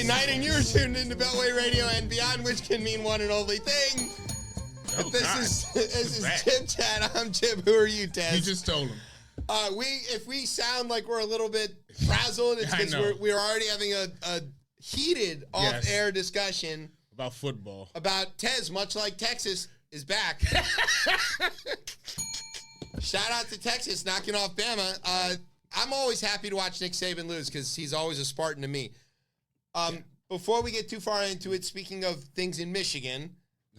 Friday night, and you're tuned into Beltway Radio and Beyond, which can mean one and only thing. This is Chip Chat. I'm Chip. Who are you, Tez? You just told him. If we sound like we're a little bit frazzled, it's because we're already having a heated off-air discussion about football. About Tez, much like Texas, is back. Shout out to Texas knocking off Bama. I'm always happy to watch Nick Saban lose because he's always a Spartan to me. Before we get too far into it, speaking of things in Michigan,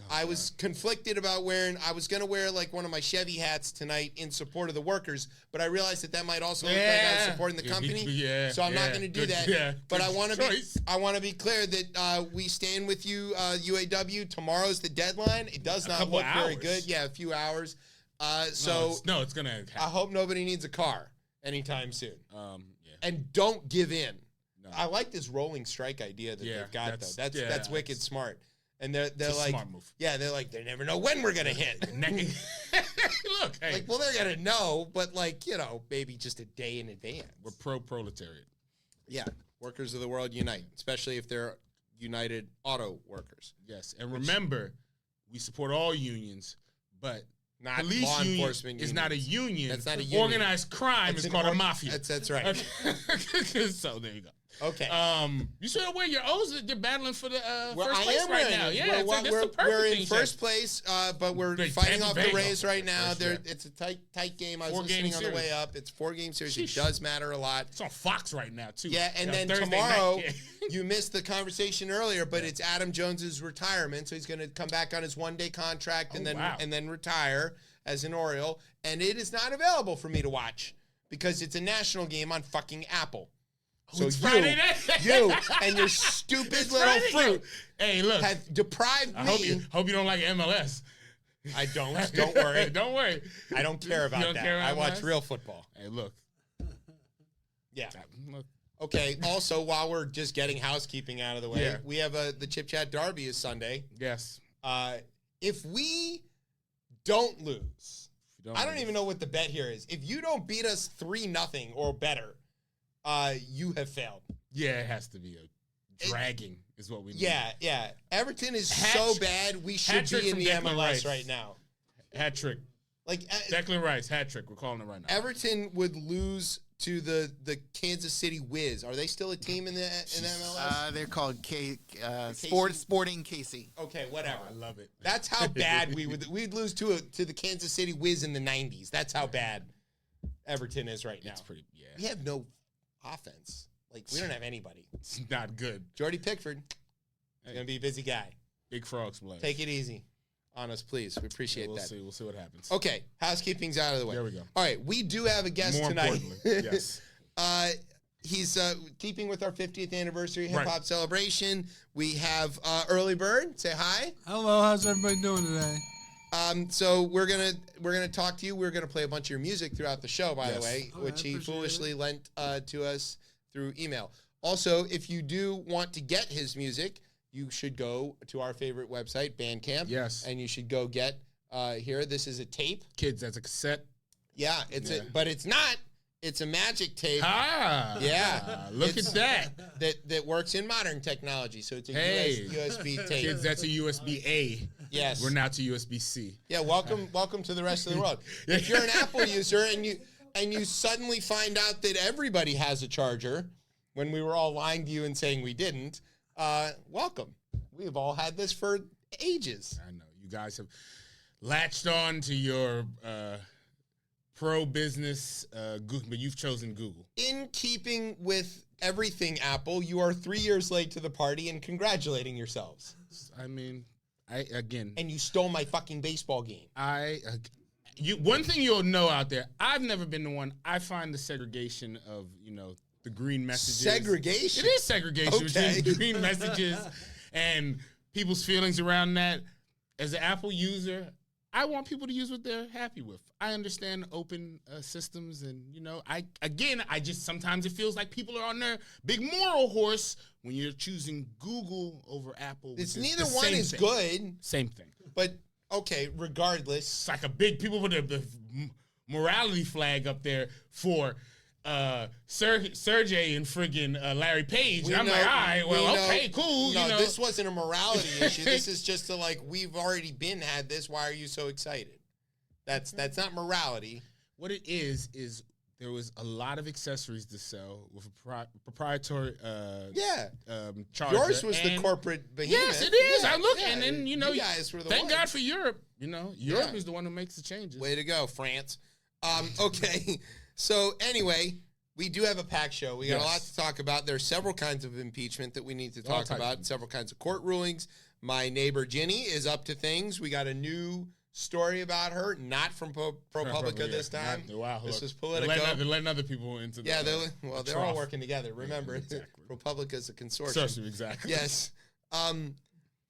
I was conflicted about I was going to wear like one of my Chevy hats tonight in support of the workers, but I realized that might also look like I was supporting the company. So I'm not going to do that. Yeah, but I want to be clear that we stand with you, UAW. Tomorrow's the deadline. It does not look very good. Yeah, a few hours. It's going to happen. I hope nobody needs a car anytime soon. And don't give in. No. I like this rolling strike idea that they've got, though. That's wicked smart. And they're like, smart move. Yeah, they're like, they never know when we're going to hit. Look, hey. Like, well, they're going to know, but like, maybe just a day in advance. We're pro-proletariat. Yeah, workers of the world unite, especially if they're United Auto Workers. Yes, and remember, we support all unions, but not police law enforcement is not a union. That's not a union. Organized crime is called a mafia. That's right. So there you go. Okay. You should have wear your O's. They're battling for the first I place am right now. Yeah, we're in first place, but we're fighting off the race right now. It's a tight game. I was listening on the way up. It's 4-game series. It does matter a lot. It's on Fox right now too. Yeah, and then tomorrow you missed the conversation earlier, but it's Adam Jones's retirement, so he's going to come back on his one-day contract and then retire as an Oriole. And it is not available for me to watch because it's a national game on fucking Apple. So you and your stupid little fruit have deprived me. Hope you don't like MLS. I don't. Don't worry. Don't worry. I don't care about that. I watch real football. Hey, look. Yeah. Look. Okay. Also, while we're just getting housekeeping out of the way, we have the Chip Chat Derby is Sunday. Yes. If we don't lose, I don't even know what the bet here is. If you don't beat us 3-0 or better, you have failed. Yeah, it has to be a dragging is what we need. Yeah. Everton is so bad, we should be in the MLS right now. Hat trick. Like Declan Rice, hat trick. We're calling it right now. Everton would lose to the Kansas City Wiz. Are they still a team in MLS? They're called Sporting KC. Okay, whatever. I love it. That's how bad we'd lose to the Kansas City Wiz in the 90s. That's how bad Everton is right now. It's pretty. Yeah. We have no offense. Like, we don't have anybody. It's not good. Jordy Pickford is going to be a busy guy. Big frogs play. Take it easy on us, please. We appreciate that. We'll see what happens. Okay, housekeeping's out of the way. There we go. All right, we do have a guest More tonight. Yes. He's keeping with our 50th anniversary hip-hop celebration. We have Earley Bird. Say hi. Hello, how's everybody doing today? So we're gonna talk to you. We're gonna play a bunch of your music throughout the show, by the way, which he foolishly lent to us through email. Also, if you do want to get his music, you should go to our favorite website, Bandcamp. Yes. And you should go get here. This is a tape. Kids, that's a cassette. Yeah, but it's not. It's a magic tape. Ah. Yeah. Look at that. That works in modern technology. So it's a USB tape. Kids, that's a USB-A. Yes. We're now to USB-C. Yeah, welcome to the rest of the world. If you're an Apple user and you suddenly find out that everybody has a charger when we were all lying to you and saying we didn't, welcome. We've all had this for ages. I know. You guys have latched on to your pro-business, but you've chosen Google. In keeping with everything Apple, you are 3 years late to the party and congratulating yourselves. I mean, and you stole my fucking baseball game. One thing you'll know out there, I've never been the one. I find the segregation of, the green messages. Segregation? It is segregation between the green messages and people's feelings around that. As an Apple user, I want people to use what they're happy with. I understand open systems, and I just sometimes it feels like people are on their big moral horse when you're choosing Google over Apple. It's neither one is good. Same thing. But okay, regardless, it's like a big people put the morality flag up there for Sergey and friggin' Larry Page. And I'm know- like, all right, well, we know- okay, cool. No, you know, this wasn't a morality issue. This is just a, like, we've already had this. Why are you so excited? That's not morality. what it is there was a lot of accessories to sell with a proprietary charger. Yours was the and- corporate behemoth. Yes, it is. Yeah, I look, yeah. and then, you guys were the thank ones. God for Europe. You know, Europe Yeah. is the one who makes the changes. Way to go, France. Okay, so anyway, we do have a packed show. We got a lot to talk about. There's several kinds of impeachment that we need to talk about, several kinds of court rulings. My neighbor Ginni is up to things. We got a new story about her, not from ProPublica this time. This was Politico. They're letting other people into the Yeah, they're all trough. working together. Remember, exactly. ProPublica is a consortium. Exactly. Yes.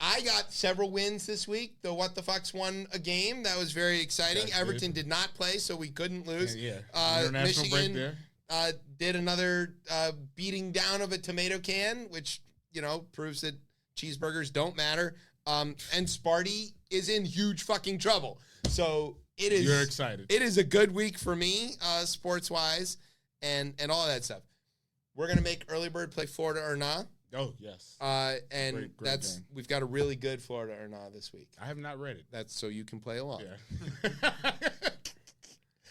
I got several wins this week. The What the Fucks won a game. That was very exciting. That's Everton did not play, so we couldn't lose. Yeah. International break Michigan there. did another beating down of a tomato can, which, proves that cheeseburgers don't matter. And Sparty is in huge fucking trouble. So it is. You're excited. It is a good week for me, sports-wise, and all that stuff. We're going to make Earley Bird play Florida or not. Oh, yes. And Great that's game. we've got a really good Florida or not this week. I have not read it. That's so you can play along. Yeah.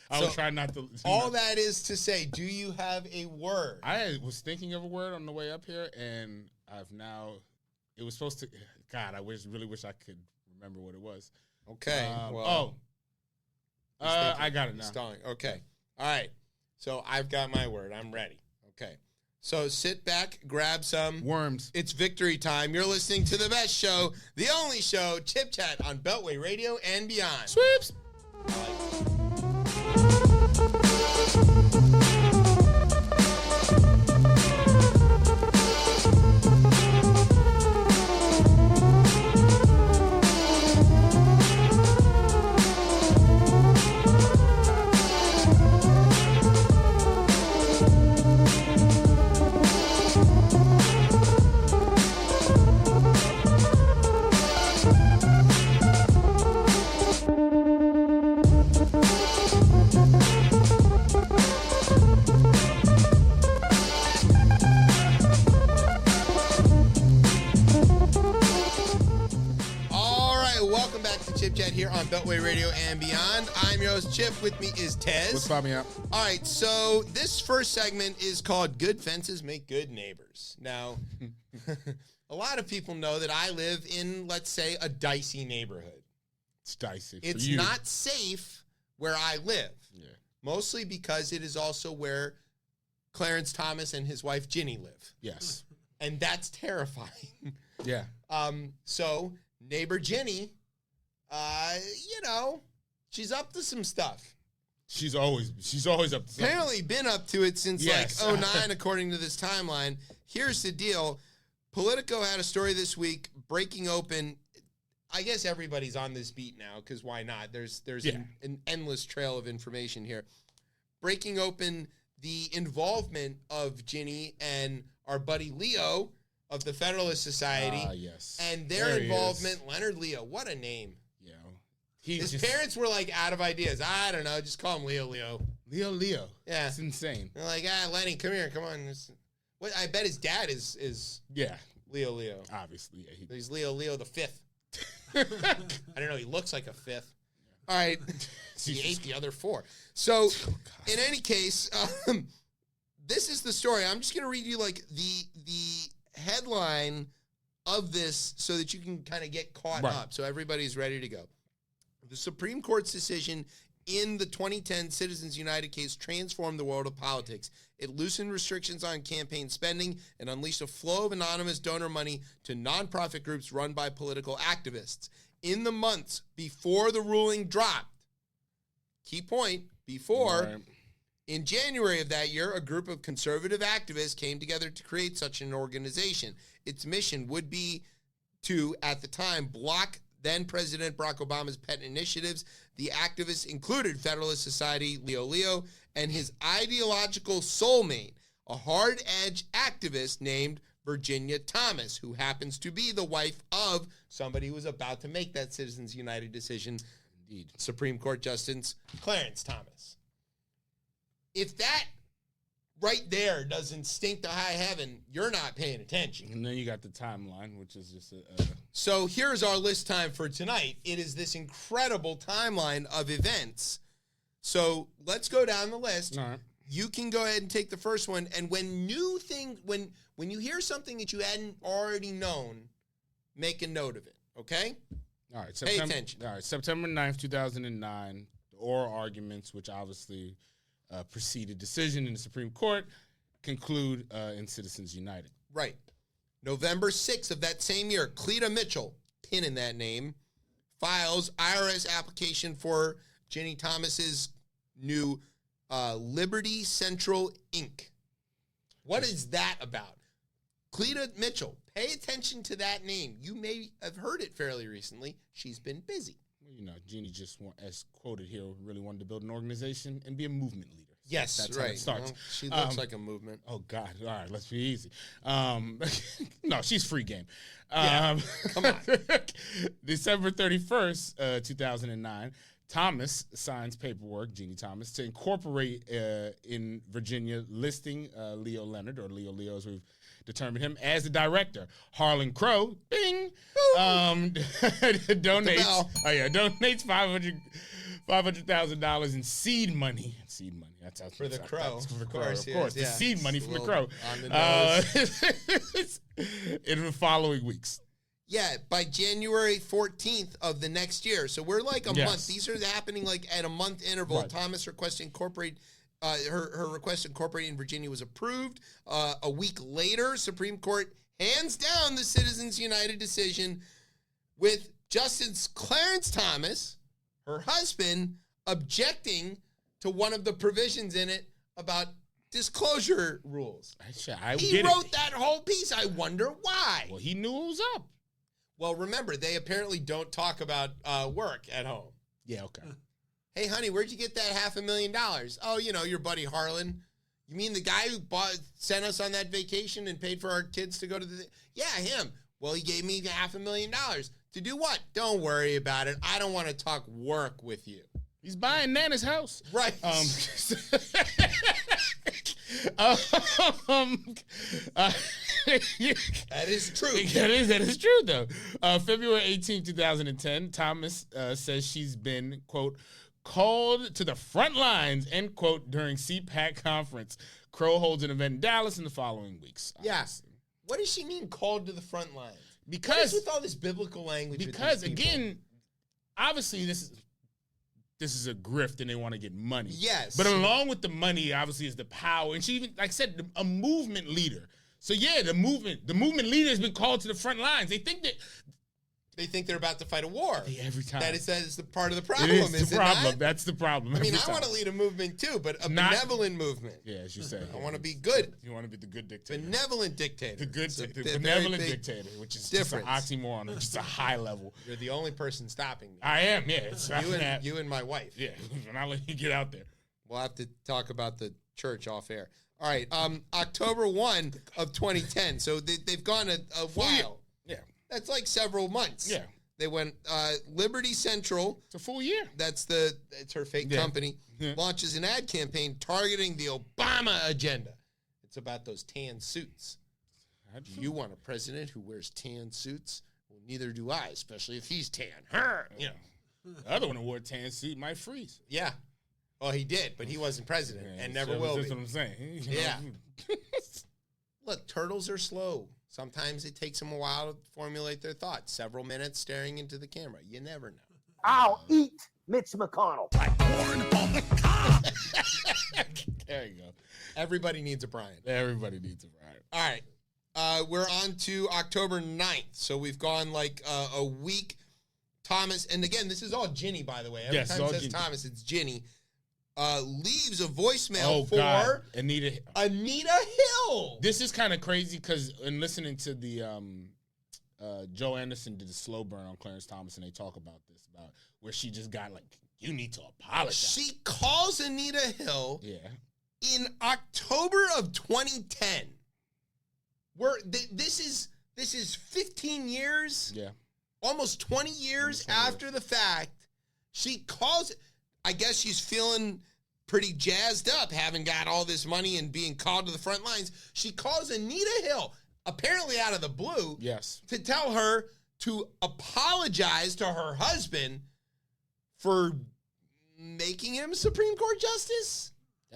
I will try not to. All that is to say, do you have a word? I was thinking of a word on the way up here, and it was supposed to. God, I really wish I could remember what it was. Okay. I got it now. Stalling. Okay. All right. So I've got my word. I'm ready. Okay. So sit back, grab some Worms. It's victory time. You're listening to the best show, the only show, Chip Chat on Beltway Radio and beyond. Sweeps. Chip Chat here on Beltway Radio and beyond. I'm your host, Chip. With me is Tez. What's popping up? All right, so this first segment is called Good Fences Make Good Neighbors. Now, a lot of people know that I live in, let's say, a dicey neighborhood. It's dicey. It's not safe where I live. Yeah. Mostly because it is also where Clarence Thomas and his wife Ginni live. Yes. And that's terrifying. Yeah. So neighbor Ginni, she's up to some stuff. She's always up to something. Apparently been up to it since Yes. like 09, according to this timeline. Here's the deal. Politico had a story this week breaking open. I guess everybody's on this beat now, because why not? There's an endless trail of information here. Breaking open the involvement of Ginni and our buddy Leo of the Federalist Society. Yes. And their involvement, Leonard Leo, what a name. His parents were like out of ideas. I don't know, just call him Leo. Leo. Yeah. It's insane. They're like, Lenny, come here, come on. I bet his dad is Leo. Obviously, yeah. He's Leo the fifth. I don't know, he looks like a fifth. All right. He ate the other four. So, in any case, this is the story. I'm just going to read you like the headline of this so that you can kind of get caught up, so everybody's ready to go. The Supreme Court's decision in the 2010 Citizens United case transformed the world of politics. It loosened restrictions on campaign spending and unleashed a flow of anonymous donor money to nonprofit groups run by political activists. In the months before the ruling dropped, key point, in January of that year, a group of conservative activists came together to create such an organization. Its mission would be to, at the time, block then-President Barack Obama's pet initiatives. The activists included Federalist Society, Leo, and his ideological soulmate, a hard-edge activist named Virginia Thomas, who happens to be the wife of somebody who was about to make that Citizens United decision, Supreme Court Justice Clarence Thomas. If that right there doesn't stink to high heaven, you're not paying attention. And then you got the timeline, which is just So here's our list time for tonight. It is this incredible timeline of events. So let's go down the list. all right. You can go ahead and take the first one. And when you hear something that you hadn't already known, make a note of it. Okay? All right. Pay attention. All right. September 9th, 2009, the oral arguments, which obviously preceded decision in the Supreme Court, conclude in Citizens United. Right. November 6th of that same year, Cleta Mitchell, pin in that name, files IRS application for Ginni Thomas's new Liberty Central Inc. What is that about? Cleta Mitchell, pay attention to that name. You may have heard it fairly recently. She's been busy. Well, you know, Ginni just, as quoted here, really wanted to build an organization and be a movement leader. So Yes, that's right. how it starts. Well, she looks like a movement. Oh, God. All right, let's be easy. No, she's free game. Yeah, come on. December 31st, 2009, Thomas signs paperwork, Ginni Thomas, to incorporate in Virginia, listing Leo Leonard, or Leo as we've determined him, as the director. Harlan Crow, bing, donates $500,000 in seed money. Seed money. That's how For the Crow. For the Of Crow, course, of course. yes, The seed money It's from a the Crow. little on the nose. In the following weeks. Yeah, by January 14th of the next year. So we're like a Yes. month. These are happening like at a month interval. Right. Thomas request to incorporate, her request to incorporate in Virginia was approved. A week later, Supreme Court hands down the Citizens United decision with Justice Clarence Thomas, her husband, objecting to one of the provisions in it about disclosure rules. He wrote that whole piece. I wonder why. Well, he knew it was up. Well, remember, they apparently don't talk about work at home. Yeah, okay. Hey, honey, where'd you get that $500,000? Oh, you know, your buddy Harlan. You mean the guy who sent us on that vacation and paid for our kids to go to the... Yeah, him. Well, he gave me $500,000. To do what? Don't worry about it. I don't want to talk work with you. He's buying Nana's house. Right. That is true. That is true, though. February 18, 2010, Thomas says she's been, quote, called to the front lines, end quote, during CPAC conference. Crow holds an event in Dallas in the following weeks. Yes. Yeah. What does she mean called to the front lines? Because what is with all this biblical language? Because again, obviously this is a grift and they want to get money. Yes. But along with the money, obviously, is the power. And she even, like I said, a movement leader. So yeah, the movement leader has been called to the front lines. They think they're about to fight a war. Every time. That is the part of the problem. It is the problem. Not? That's the problem. I mean, I want to lead a movement too, but a benevolent movement. Yeah, as you say. I want to be good. You want to be the good dictator. Benevolent dictator. The benevolent dictator, which is different. Just an oxymoron, just a high level. You're the only person stopping me. I am, yeah. You and my wife. Yeah, and I'll let you get out there. We'll have to talk about the church off air. All right, October 1 of 2010. So they've gone a while. Yeah. That's like several months. Yeah. They went Liberty Central. It's a full year. It's her fake company. Yeah. Launches an ad campaign targeting the Obama agenda. It's about those tan suits. Do you want a president who wears tan suits? Well, neither do I, especially if he's tan. You know, the other one who wore a tan suit might freeze. Yeah. Well, he did, but he wasn't president and never will be. That's what I'm saying. Yeah. Look, turtles are slow. Sometimes it takes them a while to formulate their thoughts. Several minutes staring into the camera. You never know. I'll eat Mitch McConnell. Like corn on the cob. There you go. Everybody needs a Bryan. Everybody needs a Bryan. All right. We're on to October 9th. So we've gone like a week. Thomas, and again, this is all Ginni, by the way. Every time it says Ginni. Thomas, it's Ginni. Leaves a voicemail for God. Anita Hill. This is kind of crazy because in listening to the Joe Anderson did a slow burn on Clarence Thomas, and they talk about this, about where she just got like, you need to apologize. She calls Anita Hill in October of 2010. This is 15 years, almost 20 years after the fact. She calls. I guess she's feeling pretty jazzed up, having got all this money and being called to the front lines. She calls Anita Hill, apparently out of the blue, to tell her to apologize to her husband for making him Supreme Court justice.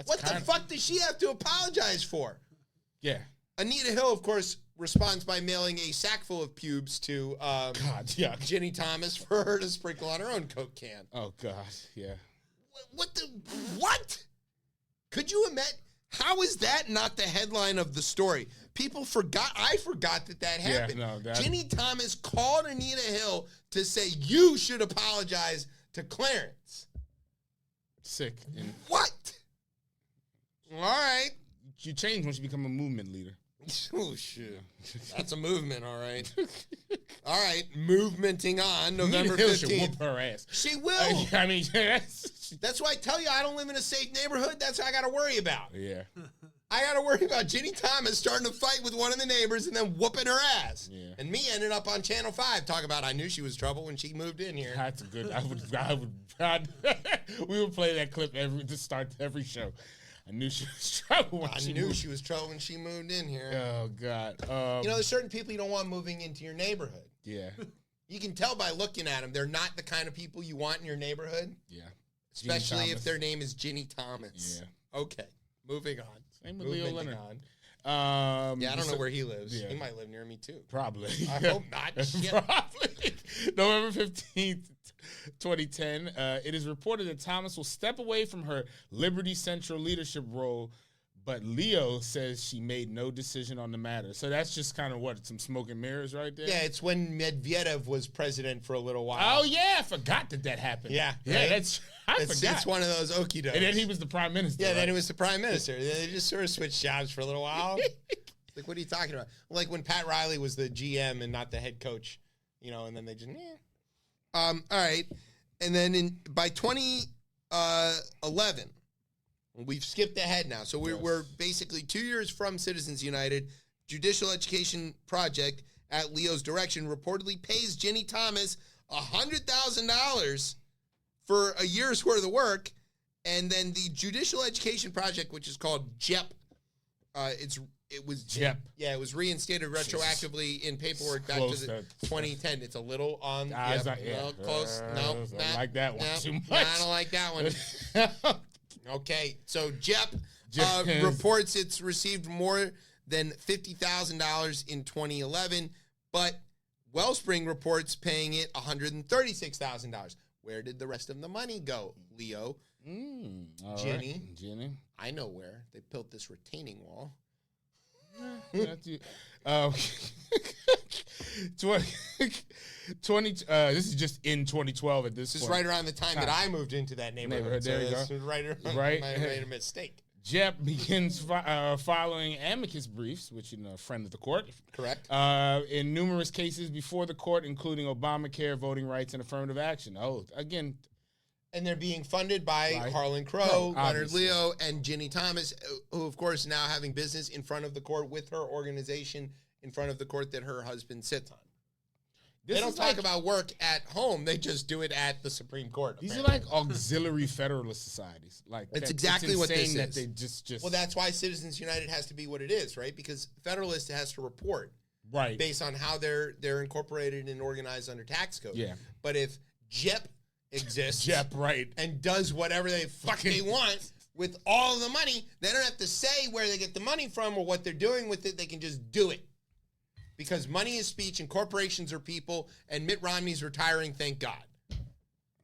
What the fuck does she have to apologize for? Yeah. Anita Hill, of course, responds by mailing a sack full of pubes to Ginni Thomas for her to sprinkle on her own Coke can. Oh, God, yeah. What? Could you imagine? How is that not the headline of the story? People forgot. I forgot that happened. Ginni Thomas called Anita Hill to say, you should apologize to Clarence. Sick. What? All right. You change once you become a movement leader. Oh, shit. That's a movement, all right. All right, movementing on November 15th. She'll whoop her ass. She will. I mean, that's why I tell you I don't live in a safe neighborhood. That's what I got to worry about. Yeah. I got to worry about Ginni Thomas starting to fight with one of the neighbors and then whooping her ass. Yeah. And me ended up on Channel 5 talking about I knew she was trouble when she moved in here. That's a good. We would play that clip to start every show. I knew she was trouble when she was trouble when she moved in here. Oh, God. There's certain people you don't want moving into your neighborhood. Yeah. You can tell by looking at them. They're not the kind of people you want in your neighborhood. Yeah. Especially if their name is Ginni Thomas. Yeah. Okay. Moving on. Same with Leo Leonard. I don't know where he lives. Yeah. He might live near me, too. Probably. I hope not. Probably. November 15th, 2010. It is reported that Thomas will step away from her Liberty Central leadership role, but Leo says she made no decision on the matter. So that's just kind of some smoke and mirrors right there? Yeah, it's when Medvedev was president for a little while. Oh, yeah. I forgot that happened. Yeah. Yeah, right? I forgot. It's one of those okie dokes. And then he was the prime minister. Yeah, then he was the prime minister. They just sort of switched jobs for a little while. Like, what are you talking about? Like when Pat Riley was the GM and not the head coach, and then they just, all right. And then by 2011, we've skipped ahead now. So we're basically 2 years from Citizens United. Judicial Education Project, at Leo's direction, reportedly pays Ginni Thomas $100,000 for a year's worth of work. And then the Judicial Education Project, which is called JEP, it was JEP. Yeah, it was reinstated retroactively in paperwork back to the 2010. It's a little on close. No, I don't like that one too much. I don't like that one. Okay, so JEP reports it's received more than $50,000 in 2011, but Wellspring reports paying it $136,000. Where did the rest of the money go, Leo? Ginni. Ginni. I know where. They built this retaining wall. This is just in 2012 at this point. This is right around the time that I moved into that neighborhood. There you go. Right. I made a mistake. JEP begins following amicus briefs, which a friend of the court. Correct. In numerous cases before the court, including Obamacare, voting rights, and affirmative action. Oh, again. And they're being funded by Harlan Crow, Leonard Leo, and Ginni Thomas, who, of course, now having business in front of the court with her organization in front of the court that her husband sits on. They don't talk about work at home. They just do it at the Supreme Court. These are like auxiliary federalist societies. It's exactly what this is. That they just well, that's why Citizens United has to be what it is, right? Because Federalist has to report based on how they're incorporated and organized under tax code. Yeah. But if JEP exists and does whatever they want with all the money, they don't have to say where they get the money from or what they're doing with it. They can just do it. Because money is speech and corporations are people, and Mitt Romney's retiring, thank God.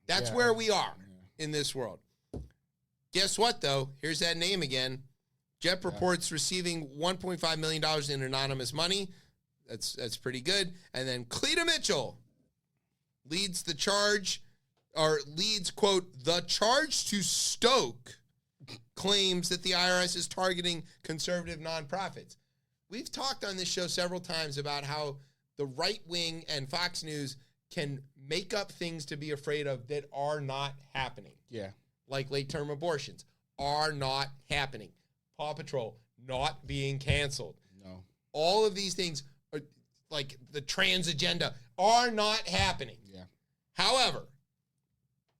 That's where we are in this world. Guess what, though? Here's that name again. JEP reports receiving $1.5 million in anonymous money. That's pretty good. And then Cleta Mitchell leads, quote, the charge to stoke claims that the IRS is targeting conservative nonprofits. We've talked on this show several times about how the right wing and Fox News can make up things to be afraid of that are not happening. Yeah. Like late-term abortions are not happening. Paw Patrol not being canceled. No. All of these things, are, like the trans agenda, are not happening. Yeah. However,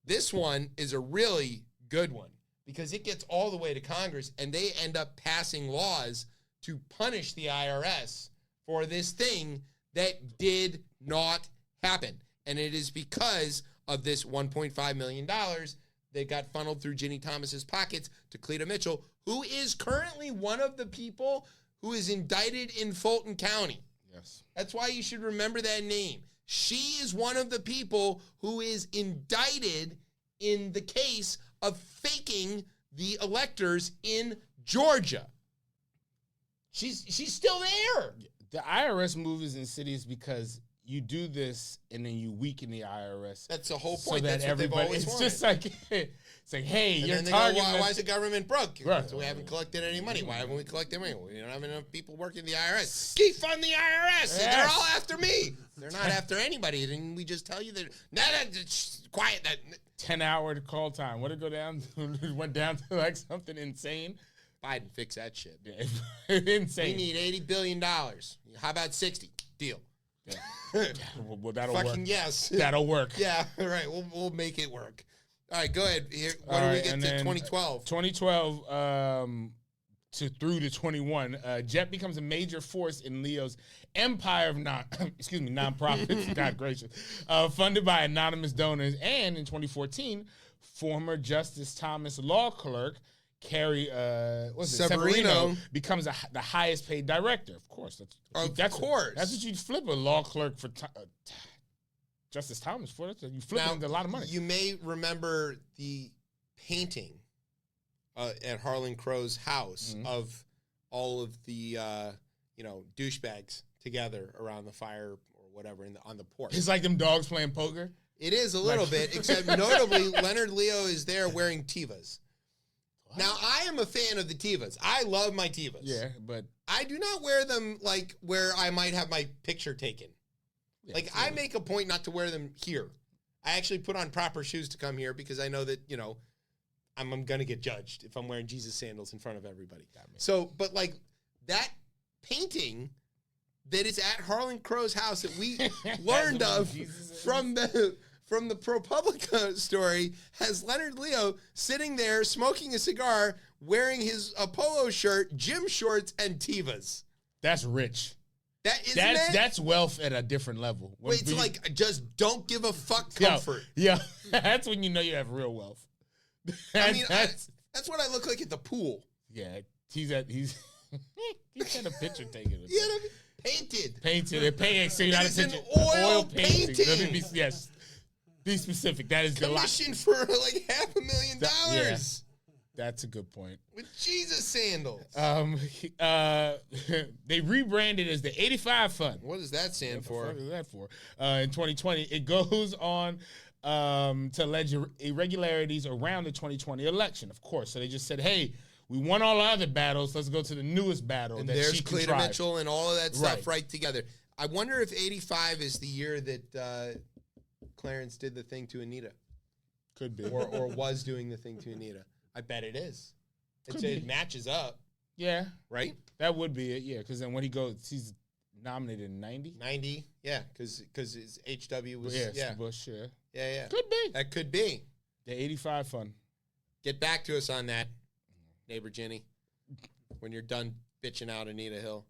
this one is a really good one because it gets all the way to Congress, and they end up passing laws to punish the IRS for this thing that did not happen. And it is because of this $1.5 million that got funneled through Ginni Thomas's pockets to Cleta Mitchell, who is currently one of the people who is indicted in Fulton County. Yes. That's why you should remember that name. She is one of the people who is indicted in the case of faking the electors in Georgia. She's still there. The IRS move is insidious because you do this and then you weaken the IRS. That's the whole So point. that That's what they've always it's wanted. just like, it's like, hey, And you're then they targeting. go, why is the government broke? Right. So we haven't collected any money. Why haven't we collected money? We don't have enough people working the IRS. Defund the IRS. Yes. They're all after me. They're not after anybody. Didn't we just tell you that? Quiet. That 10-hour call time. What did it go down? Went down to like something insane. Biden fix that shit. Yeah, insane. We need $80 billion. How about 60? Deal. Yeah. Well, that'll Fucking work. yes. That'll work. Yeah, all right. We'll make it work. All right, go ahead. Here, what All do we right, get and to then 2012? 2012 through to 21. Jet becomes a major force in Leo's empire of nonprofits. God gracious, funded by anonymous donors. And in 2014, former Justice Thomas law clerk Carrie Severino becomes the highest paid director. Of course, that's what you'd flip a law clerk for Justice Thomas for. You flip him a lot of money. You may remember the painting at Harlan Crow's house of all of the douchebags together around the fire or whatever on the porch. It's like them dogs playing poker. It is a little bit, except notably Leonard Leo is there wearing Tevas. What? Now, I am a fan of the Tevas. I love my Tevas. Yeah, but I do not wear them like where I might have my picture taken. Yeah, like, I make a point not to wear them here. I actually put on proper shoes to come here because I know that, I'm going to get judged if I'm wearing Jesus sandals in front of everybody. So, but like that painting that is at Harlan Crow's house that we learned of from the ProPublica story has Leonard Leo sitting there smoking a cigar, wearing his polo shirt, gym shorts, and Tevas. That's rich. That's wealth at a different level. It's like just don't give a fuck comfort. Yeah, that's when you know you have real wealth. That's what I look like at the pool. Yeah, he's had a picture taken. Yeah, painted. They're paying. So you got a picture. Oil painting. Let me be specific. That is commissioned for like $500,000. Yeah, that's a good point. With Jesus sandals. They rebranded as the 85 Fund. What does that stand for? What is that for? In 2020, it goes on to allege irregularities around the 2020 election, of course. So they just said, hey, we won all our other battles. Let's go to the newest battle. And that there's she Cleta contrived. Mitchell and all of that stuff right together. I wonder if 85 is the year that Clarence did the thing to Anita. Could be. Or was doing the thing to Anita. I bet it is. It matches up. Yeah. Right? That would be it, yeah. Because then when he goes, he's nominated in 90? 90, yeah. Because his HW was, Bush, yeah. Yeah. Could be. That could be. The 85 Fund. Get back to us on that, neighbor Ginni, when you're done bitching out Anita Hill.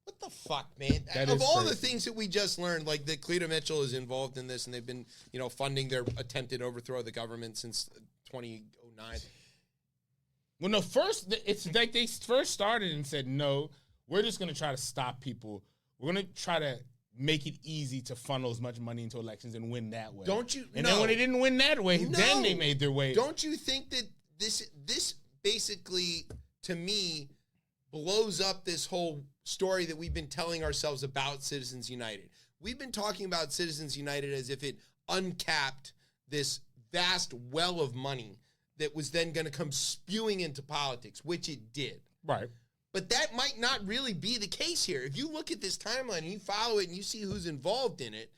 What the fuck, man? Of all the things that we just learned, like that Cleta Mitchell is involved in this and they've been, funding their attempted overthrow of the government since 2009. Well, no, it's like they first started and said, no, we're just going to try to stop people. We're going to try to make it easy to funnel as much money into elections and win that way. Don't you? And then when they didn't win that way, then they made their way. Don't you think that this basically, to me, blows up this whole story that we've been telling ourselves about Citizens United? We've been talking about Citizens United as if it uncapped this vast well of money that was then going to come spewing into politics, which it did. Right. But that might not really be the case here. If you look at this timeline and you follow it and you see who's involved in it,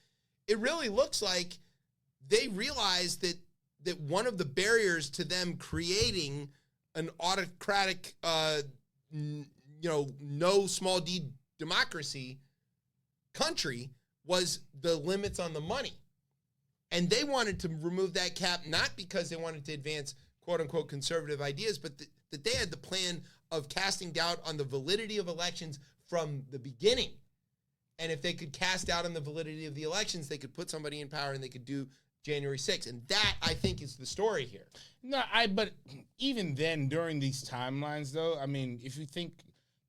it really looks like they realized that one of the barriers to them creating an autocratic, no small d democracy country was the limits on the money. And they wanted to remove that cap not because they wanted to advance quote-unquote conservative ideas, but that they had the plan of casting doubt on the validity of elections from the beginning. And if they could cast doubt on the validity of the elections, they could put somebody in power and they could do January 6th. And that, I think, is the story here. No, but even then, during these timelines, though, I mean, if you think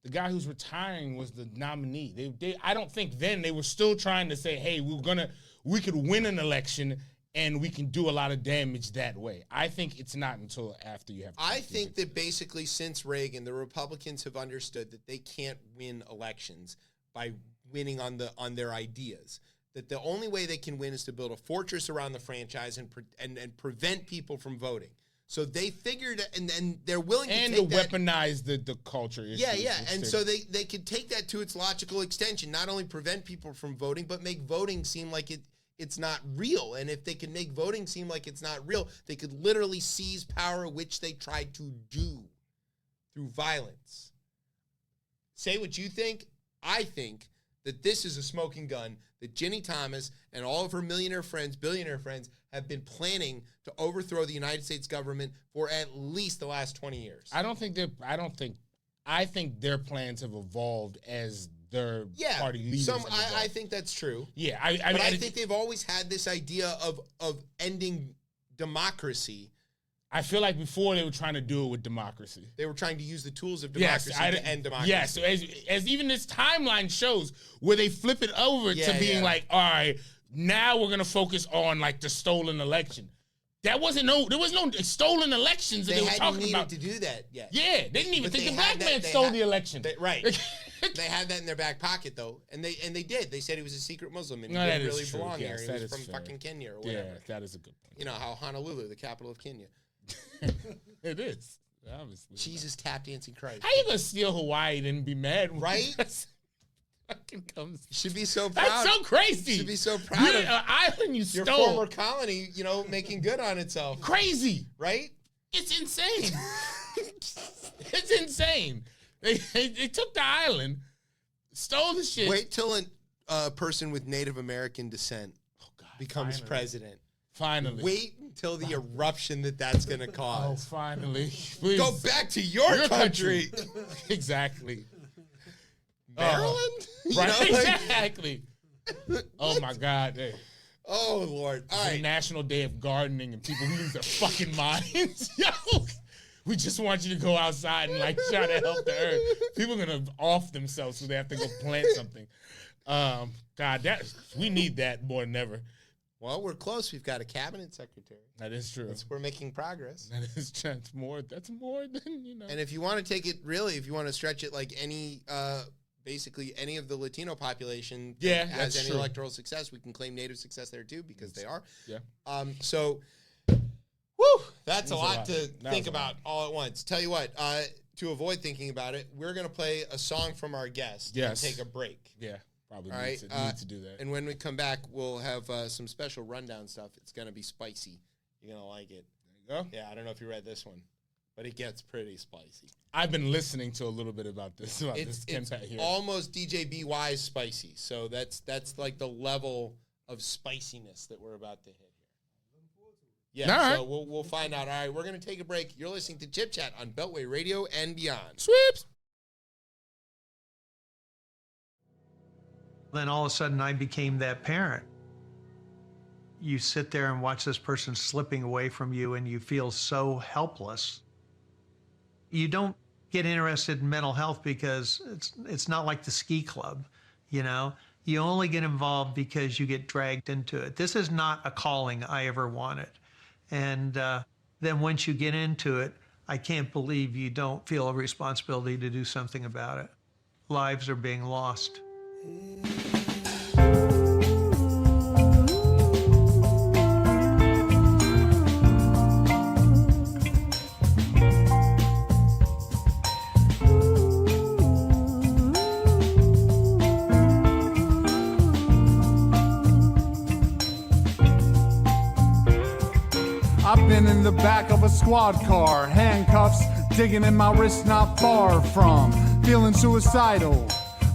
the guy who's retiring was the nominee, I don't think then they were still trying to say, hey, we could win an election and we can do a lot of damage that way. I think it's not until after you have. I think that basically since Reagan, the Republicans have understood that they can't win elections by winning on their ideas. That the only way they can win is to build a fortress around the franchise and prevent people from voting. So they figured, and they're willing to take that, weaponize the culture issue. Yeah. And so they could take that to its logical extension, not only prevent people from voting, but make voting seem like it's not real. And if they can make voting seem like it's not real, they could literally seize power, which they tried to do through violence. Say what you think. I think that this is a smoking gun that Ginni Thomas and all of her billionaire friends have been planning to overthrow the United States government for at least the last 20 years. I think their plans have evolved as their party leaders. I think that's true. Yeah, I think they've always had this idea of ending democracy. I feel like before they were trying to do it with democracy. They were trying to use the tools of democracy to end democracy. Yes, so as even this timeline shows, where they flip it over to being like, all right, now we're gonna focus on like the stolen election. There was no stolen elections that they were talking about. They hadn't needed to do that yet. Yeah, they didn't even think the black man stole the election. Right. They had that in their back pocket though, and they did. They said he was a secret Muslim and he didn't really belong here. He was from fucking Kenya or whatever. Yeah, that is a good point. You know how Honolulu, the capital of Kenya. It is, obviously. Jesus tap dancing Christ. How you gonna steal Hawaii and be mad? Right? Fucking comes. You should be so proud. That's so crazy. You should be so proud of an island you your stole. Former colony, making good on itself. Crazy, right? It's insane. It's insane. They took the island, stole the shit. Wait till a person with Native American descent becomes president. Finally. Wait until the eruption that's going to cause. Oh, finally. Please. Go back to your country. Exactly. Maryland? Right, exactly. Oh, my God. Hey. Oh, Lord. All right. National Day of Gardening and people lose their fucking minds. Yo, we just want you to go outside and, try to help the earth. People are going to off themselves so they have to go plant something. God, we need that more than ever. Well, we're close. We've got a cabinet secretary. That is true. We're making progress. That's more than, And if you want to take it, really, if you want to stretch it like basically any of the Latino population that has any electoral success, we can claim Native success there too because they are. Yeah. So, that's a lot to think about all at once. Tell you what, to avoid thinking about it, we're going to play a song from our guest and take a break. Yeah. Probably all need to do that. And when we come back, we'll have some special rundown stuff. It's going to be spicy. You're going to like it. There you go. Yeah, I don't know if you read this one, but it gets pretty spicy. I've been listening to a little bit about this. It's almost DJ B-Wise spicy. So that's like the level of spiciness that we're about to hit here. Yeah, so we'll find out. All right, we're going to take a break. You're listening to Chip Chat on Beltway Radio and beyond. Sweeps. Then all of a sudden I became that parent. You sit there and watch this person slipping away from you and you feel so helpless. You don't get interested in mental health because it's not like the ski club, You only get involved because you get dragged into it. This is not a calling I ever wanted. And then once you get into it, I can't believe you don't feel a responsibility to do something about it. Lives are being lost. I've been in the back of a squad car, handcuffs digging in my wrist not far from feeling suicidal.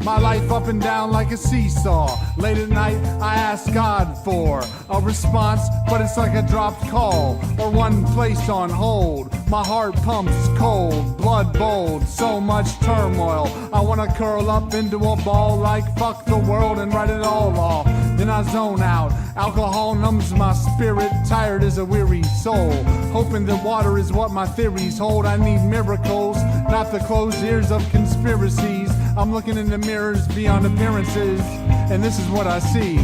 My life up and down like a seesaw. Late at night, I ask God for a response, but it's like a dropped call or one placed on hold. My heart pumps cold, blood bold, so much turmoil. I wanna curl up into a ball like fuck the world and write it all off. Then I zone out. Alcohol numbs my spirit, tired as a weary soul. Hoping that water is what my theories hold. I need miracles, not the closed ears of conspiracies. I'm looking in the mirrors beyond appearances, and this is what I see.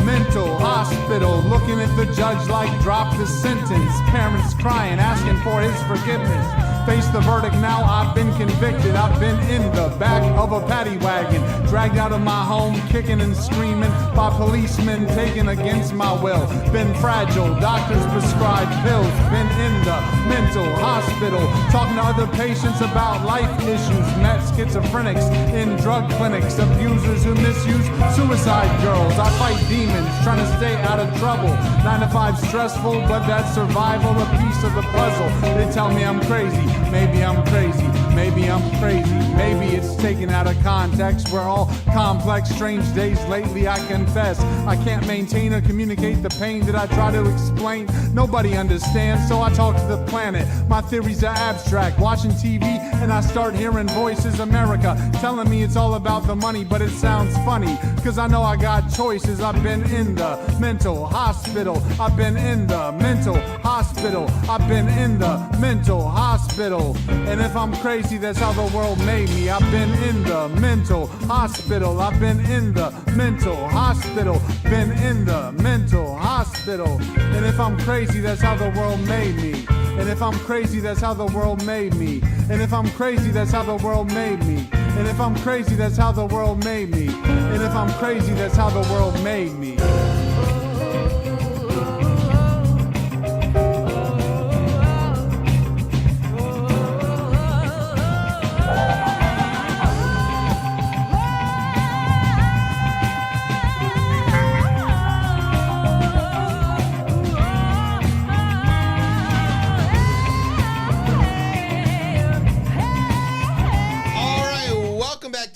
Mental hospital, looking at the judge like drop the sentence. Parents crying, asking for his forgiveness. Face the verdict now, I've been convicted. I've been in the back of a paddy wagon, dragged out of my home, kicking and screaming by policemen taken against my will. Been fragile, doctors prescribed pills. Been in the mental hospital, talking to other patients about life issues. Met schizophrenics in drug clinics, abusers who misuse suicide girls. I fight demons, trying to stay out of trouble. 9 to 5 stressful, but that's survival, a piece of the puzzle. They tell me I'm crazy. Maybe I'm crazy, maybe I'm crazy, maybe it's taken out of context. We're all complex, strange days lately, I confess. I can't maintain or communicate the pain that I try to explain. Nobody understands, so I talk to the planet. My theories are abstract, watching TV and I start hearing voices, America, telling me it's all about the money, but it sounds funny, cause I know I got choices. I've been in the mental hospital, I've been in the mental hospital, I've been in the mental hospital. And if I'm crazy, that's how the world made me. I've been in the mental hospital. I've been in the mental hospital. Been in the mental hospital. And if I'm crazy, that's how the world made me. And if I'm crazy, that's how the world made me. And if I'm crazy, that's how the world made me. And if I'm crazy, that's how the world made me. And if I'm crazy, that's how the world made me.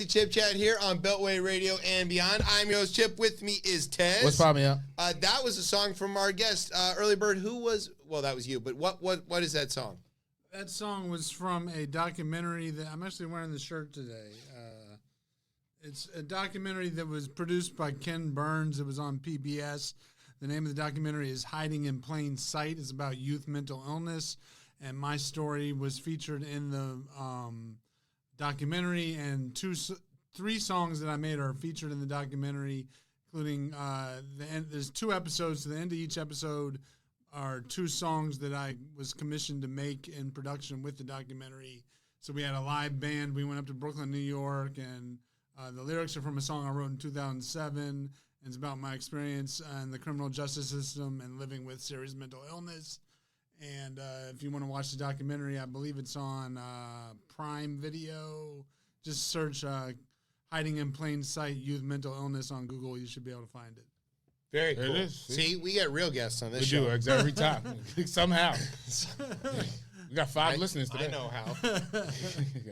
Chip Chat here on Beltway Radio and beyond. I'm your host, Chip. With me is Tez. What's popping up? That was a song from our guest, Earley Bird. Who was? Well, that was you. But what is that song? That song was from a documentary that I'm actually wearing the shirt today. It's a documentary that was produced by Ken Burns. It was on PBS. The name of the documentary is Hiding in Plain Sight. It's about youth mental illness, and my story was featured in the documentary, and 3 songs that I made are featured in the documentary, including there's 2 episodes. To the end of each episode are 2 songs that I was commissioned to make in production with the documentary. So we had a live band. We went up to Brooklyn, New York, and the lyrics are from a song I wrote in 2007. And it's about my experience in the criminal justice system and living with serious mental illness. And if you want to watch the documentary, I believe it's on Prime Video. Just search Hiding in Plain Sight Youth Mental Illness on Google. You should be able to find it. Very There cool. it is. See, we get real guests on this show. We do every time. Somehow. We got 5 listeners today. I know how.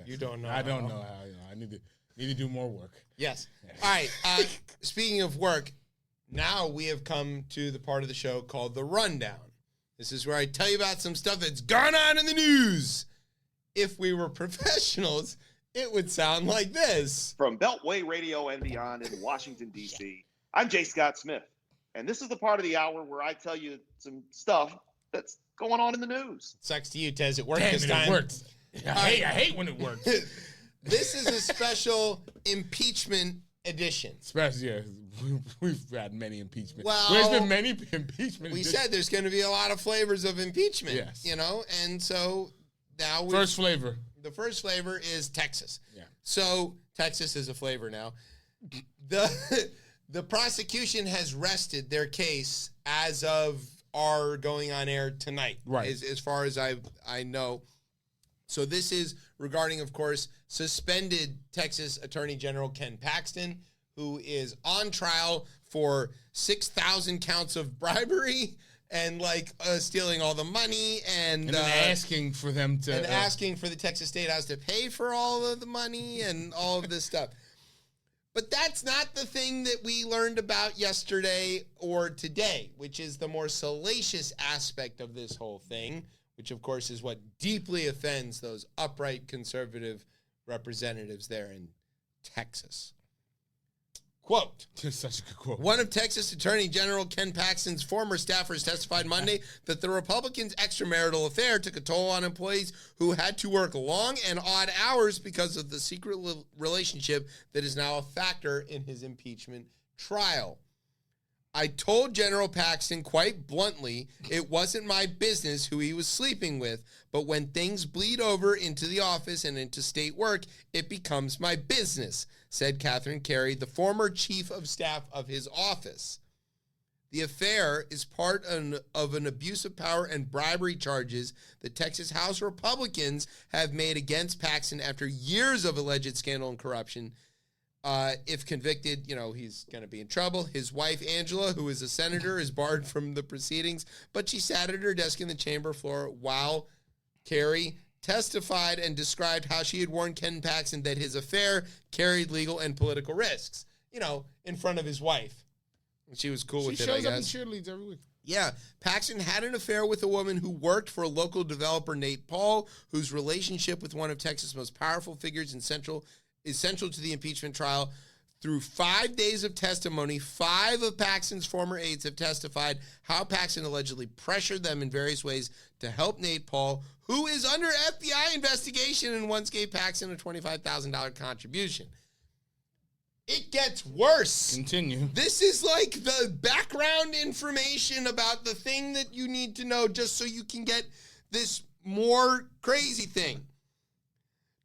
You don't know I don't know how. You know, I need to do more work. Yes. All right. Speaking of work, now we have come to the part of the show called The Rundown. This is where I tell you about some stuff that's gone on in the news. If we were professionals, it would sound like this. From Beltway Radio and beyond in Washington, D.C., I'm J. Scott Smith. And this is the part of the hour where I tell you some stuff that's going on in the news. Sucks to you, Tez. It worked Damn, this time. it works. I hate when it works. This is a special impeachment edition. Especially, yeah, we've had many impeachments. Well, there's been many impeachment. We said there's going to be a lot of flavors of impeachment. Yes. You know, and so now we First flavor. The first flavor is Texas. Yeah. So Texas is a flavor now. The prosecution has rested their case as of are going on air tonight, Right. as far as I know. So this is regarding, of course, suspended Texas Attorney General Ken Paxton, who is on trial for 6,000 counts of bribery and stealing all the money and then asking for them to asking for the Texas State House to pay for all of the money and all of this stuff. But that's not the thing that we learned about yesterday or today, which is the more salacious aspect of this whole thing, which, of course, is what deeply offends those upright conservative representatives there in Texas. Quote. Such a good quote. One of Texas Attorney General Ken Paxton's former staffers testified Monday that the Republicans' extramarital affair took a toll on employees who had to work long and odd hours because of the secret relationship that is now a factor in his impeachment trial. I told General Paxton quite bluntly it wasn't my business who he was sleeping with, but when things bleed over into the office and into state work, it becomes my business, said Catherine Carey, the former chief of staff of his office. The affair is part of an abuse of power and bribery charges the Texas House Republicans have made against Paxton after years of alleged scandal and corruption. If convicted, he's going to be in trouble. His wife, Angela, who is a senator, is barred from the proceedings, but she sat at her desk in the chamber floor while Carey testified and described how she had warned Ken Paxton that his affair carried legal and political risks, in front of his wife. And she was cool with it, I guess. She shows up in cheerleaders every week. Yeah, Paxton had an affair with a woman who worked for a local developer, Nate Paul, whose relationship with one of Texas' most powerful figures is central to the impeachment trial. Through 5 days of testimony, 5 of Paxton's former aides have testified how Paxton allegedly pressured them in various ways to help Nate Paul, who is under FBI investigation and once gave Paxton a $25,000 contribution. It gets worse. Continue. This is like the background information about the thing that you need to know just so you can get this more crazy thing.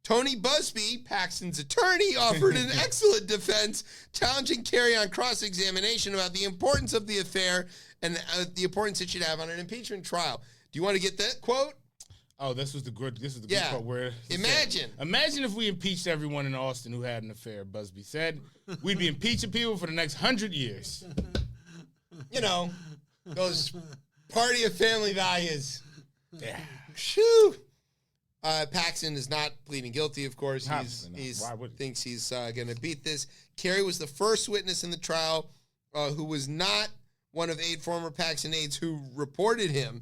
Tony Busby, Paxton's attorney, offered an excellent defense, challenging Carey on cross-examination about the importance of the affair and the importance it should have on an impeachment trial. Do you want to get that quote? Oh, this is the good Yeah. quote where Imagine if we impeached everyone in Austin who had an affair, Busby said. We'd be impeaching people for the next 100 years. Those party of family values. Yeah. Shoo. Paxton is not pleading guilty, of course. He thinks he's going to beat this. Carey was the first witness in the trial who was not one of 8 former Paxton aides who reported him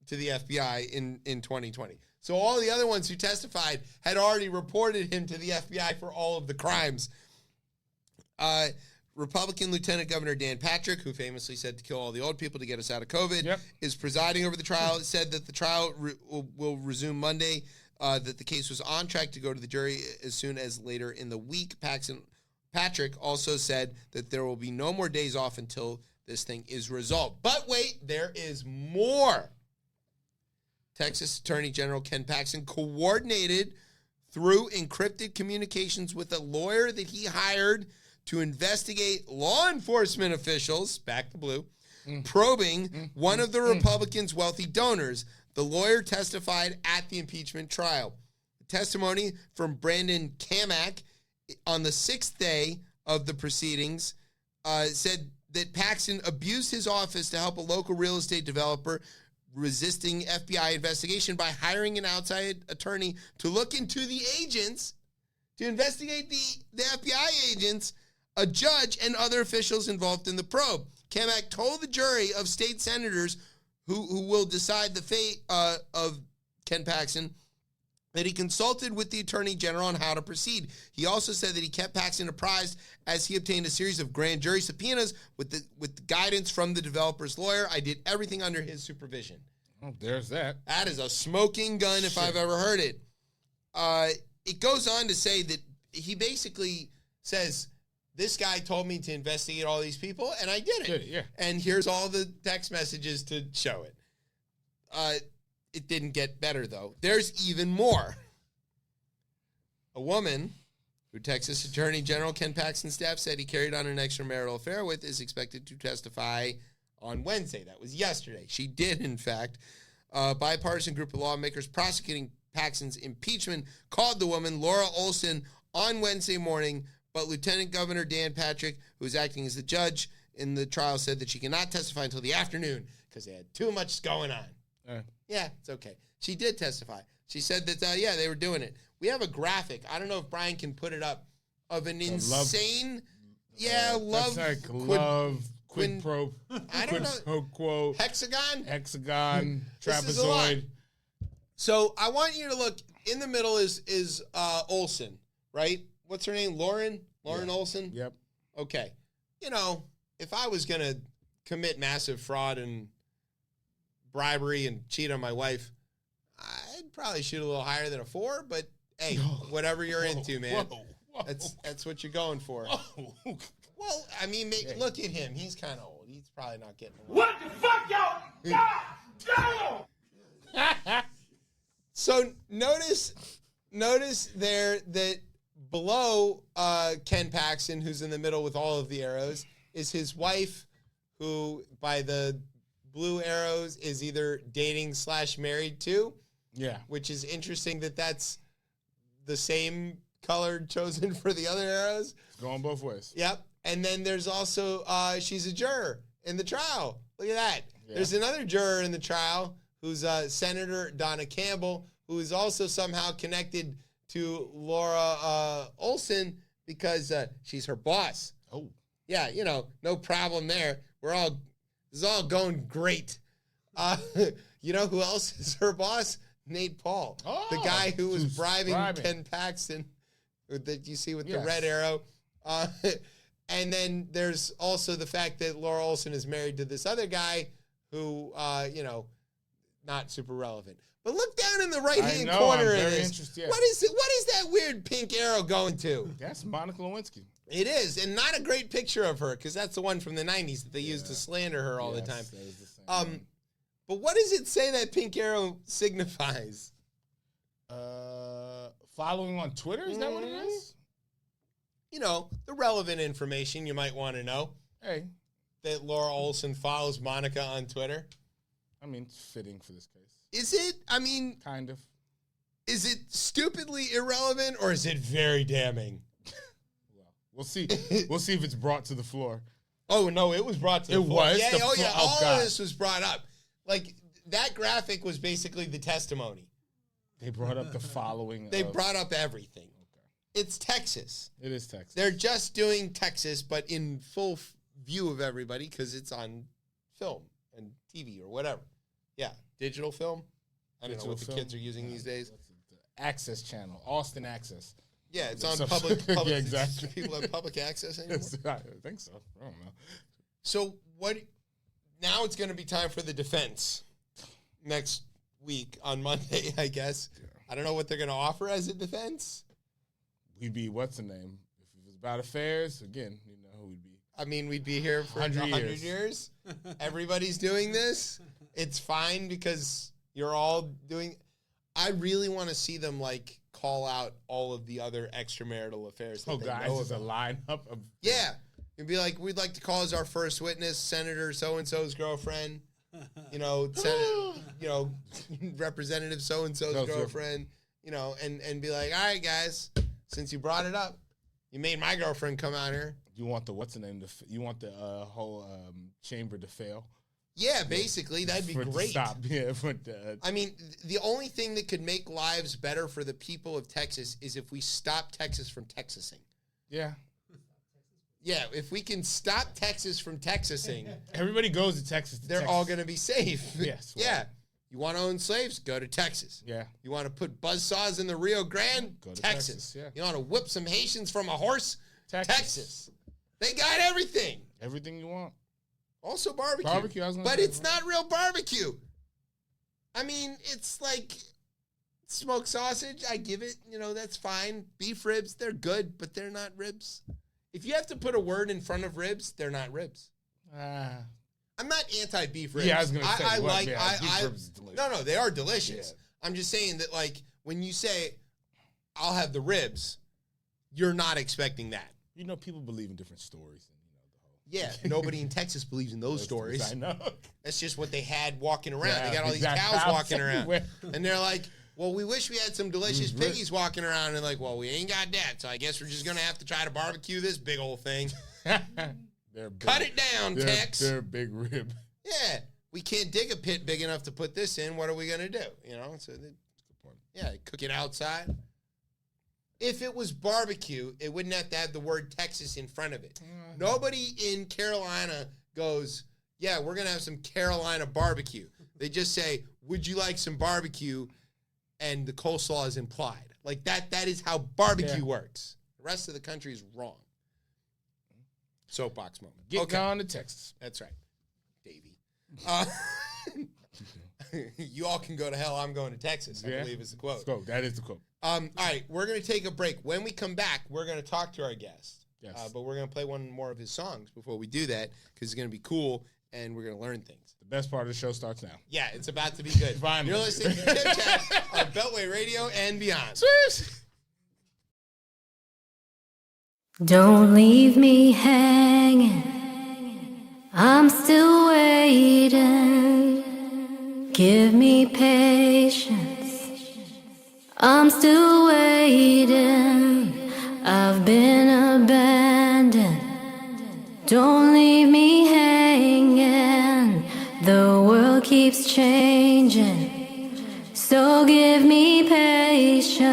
to the FBI in 2020. So all the other ones who testified had already reported him to the FBI for all of the crimes. Republican Lieutenant Governor Dan Patrick, who famously said to kill all the old people to get us out of COVID, is presiding over the trial. Said that the trial will resume Monday, that the case was on track to go to the jury as soon as later in the week. Patrick also said that there will be no more days off until this thing is resolved. But wait, there is more. Texas Attorney General Ken Paxton coordinated through encrypted communications with a lawyer that he hired to investigate law enforcement officials, back to blue, probing one of the Republicans' wealthy donors. The lawyer testified at the impeachment trial. The testimony from Brandon Kamak on the 6th day of the proceedings said that Paxton abused his office to help a local real estate developer resisting FBI investigation by hiring an outside attorney to look into the agents, to investigate the FBI agents, a judge, and other officials involved in the probe. Kamak told the jury of state senators who will decide the fate of Ken Paxton that he consulted with the attorney general on how to proceed. He also said that he kept Paxton apprised as he obtained a series of grand jury subpoenas with the guidance from the developer's lawyer. I did everything under his supervision. Oh, there's that. That is a smoking gun if I've ever heard it. It goes on to say that he basically says, this guy told me to investigate all these people, and I did it. Yeah. And here's all the text messages to show it. It didn't get better, though. There's even more. A woman who Texas Attorney General Ken Paxton's staff said he carried on an extramarital affair with is expected to testify on Wednesday. That was yesterday. She did, in fact. A bipartisan group of lawmakers prosecuting Paxton's impeachment called the woman, Laura Olson, on Wednesday morning, but Lieutenant Governor Dan Patrick, who was acting as the judge in the trial, said that she cannot testify until the afternoon because they had too much going on. Yeah, it's okay. She did testify. She said that, they were doing it. We have a graphic. I don't know if Bryan can put it up, of an insane, love. That's like love, quid pro, I don't know. pro quo. Hexagon, trapezoid. So I want you to look, in the middle is Olson, right? What's her name? Lauren Olson? Yep. Okay. You know, if I was going to commit massive fraud and bribery and cheat on my wife, I'd probably shoot a little higher than a 4, but hey, whatever you're into, man. Whoa. That's what you're going for. Whoa. Well, I mean, look at him. He's kind of old. He's probably not getting along. What the fuck, y'all? God! So notice there that below Ken Paxton, who's in the middle with all of the arrows, is his wife, who by the blue arrows is either dating / married to. Yeah. Which is interesting that that's the same color chosen for the other arrows. It's going both ways. Yep. And then there's also, she's a juror in the trial. Look at that. Yeah. There's another juror in the trial who's Senator Donna Campbell, who is also somehow connected to Laura Olson because she's her boss. Oh. Yeah, no problem there. This is all going great. You know who else is her boss? Nate Paul, the guy who was bribing Ken Paxton, that you see with the red arrow. And then there's also the fact that Laura Olson is married to this other guy who, not super relevant. But look down in the right-hand corner of this. Yeah. What is that weird pink arrow going to? That's Monica Lewinsky. It is, and not a great picture of her, because that's the one from the 90s that they used to slander her all the time. That was the same but what does it say that pink arrow signifies? Following on Twitter? Is that what it is? The relevant information you might want to know. Hey. That Laura Olson follows Monica on Twitter. I mean, it's fitting for this case. Is it? I mean... Kind of. Is it stupidly irrelevant, or is it very damning? Well, we'll see. We'll see if it's brought to the floor. Oh, no, it was brought to the floor. Was? Yeah, all of this was brought up. Like, that graphic was basically the testimony. They brought up the following. They brought up everything. Okay. It's Texas. It is Texas. They're just doing Texas, but in full view of everybody because it's on film and TV or whatever. Yeah, digital film. I don't know what the kids are using these days. The Access Channel, Austin Access. Yeah, it's on public. Yeah, exactly. People have public access anymore? I think so. I don't know. So what... Now it's going to be time for the defense next week on Monday, I guess. Yeah. I don't know what they're going to offer as a defense. We'd be, what's the name? If it was about affairs, again, you know who we'd be. I mean, we'd be here for 100 years. Everybody's doing this. It's fine because you're all doing... I really want to see them, call out all of the other extramarital affairs that they know it's a lineup of... Yeah. You'd be like, we'd like to call as our first witness Senator so-and-so's girlfriend, Representative so-and-so's girlfriend, and be like, all right, guys, since you brought it up, you made my girlfriend come out here. You want you want the whole chamber to fail? Yeah, basically, that'd be great. Stop. Yeah, I mean, the only thing that could make lives better for the people of Texas is if we stop Texas from Texasing. Yeah. Yeah, if we can stop Texas from Texasing. Everybody goes to Texas. They're all going to be safe. Yes. Well. Yeah. You want to own slaves? Go to Texas. Yeah. You want to put buzzsaws in the Rio Grande? Go to Texas. Yeah. You want to whip some Haitians from a horse? Texas. They got everything. Everything you want. Also barbecue. But it's not real barbecue. I mean, it's like smoked sausage. I give it, that's fine. Beef ribs, they're good, but they're not ribs. If you have to put a word in front of ribs, they're not ribs. I'm not anti-beef ribs. Yeah, I was going to say. Beef ribs is delicious. No, they are delicious. Yeah. I'm just saying that, when you say, I'll have the ribs, you're not expecting that. People believe in different stories. Yeah, nobody in Texas believes in those stories. I know. That's just what they had walking around. Yeah, they got all these exact cows cows walking around. everywhere. And they're like, well, we wish we had some delicious piggies walking around. And like, well, we ain't got that. So I guess we're just going to have to try to barbecue this big old thing. Cut it down, Tex. They're big rib. Yeah. We can't dig a pit big enough to put this in. What are we going to do? You know? So, yeah, cook it outside. If it was barbecue, it wouldn't have to have the word Texas in front of it. Nobody in Carolina goes, yeah, we're going to have some Carolina barbecue. They just say, would you like some barbecue? And the coleslaw is implied. Like that is how barbecue works. The rest of the country is wrong. Soapbox moment. Get gone to Texas. That's right, Davey. You all can go to hell. I'm going to Texas, I believe is the quote. That is the quote. All right, we're going to take a break. When we come back, we're going to talk to our guest. Yes. But we're going to play one more of his songs before we do that because it's going to be cool and we're going to learn things. The best part of the show starts now. Yeah, it's about to be good. Finally. You're listening to Chip Chat on Beltway Radio and beyond. Don't leave me hanging. I'm still waiting. Give me patience. I'm still waiting. I've been abandoned. Don't leave me hanging. The world keeps changing. So give me patience.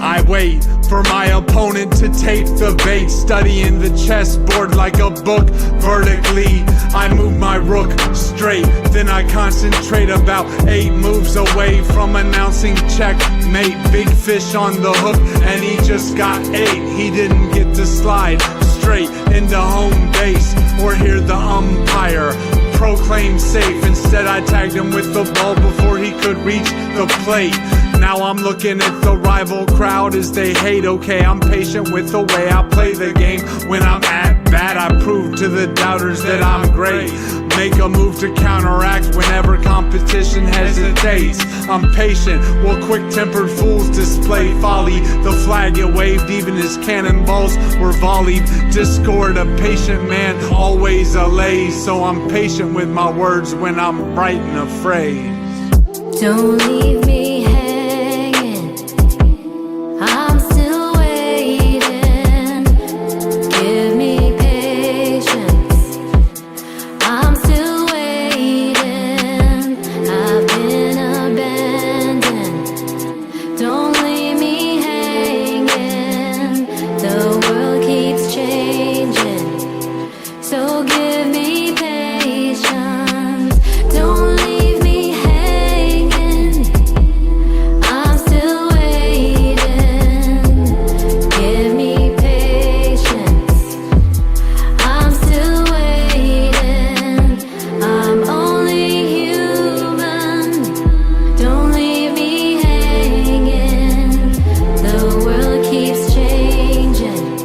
I wait for my opponent to take the bait, studying the chessboard like a book vertically. I move my rook straight, then I concentrate about 8 moves away from announcing checkmate. Big fish on the hook and he just got 8. He didn't get to slide straight into home base or hear the umpire proclaim safe. Instead I tagged him with the ball before he could reach the plate. Now I'm looking at the rival crowd as they hate. Okay, I'm patient with the way I play the game. When I'm at bat, I prove to the doubters that I'm great. Make a move to counteract whenever competition hesitates. I'm patient while quick-tempered fools display folly. The flag it waved even as cannonballs were volleyed. Discord, a patient man always allays. So I'm patient with my words when I'm writing a phrase. Don't leave me hanging. I'm still waiting. Give me patience. I'm still waiting. I've been abandoned. Don't leave me hanging. The world keeps changing. So give me patience. Don't leave me hanging. I'm still waiting. Give me patience. I'm still waiting. I'm only human. Don't leave me hanging. The world keeps changing.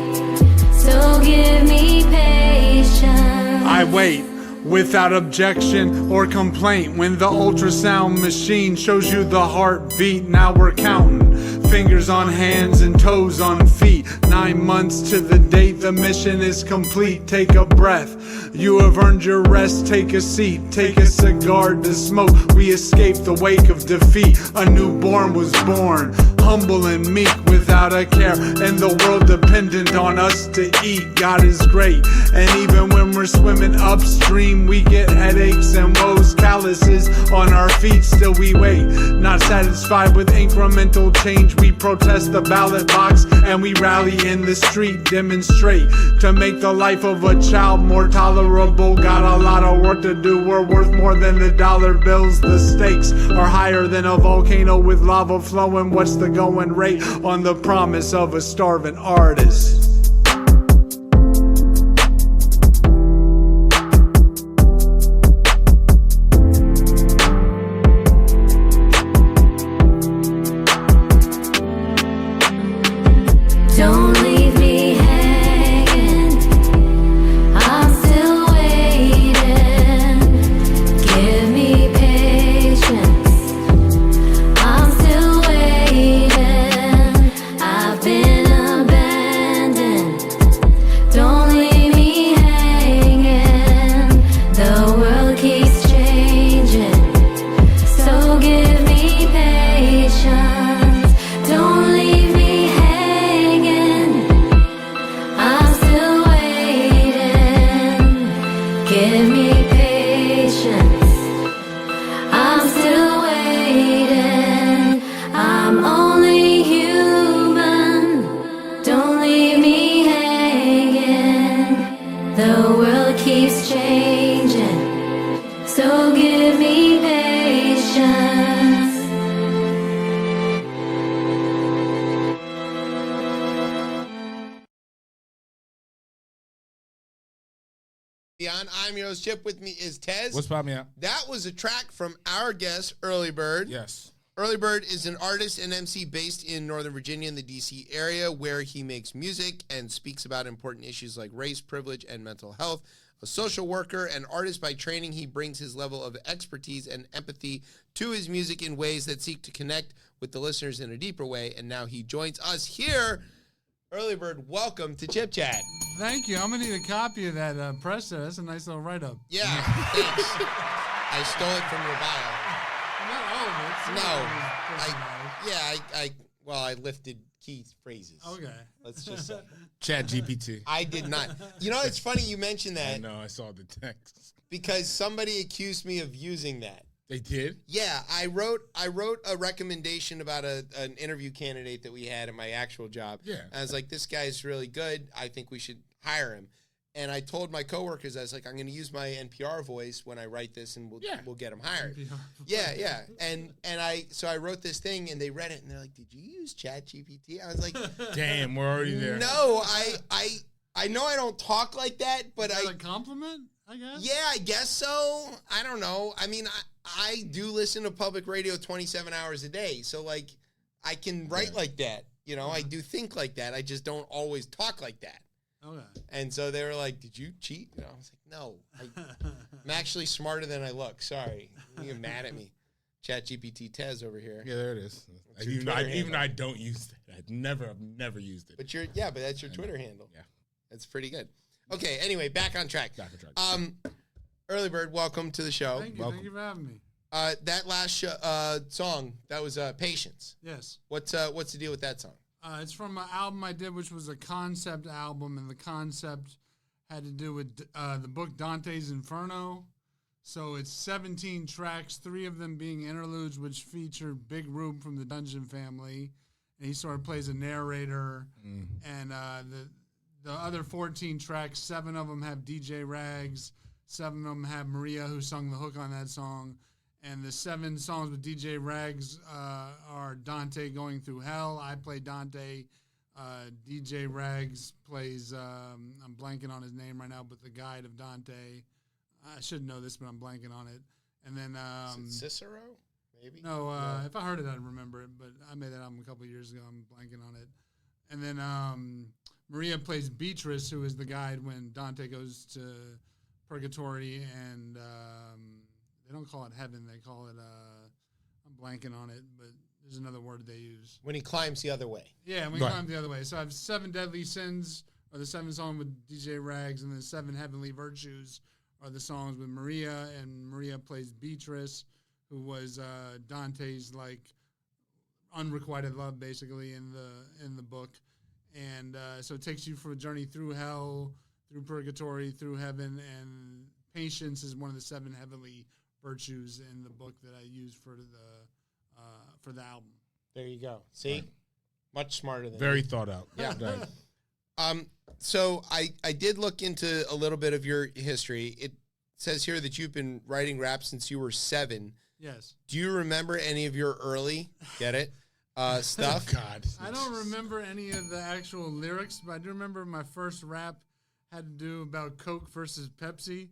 So give me patience. I wait without objection or complaint. When the ultrasound machine shows you the heartbeat, now we're counting. Fingers on hands and toes on feet. 9 months to the date, the mission is complete. Take a breath. You have earned your rest. Take a seat. Take a cigar to smoke. We escaped the wake of defeat. A newborn was born, humble and meek, without a care, and the world dependent on us to eat. God is great, and even when we're swimming upstream, we get headaches and woes, calluses on our feet. Still we wait, not satisfied with incremental change. We protest the ballot box and we rally in the street. Demonstrate to make the life of a child more tolerable. Got a lot of work to do. We're worth more than the dollar bills. The stakes are higher than a volcano with lava flowing. What's the going rate on the promise of a starving artist? So give me patience. Beyond, I'm your host, Chip. With me is Tez. What's poppin' out? That was a track from our guest, Earley Bird. Yes. Earley Bird is an artist and MC based in Northern Virginia in the D.C. area, where he makes music and speaks about important issues like race, privilege, and mental health. A social worker and artist by training, he brings his level of expertise and empathy to his music in ways that seek to connect with the listeners in a deeper way. And now he joins us here. Earley Bird, welcome to Chip Chat. Thank you. I'm gonna need a copy of that press there. That's a nice little write-up. Yeah, thanks. I stole it from your bio. Not all of it. Some of it is personalized. I lifted key phrases. Okay. Let's just say. Chat GPT. I did not. You know, it's funny you mentioned that. I know, I saw the text. Because somebody accused me of using that. They did? Yeah, I wrote a recommendation about an interview candidate that we had at my actual job. Yeah. I was like, this guy's really good. I think we should hire him. And I told my coworkers, I was like, I'm going to use my NPR voice when I write this, and we'll get him hired. Yeah. And I wrote this thing, and they read it, and they're like, did you use ChatGPT? I was like, damn, we're already there. No, I know I don't talk like that, but Is that a compliment, I guess? Yeah, I guess so. I don't know. I mean, I do listen to public radio 27 hours a day, so like I can write like that. You know, I do think like that. I just don't always talk like that. Okay. And so they were like, "Did you cheat?" And I was like, "No, I'm actually smarter than I look." Sorry, you're mad at me. ChatGPT Tez over here. Yeah, there it is. Even I don't use that. I've never used it. But that's your Twitter handle. Yeah, that's pretty good. Okay. Anyway, back on track. Earley Bird, welcome to the show. Thank you. Thank you for having me. That last song, that was Patience. Yes. What's the deal with that song? It's from an album I did, which was a concept album, and the concept had to do with the book Dante's Inferno. So it's 17 tracks, 3 of them being interludes, which feature Big Rube from the Dungeon Family, and he sort of plays a narrator. And the other 14 tracks, 7 of them have DJ Rags, 7 of them have Maria, who sung the hook on that song. And the 7 songs with DJ Rags are Dante Going Through Hell. I play Dante. DJ Rags plays, I'm blanking on his name right now, but the guide of Dante. I should know this, but I'm blanking on it. And then... Is it Cicero? Maybe? No, if I heard it, I'd remember it, but I made that album a couple of years ago. I'm blanking on it. And then Maria plays Beatrice, who is the guide when Dante goes to purgatory, and... they don't call it heaven. They call it, I'm blanking on it, but there's another word they use. When he climbs the other way. Yeah, when he climbs the other way. So I have 7 Deadly Sins, or the 7 songs with DJ Rags, and then 7 Heavenly Virtues are the songs with Maria, and Maria plays Beatrice, who was Dante's, like, unrequited love, basically, in the book. And so it takes you for a journey through hell, through purgatory, through heaven, and patience is one of the 7 heavenly virtues in the book that I use for the album. There you go. See? Much smarter than Very me. thought out. Yeah. So I did look into a little bit of your history. It says here that you've been writing rap since you were 7. Yes. Do you remember any of your early, stuff? God. I don't remember any of the actual lyrics, but I do remember my first rap had to do about Coke versus Pepsi.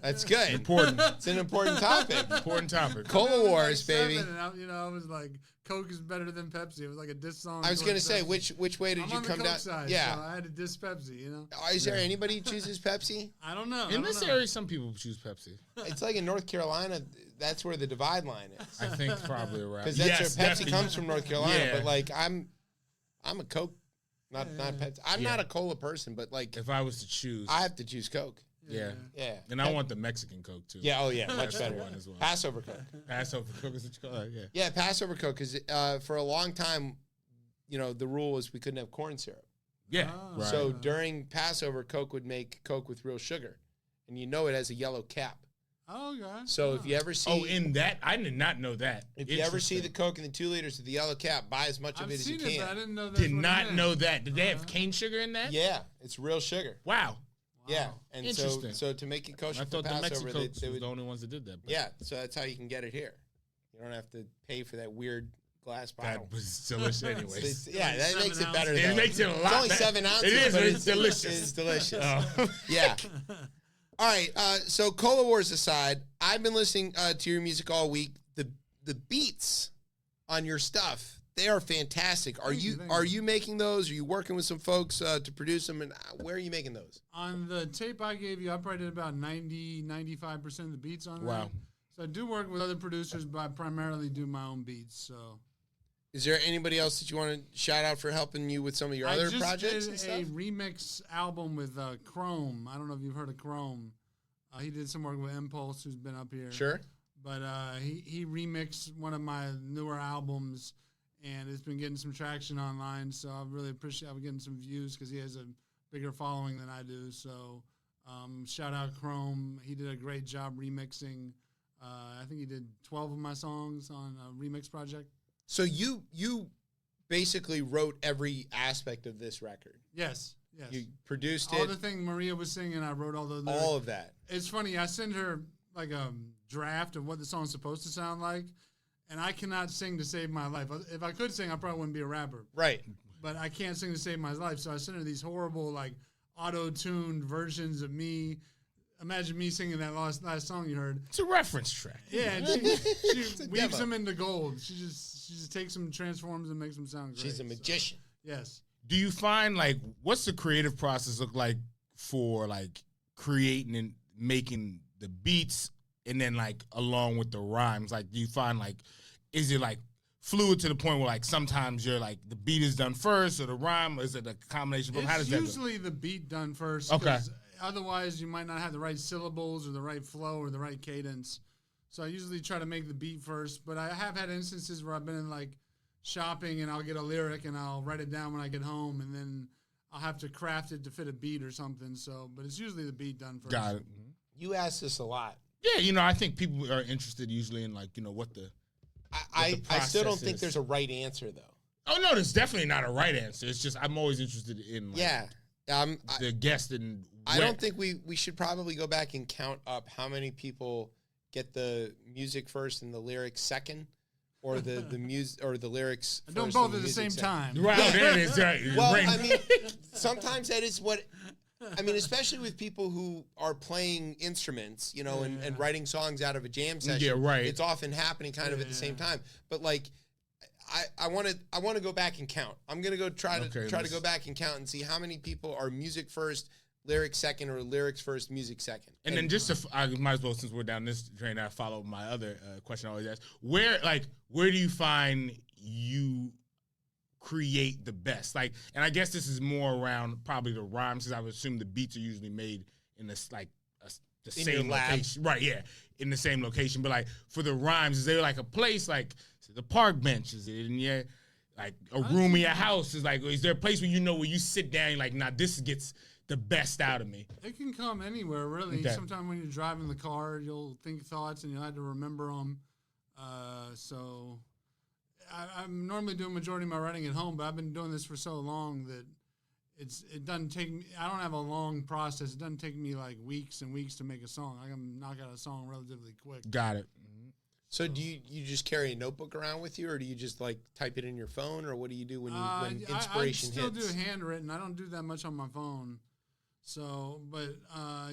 That's good. Important. It's an important topic. Important topic. Cola Wars, baby. And I was like, Coke is better than Pepsi. It was like a diss song. I was going to say, which way did I'm you on come the down? Coke side, Yeah. so I had to diss Pepsi, you know? Is there anybody who chooses Pepsi? I don't know. In this area, some people choose Pepsi. It's like in North Carolina, that's where the divide line is. I think probably around. Because that's where Pepsi comes from, North Carolina. Yeah. But like, I'm a Coke, not Pepsi. I'm not a cola person, but like, if I was to choose, I have to choose Coke. Yeah. And I want the Mexican Coke too. Yeah. Oh yeah. Much That's better. the one as well. Passover Coke. Passover Coke is what you call it. Yeah. Yeah, Passover Coke. Because for a long time, the rule was we couldn't have corn syrup. Yeah. Oh. Right. So during Passover, Coke would make Coke with real sugar, and it has a yellow cap. Oh, God. So if you ever see, in that, I did not know that. If you ever see the Coke in the 2 liters with the yellow cap, buy as much of it as you can. But I didn't know that. Did not know that. Did they have cane sugar in that? Yeah, it's real sugar. Wow. Yeah, and Interesting. so to make it kosher I for thought the Passover, Mexico was they would, the only ones that did that. But yeah, so that's how you can get it here. You don't have to pay for that weird glass bottle. that was delicious anyways. Yeah, that makes it better. It though. makes it a lot It's only better. 7 ounces. It is, but it's delicious. It's delicious. Oh. Yeah. All right. So Cola Wars aside, I've been listening to your music all week. The beats on your stuff, they are fantastic. Are you making those? Are you working with some folks to produce them? And where are you making those? On the tape I gave you, I probably did about 95% of the beats on Wow. that. So I do work with other producers, but I primarily do my own beats. So Is there anybody else that you want to shout out for helping you with some of your other projects and I stuff? just did a remix album with Chrome. I don't know if you've heard of Chrome. He did some work with Impulse, who's been up here. Sure. But he remixed one of my newer albums, and it's been getting some traction online. So I really appreciate getting some views because he has a bigger following than I do. So shout out Chrome. He did a great job remixing. I think he did 12 of my songs on a remix project. So you basically wrote every aspect of this record. Yes. You produced all it. the thing Maria was singing, I wrote all those. All of that. It's funny. I send her like a draft of what the song's supposed to sound like, and I cannot sing to save my life. If I could sing, I probably wouldn't be a rapper. Right. But I can't sing to save my life, so I send her these horrible, like, auto-tuned versions of me. Imagine me singing that last song you heard. It's a reference track. Yeah, and she weaves them into gold. She just takes them, transforms them, makes them sound great. She's a magician. So, yes. Do you find, like, what's the creative process look like for, like, creating and making the beats and then, like, along with the rhymes? Like, do you find, like, is it, like, fluid to the point where, like, sometimes you're, like, the beat is done first or the rhyme? Or is it a combination of how does that go? It's usually the beat done first. Okay. Otherwise, you might not have the right syllables or the right flow or the right cadence. So I usually try to make the beat first. But I have had instances where I've been in, like, shopping and I'll get a lyric and I'll write it down when I get home and then I'll have to craft it to fit a beat or something. So, but it's usually the beat done first. Got it. You ask this a lot. Yeah, I think people are interested usually in, like, what the I still don't process think is. there's a right answer, though. Oh, no, there's definitely not a right answer. It's just I'm always interested in, like, the guest and I don't think we should probably go back and count up how many people get the music first and the lyrics second, or the music or the lyrics. And don't first both and the at the music same second. time. Wow, there it is. Right. Well, Brain. I mean, sometimes that is what. I mean, especially with people who are playing instruments, and writing songs out of a jam session. Yeah, right. It's often happening kind of at the same time. But like, I want to go back and count. I'm gonna go try to go back and count and see how many people are music first, lyrics second, or lyrics first, music second. And then just I might as well, since we're down this train, I follow my other question I always ask. Where do you find you create the best? Like, and I guess this is more around probably the rhymes, because I would assume the beats are usually made in this the same location, right? Yeah, in the same location. But like for the rhymes, is there like a place like the park bench? Is it in your like a room in your house? Is there a place where where you sit down, you're like, nah, this gets the best out of me? It can come anywhere, really. Okay. Sometimes when you're driving the car, you'll think thoughts and you'll have to remember them. So I'm normally doing majority of my writing at home, but I've been doing this for so long that it doesn't take me. I don't have a long process. It doesn't take me like weeks and weeks to make a song. I can knock out a song relatively quick. Got it. So do you just carry a notebook around with you, or do you just like type it in your phone, or what do you do when inspiration hits? I still do handwritten. I don't do that much on my phone. So, but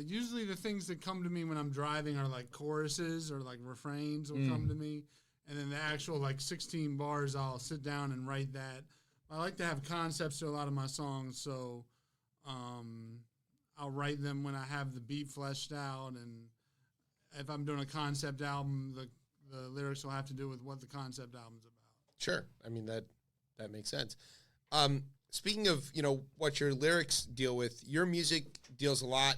usually the things that come to me when I'm driving are like choruses or like refrains will come to me. And then the actual like 16 bars, I'll sit down and write that. I like to have concepts to a lot of my songs, so I'll write them when I have the beat fleshed out. And if I'm doing a concept album, the lyrics will have to do with what the concept album's about. Sure. I mean, that makes sense. Speaking of, what your lyrics deal with, your music deals a lot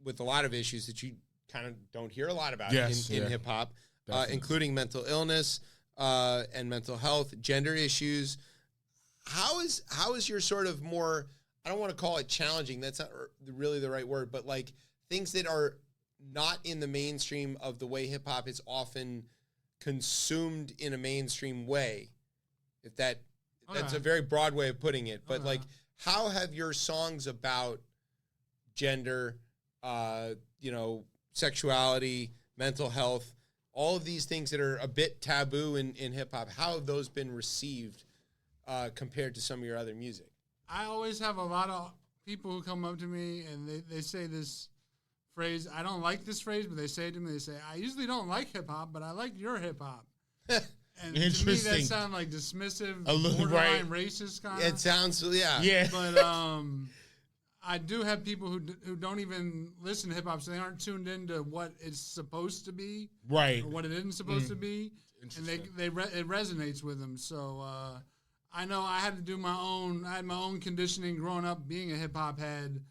with a lot of issues that you kind of don't hear a lot about in hip-hop, including mental illness and mental health, gender issues. How is your sort of more, I don't want to call it challenging, that's not really the right word, but like things that are not in the mainstream of the way hip-hop is often consumed in a mainstream way, if that's a very broad way of putting it, but like, how have your songs about gender sexuality, mental health, all of these things that are a bit taboo in hip hop. How have those been received compared to some of your other music? I always have a lot of people who come up to me and they say this phrase. I don't like this phrase, but they say it to me. They say, I usually don't like hip hop, but I like your hip hop. And to me, that sounds like dismissive, a little borderline racist kind of. It sounds, yeah. Yeah. But I do have people who don't even listen to hip hop, so they aren't tuned into what it's supposed to be, Right. or what it isn't supposed to be, and it resonates with them. So I know I had to do my own. I had my own conditioning growing up, being a hip hop head.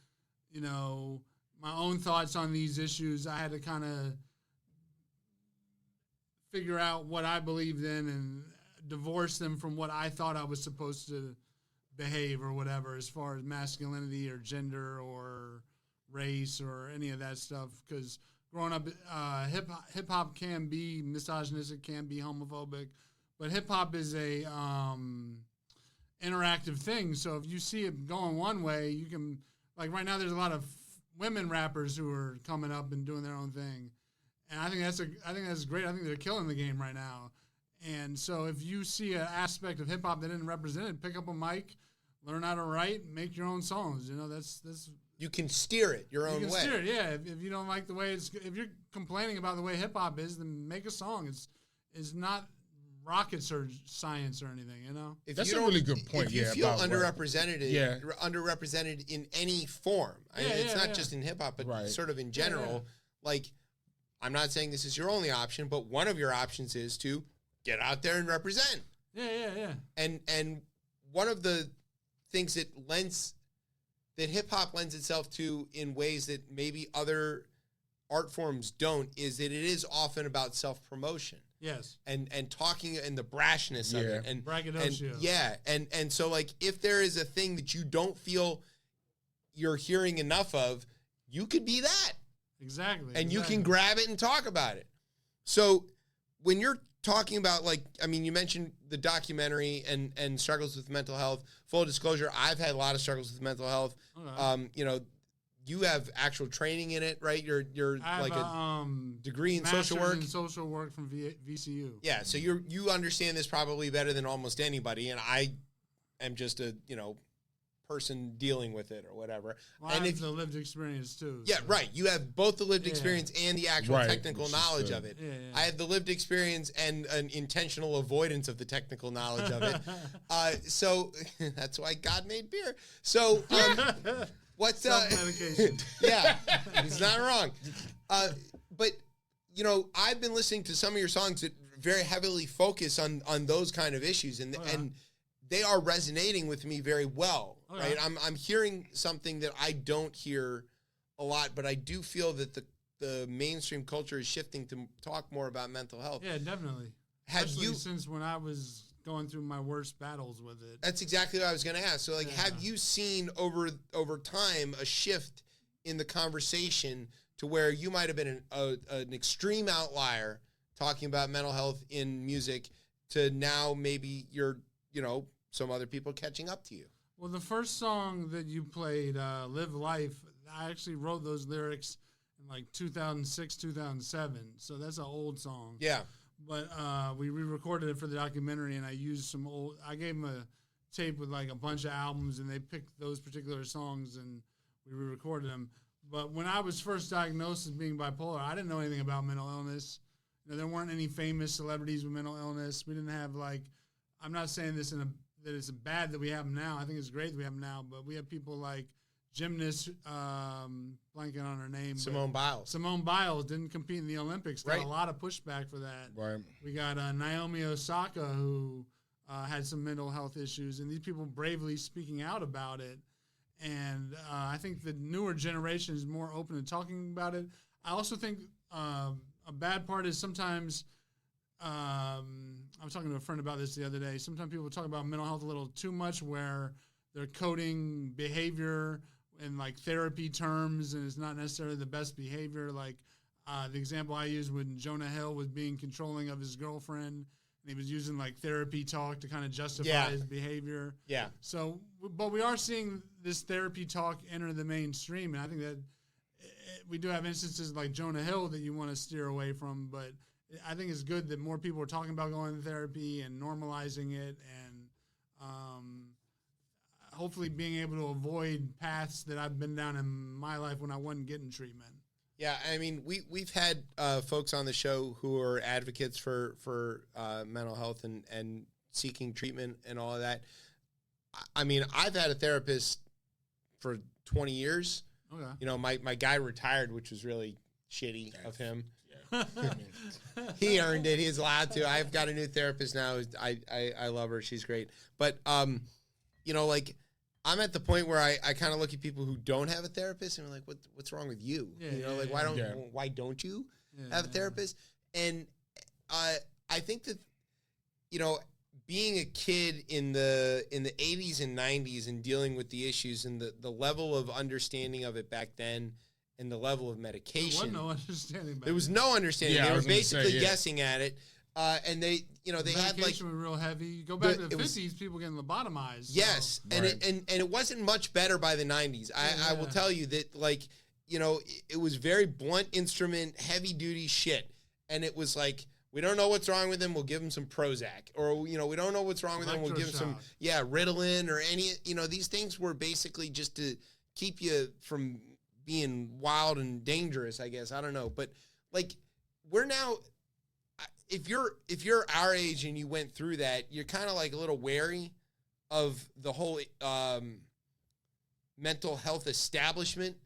You know, my own thoughts on these issues. I had to kind of figure out what I believed in and divorce them from what I thought I was supposed to behave or whatever, as far as masculinity or gender or race or any of that stuff. Because growing up, hip hop can be misogynistic, can be homophobic, but hip hop is a interactive thing. So if you see it going one way, you can, like right now, there's a lot of women rappers who are coming up and doing their own thing. And I think that's great. I think they're killing the game right now. And so if you see an aspect of hip hop that isn't represented, pick up a mic, learn how to write, make your own songs. You know, that's You can steer it your own way. Steer it, yeah. If you don't like the way if you're complaining about the way hip hop is, then make a song. It's not rockets or science or anything. You know. That's a really good point. If you feel underrepresented, underrepresented in any form, it's not just in hip hop, but sort of in general. Like, I'm not saying this is your only option, but one of your options is to get out there and represent. Yeah. And one of the things that hip hop lends itself to in ways that maybe other art forms don't is that it is often about self promotion. Yes. And talking and the brashness of it and braggadocio. And so like if there is a thing that you don't feel you're hearing enough of, you could be that. Exactly. And you can grab it and talk about it. So when you're talking about, like, I mean, you mentioned the documentary and struggles with mental health. Full disclosure, I've had a lot of struggles with mental health. Okay. You have actual training in it, right? You're like a degree in social work. In social work from VCU. Yeah, so you understand this probably better than almost anybody, and I am just a person dealing with it or whatever. Well, and it's the lived experience too. Yeah, so. Right. You have both the lived experience and the actual technical knowledge of it. Yeah. I have the lived experience and an intentional avoidance of the technical knowledge of it. So that's why God made beer. So what's self-medication? Yeah, he's not wrong. But I've been listening to some of your songs that very heavily focus on those kind of issues, and they are resonating with me very well. Right, I'm hearing something that I don't hear a lot, but I do feel that the mainstream culture is shifting to talk more about mental health. Yeah, definitely. Especially since when I was going through my worst battles with it. That's exactly what I was going to ask. So, like, have you seen over time a shift in the conversation to where you might have been an extreme outlier talking about mental health in music to now maybe you're some other people catching up to you? Well, the first song that you played, Live Life, I actually wrote those lyrics in like 2006, 2007. So that's an old song. Yeah. But we re-recorded it for the documentary, and I used I gave them a tape with like a bunch of albums, and they picked those particular songs, and we re-recorded them. But when I was first diagnosed as being bipolar, I didn't know anything about mental illness. There weren't any famous celebrities with mental illness. We didn't have I'm not saying this that it's bad that we have them now. I think it's great that we have them now, but we have people like gymnasts, blanking on her name. Simone Biles. Simone Biles didn't compete in the Olympics. Got a lot of pushback for that. Right. We got Naomi Osaka, who had some mental health issues, and these people bravely speaking out about it. And I think the newer generation is more open to talking about it. I also think a bad part is sometimes I was talking to a friend about this the other day. Sometimes people talk about mental health a little too much, where they're coding behavior in like therapy terms, and it's not necessarily the best behavior. Like the example I used when Jonah Hill was being controlling of his girlfriend, and he was using like therapy talk to kind of justify his behavior. Yeah. So, but we are seeing this therapy talk enter the mainstream, and I think that we do have instances like Jonah Hill that you want to steer away from, but I think it's good that more people are talking about going to therapy and normalizing it, and hopefully being able to avoid paths that I've been down in my life when I wasn't getting treatment. Yeah, I mean, we've had folks on the show who are advocates for mental health and seeking treatment and all of that. I mean, I've had a therapist for 20 years. Okay. You know, my guy retired, which was really shitty of him. Yeah. He earned it. He's allowed to. I've got a new therapist now. I love her. She's great. But, you know, like, I'm at the point where I kind of look at people who don't have a therapist and I'm like, what's wrong with you? Yeah, you know, like, why don't you have a therapist? And I think that, you know, being a kid in the 80s and 90s and dealing with the issues and the level of understanding of it back then and the level of medication. There was no understanding back There was then. no understanding. Yeah, they I were was gonna basically say, guessing at it. And they, you know, they had like Medication was real heavy. You go back to the it was- 50s, people getting lobotomized. So. yes, and it wasn't much better by the 90s. I will tell you that, like, you know, it was very blunt instrument, heavy duty shit, and it was like, we don't know what's wrong with him, we'll give him some Prozac, or, you know, we don't know what's wrong with him, we'll give him some Ritalin or any, you know, these things were basically just to keep you from being wild and dangerous, I guess. I don't know, but like, we're now, if you're our age and you went through that, you're kind of like a little wary of the whole mental health establishment,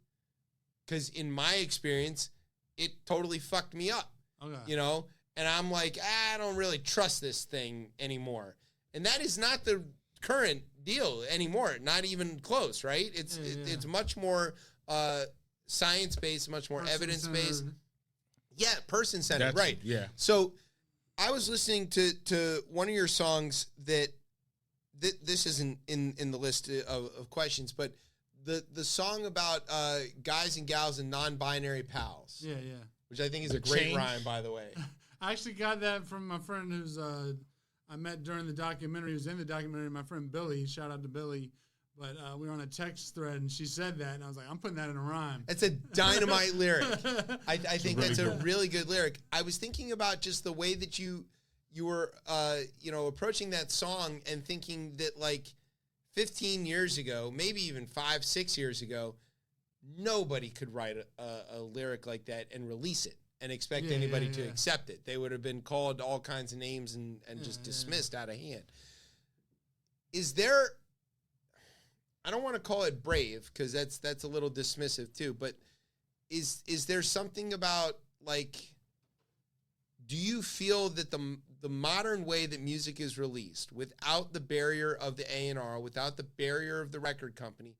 because in my experience, it totally fucked me up. Okay. You know, and I'm like, I don't really trust this thing anymore, and that is not the current deal anymore. Not even close, right? It's much more science based, much more evidence based. Yeah, person centered, right? Yeah. So I was listening to one of your songs that this isn't in the list of questions, but the song about guys and gals and non-binary pals. Yeah, yeah. Which I think is a great rhyme, by the way. I actually got that from my friend who's I met during the documentary. He was in the documentary. My friend Billy. Shout out to Billy. But we were on a text thread, and she said that, and I was like, I'm putting that in a rhyme. It's a dynamite lyric. I think that's a really good lyric. I was thinking about just the way that you were, you know, approaching that song and thinking that, like, 15 years ago, maybe even 5-6 years ago, nobody could write a lyric like that and release it and expect anybody to accept it. They would have been called all kinds of names and just dismissed out of hand. Is there... I don't want to call it brave, because that's a little dismissive too, but is there something about, like, do you feel that the modern way that music is released, without the barrier of the A&R, without the barrier of the record company,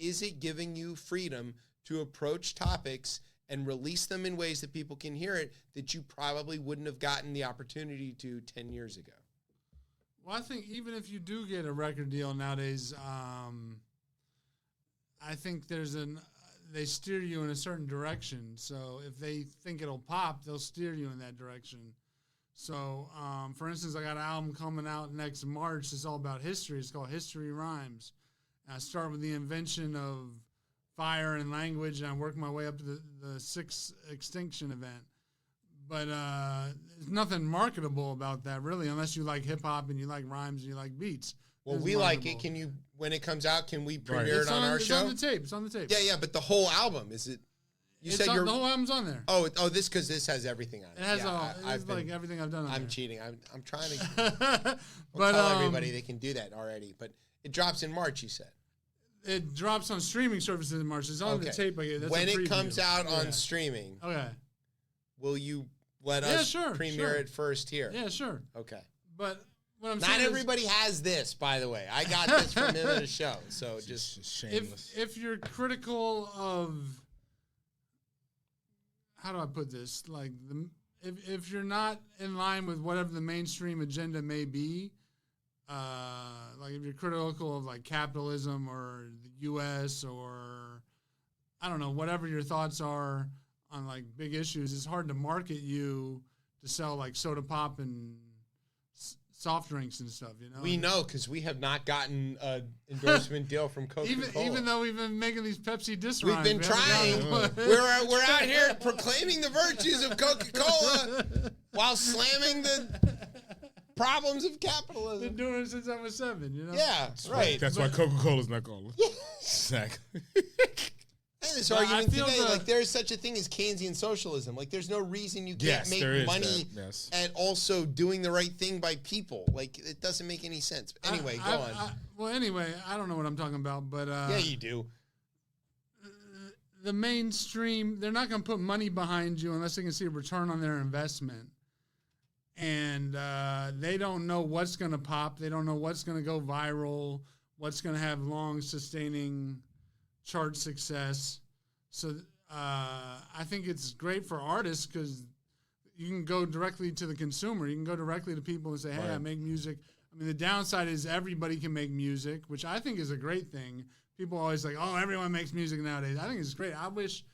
is it giving you freedom to approach topics and release them in ways that people can hear it that you probably wouldn't have gotten the opportunity to 10 years ago? Well, I think even if you do get a record deal nowadays, I think they steer you in a certain direction. So if they think it'll pop, they'll steer you in that direction. So, for instance, I got an album coming out next March. It's all about history. It's called History Rhymes. And I start with the invention of fire and language, and I work my way up to the Sixth Extinction event. But there's nothing marketable about that, really, unless you like hip-hop and you like rhymes and you like beats. Well, we like it. Can you, when it comes out, can we premiere it on our show? It's on the tape. It's on the tape. Yeah, but the whole album, is it? You said the whole album's on there. Oh, this because this has everything on it. It has it's like everything I've done on I'm there. cheating. I'm trying to tell everybody they can do that already. But it drops in March, you said. It drops on streaming services in March. It's on the tape. That's when a it preview. comes out on streaming, will you let us premiere it first here? Yeah, sure. Okay. But what I'm Not saying everybody has this, by the way. I got this from him at a show, so just shameless. If you're critical of, how do I put this? Like, if you're not in line with whatever the mainstream agenda may be, like if you're critical of like capitalism or the U.S. or I don't know, whatever your thoughts are on like big issues, it's hard to market you to sell like soda pop and soft drinks and stuff. You know, We know because we have not gotten an endorsement deal from Coca-Cola. even though we've been making these Pepsi diss We've rhymes, been we haven't trying. gotten one. We're out here proclaiming the virtues of Coca-Cola while slamming the problems of capitalism. Been doing it since I was 7. You know. Yeah, right. That's why Coca-Cola's not calling. Exactly. And this But I argument feel today, the- like there's such a thing as Keynesian socialism. Like there's no reason you can't make there is money that, yes. at also doing the right thing by people. Like it doesn't make any sense. But anyway, go on. Well, anyway, I don't know what I'm talking about, but Yeah, you do. the mainstream, they're not going to put money behind you unless they can see a return on their investment. And they don't know what's going to pop. They don't know what's going to go viral, what's going to have long sustaining chart success. So I think it's great for artists because you can go directly to the consumer. You can go directly to people and say, hey, I make music. I mean, the downside is everybody can make music, which I think is a great thing. People always like, oh, everyone makes music nowadays. I think it's great. I wish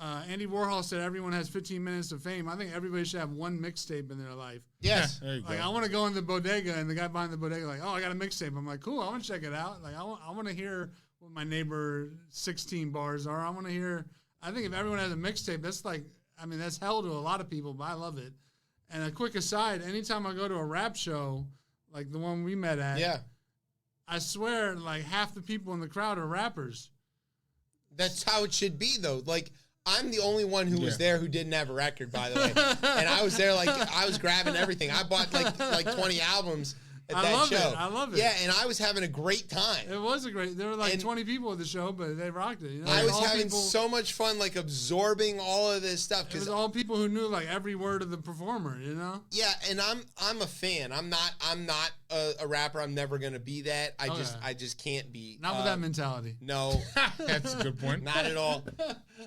Andy Warhol said everyone has 15 minutes of fame. I think everybody should have one mixtape in their life. Yes. There you Like, go. I want to go in the bodega, and the guy behind the bodega like, oh, I got a mixtape. I'm like, cool, I want to check it out. Like, I want to hear what my neighbor 16 bars are. I want to hear. I think if everyone has a mixtape, that's like, I mean, that's hell to a lot of people, but I love it. And a quick aside, anytime I go to a rap show, like the one we met at, Yeah. I swear, like half the people in the crowd are rappers. That's how it should be, though. Like, I'm the only one who was Yeah. there who didn't have a record, by the way. And I was there, like, I was grabbing everything. I bought, like 20 albums at I that love show. it. I love it. Yeah, and I was having a great time. It was a great. There were like And 20 people at the show, but they rocked it. You know? I was All having people, so much fun, like, absorbing all of this stuff. It was Because all people who knew like every word of the performer. You know. yeah, and I'm a fan. I'm not a rapper. I'm never gonna be that. I just can't be. Not with that mentality. No, That's a good point. not at all.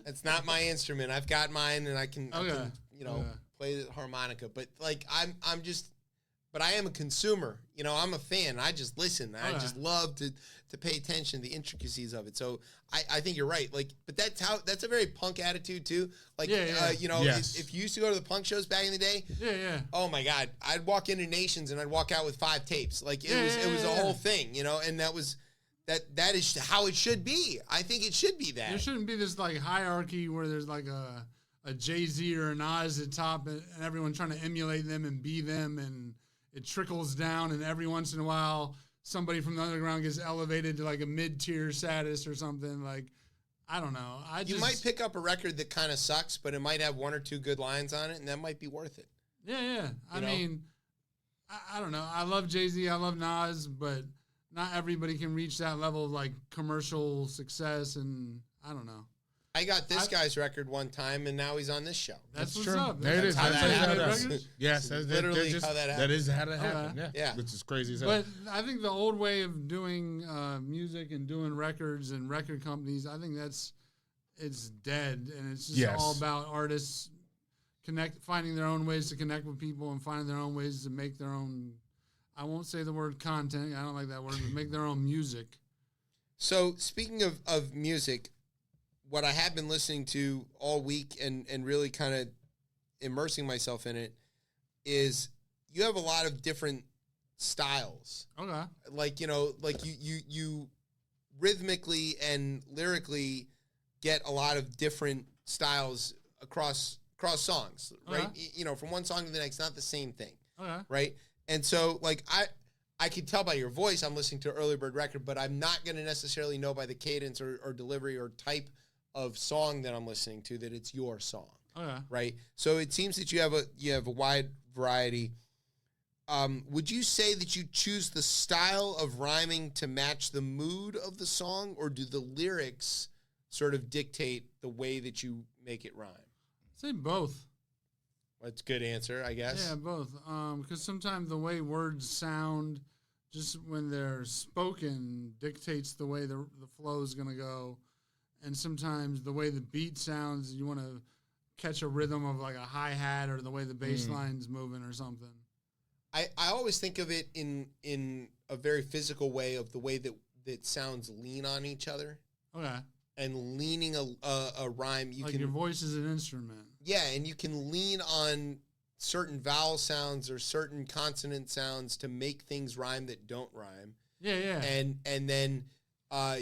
It's not my instrument. I've got mine, and I can Okay. play the harmonica. But like I'm just. But I am a consumer. You know, I'm a fan. I just listen. I just love to pay attention to the intricacies of it. So I think you're right. Like, but that's a very punk attitude too. Like, you know, Yes. if you used to go to the punk shows back in the day, Yeah. oh my God, I'd walk into Nations and I'd walk out with 5 tapes. Like it was a whole thing, you know, and that is how it should be. I think it should be that. There shouldn't be this like hierarchy where there's like a Jay-Z or a Nas at top and everyone trying to emulate them and be them, and it trickles down, and every once in a while somebody from the underground gets elevated to like a mid-tier status or something. Like, I don't know. You might pick up a record that kind of sucks, but it might have 1 or 2 good lines on it, and that might be worth it. Yeah. I know? mean, I don't know. I love Jay-Z. I love Nas, but not everybody can reach that level of like commercial success, and I don't know. I got this guy's record one time, and now he's on this show. That's what's true. up. There it is. how That's that how it happens. happens. Yes, that's Literally just, how that that happens. is how that happened. Okay. Yeah. Yeah. Which is crazy as hell. But I think the old way of doing music and doing records and record companies, I think it's dead, and it's just all about artists finding their own ways to connect with people and finding their own ways to make their own. I won't say the word content. I don't like that word, but make their own music. So speaking of music, what I have been listening to all week and really kind of immersing myself in it is you have a lot of different styles. Okay. Like, you know, like you rhythmically and lyrically get a lot of different styles across songs, right? You know, from one song to the next, not the same thing. Okay. Right? And so, like, I could tell by your voice I'm listening to an Earley Bird record, but I'm not going to necessarily know by the cadence or delivery or type of song that I'm listening to that it's your song. Okay. Right? So it seems that you have a wide variety. Would you say that you choose the style of rhyming to match the mood of the song, or do the lyrics sort of dictate the way that you make it rhyme? I'd say both. That's a good answer, I guess. Yeah, both. Because sometimes the way words sound, just when they're spoken, dictates the way the flow is going to go. And sometimes the way the beat sounds, you want to catch a rhythm of like a hi-hat or the way the bass line's moving or something. I always think of it in a very physical way of the way that sounds lean on each other. Okay. And leaning a rhyme, Like your voice is an instrument. Yeah, and you can lean on certain vowel sounds or certain consonant sounds to make things rhyme that don't rhyme. Yeah. And then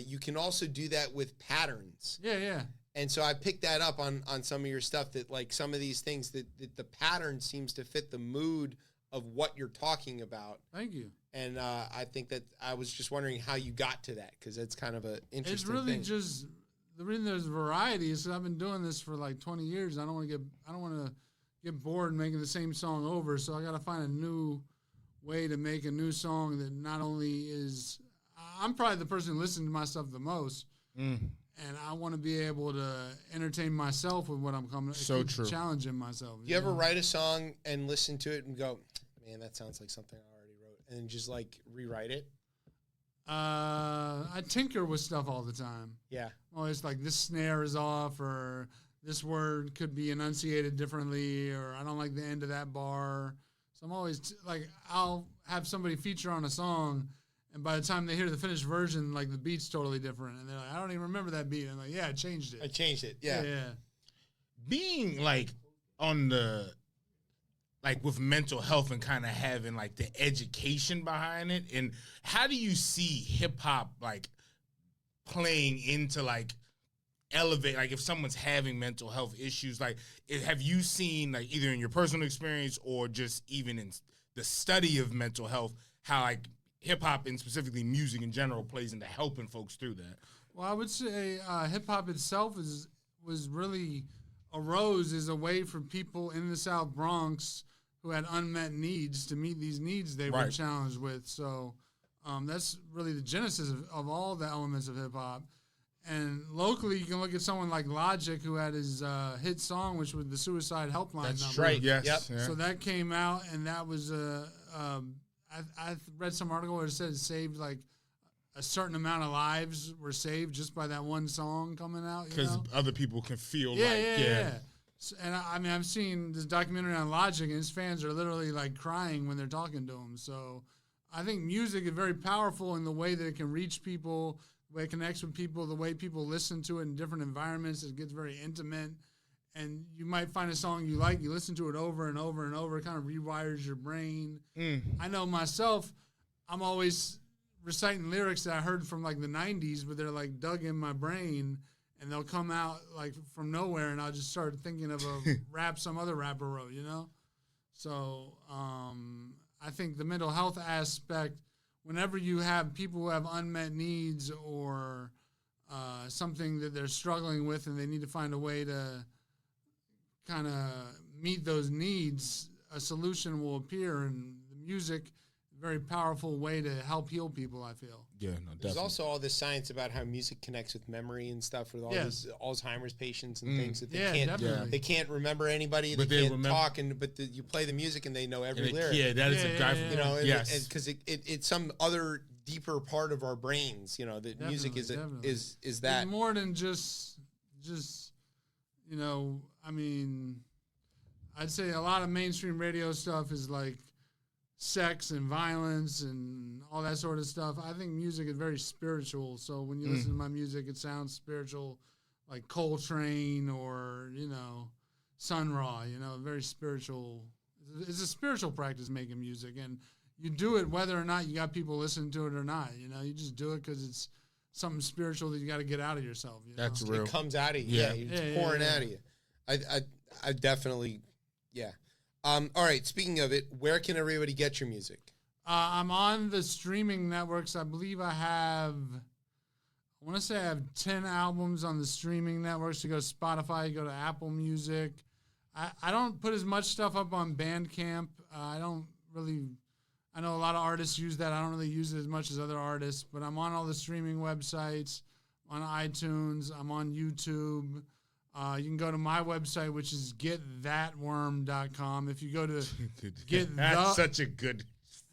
you can also do that with patterns. Yeah. And so I picked that up on some of your stuff, that like some of these things that the pattern seems to fit the mood of what you're talking about. Thank you. And I think that I was just wondering how you got to that, because it's kind of an interesting It's really thing. just the reason there's variety is I've been doing this for like 20 years. I don't want to get bored making the same song over. So I got to find a new way to make a new song that not only is. I'm probably the person who listens to my stuff the most. And I want to be able to entertain myself with what I'm coming. So true. Challenging myself. You ever write a song and listen to it and go, man, that sounds like something I already wrote, and then just like rewrite it? I tinker with stuff all the time. Yeah. Always like this snare is off, or this word could be enunciated differently, or I don't like the end of that bar. So I'm always like, I'll have somebody feature on a song, and by the time they hear the finished version, like the beat's totally different, and they're like, I don't even remember that beat. And I'm like, yeah, I changed it. I changed it. Yeah. Being like on the, like with mental health and kind of having like the education behind it, and how do you see hip hop like playing into like elevate, like if someone's having mental health issues, like have you seen like either in your personal experience or just even in the study of mental health, how like hip hop and specifically music in general plays into helping folks through that? Well, I would say hip hop itself was really arose as a way for people in the South Bronx who had unmet needs to meet these needs they were challenged with. So that's really the genesis of all the elements of hip hop. And locally, you can look at someone like Logic, who had his hit song, which was the Suicide Helpline That's number. right. Yes. Yep. Yeah. So that came out, and that was I read some article where it said it saved like a certain amount of lives were saved just by that one song coming out. Because other people can feel Yeah. So, and I mean, I've seen this documentary on Logic, and his fans are literally like crying when they're talking to him. So I think music is very powerful in the way that it can reach people, the way it connects with people, the way people listen to it in different environments. It gets very intimate. And you might find a song you like, you listen to it over and over and over, it kind of rewires your brain. I know myself, I'm always reciting lyrics that I heard from like the 90s, but they're like dug in my brain, and they'll come out like from nowhere, and I'll just start thinking of a rap some other rapper wrote, you know? So I think the mental health aspect, whenever you have people who have unmet needs or something that they're struggling with and they need to find a way to kind of meet those needs, a solution will appear, and the music, a very powerful way to help heal people, I feel. Yeah, no, definitely. There's also all this science about how music connects with memory and stuff with all these Alzheimer's patients and things that they can't remember anybody, But they they can't remember- talk, but you play the music and they know every lyric. Yeah, that is a guy from, You know, yes. because it's some other deeper part of our brains, you know, that music is that. It's more than just you know, I mean, I'd say a lot of mainstream radio stuff is like sex and violence and all that sort of stuff. I think music is very spiritual. So when you listen to my music, it sounds spiritual, like Coltrane or, you know, Sun Ra, you know, very spiritual. It's a spiritual practice making music. And you do it whether or not you got people listening to it or not. You know, you just do it because it's something spiritual that you got to get out of yourself. You That's know? real. It comes out of you. Yeah, it's pouring out of you. I definitely, yeah. All right, speaking of it, where can everybody get your music? I'm on the streaming networks. I believe I want to say I have 10 albums on the streaming networks. You go to Spotify, you go to Apple Music. I don't put as much stuff up on Bandcamp. I know a lot of artists use that. I don't really use it as much as other artists, but I'm on all the streaming websites, on iTunes. I'm on YouTube. You can go to my website, which is getthatworm.com. If you go to That's such a good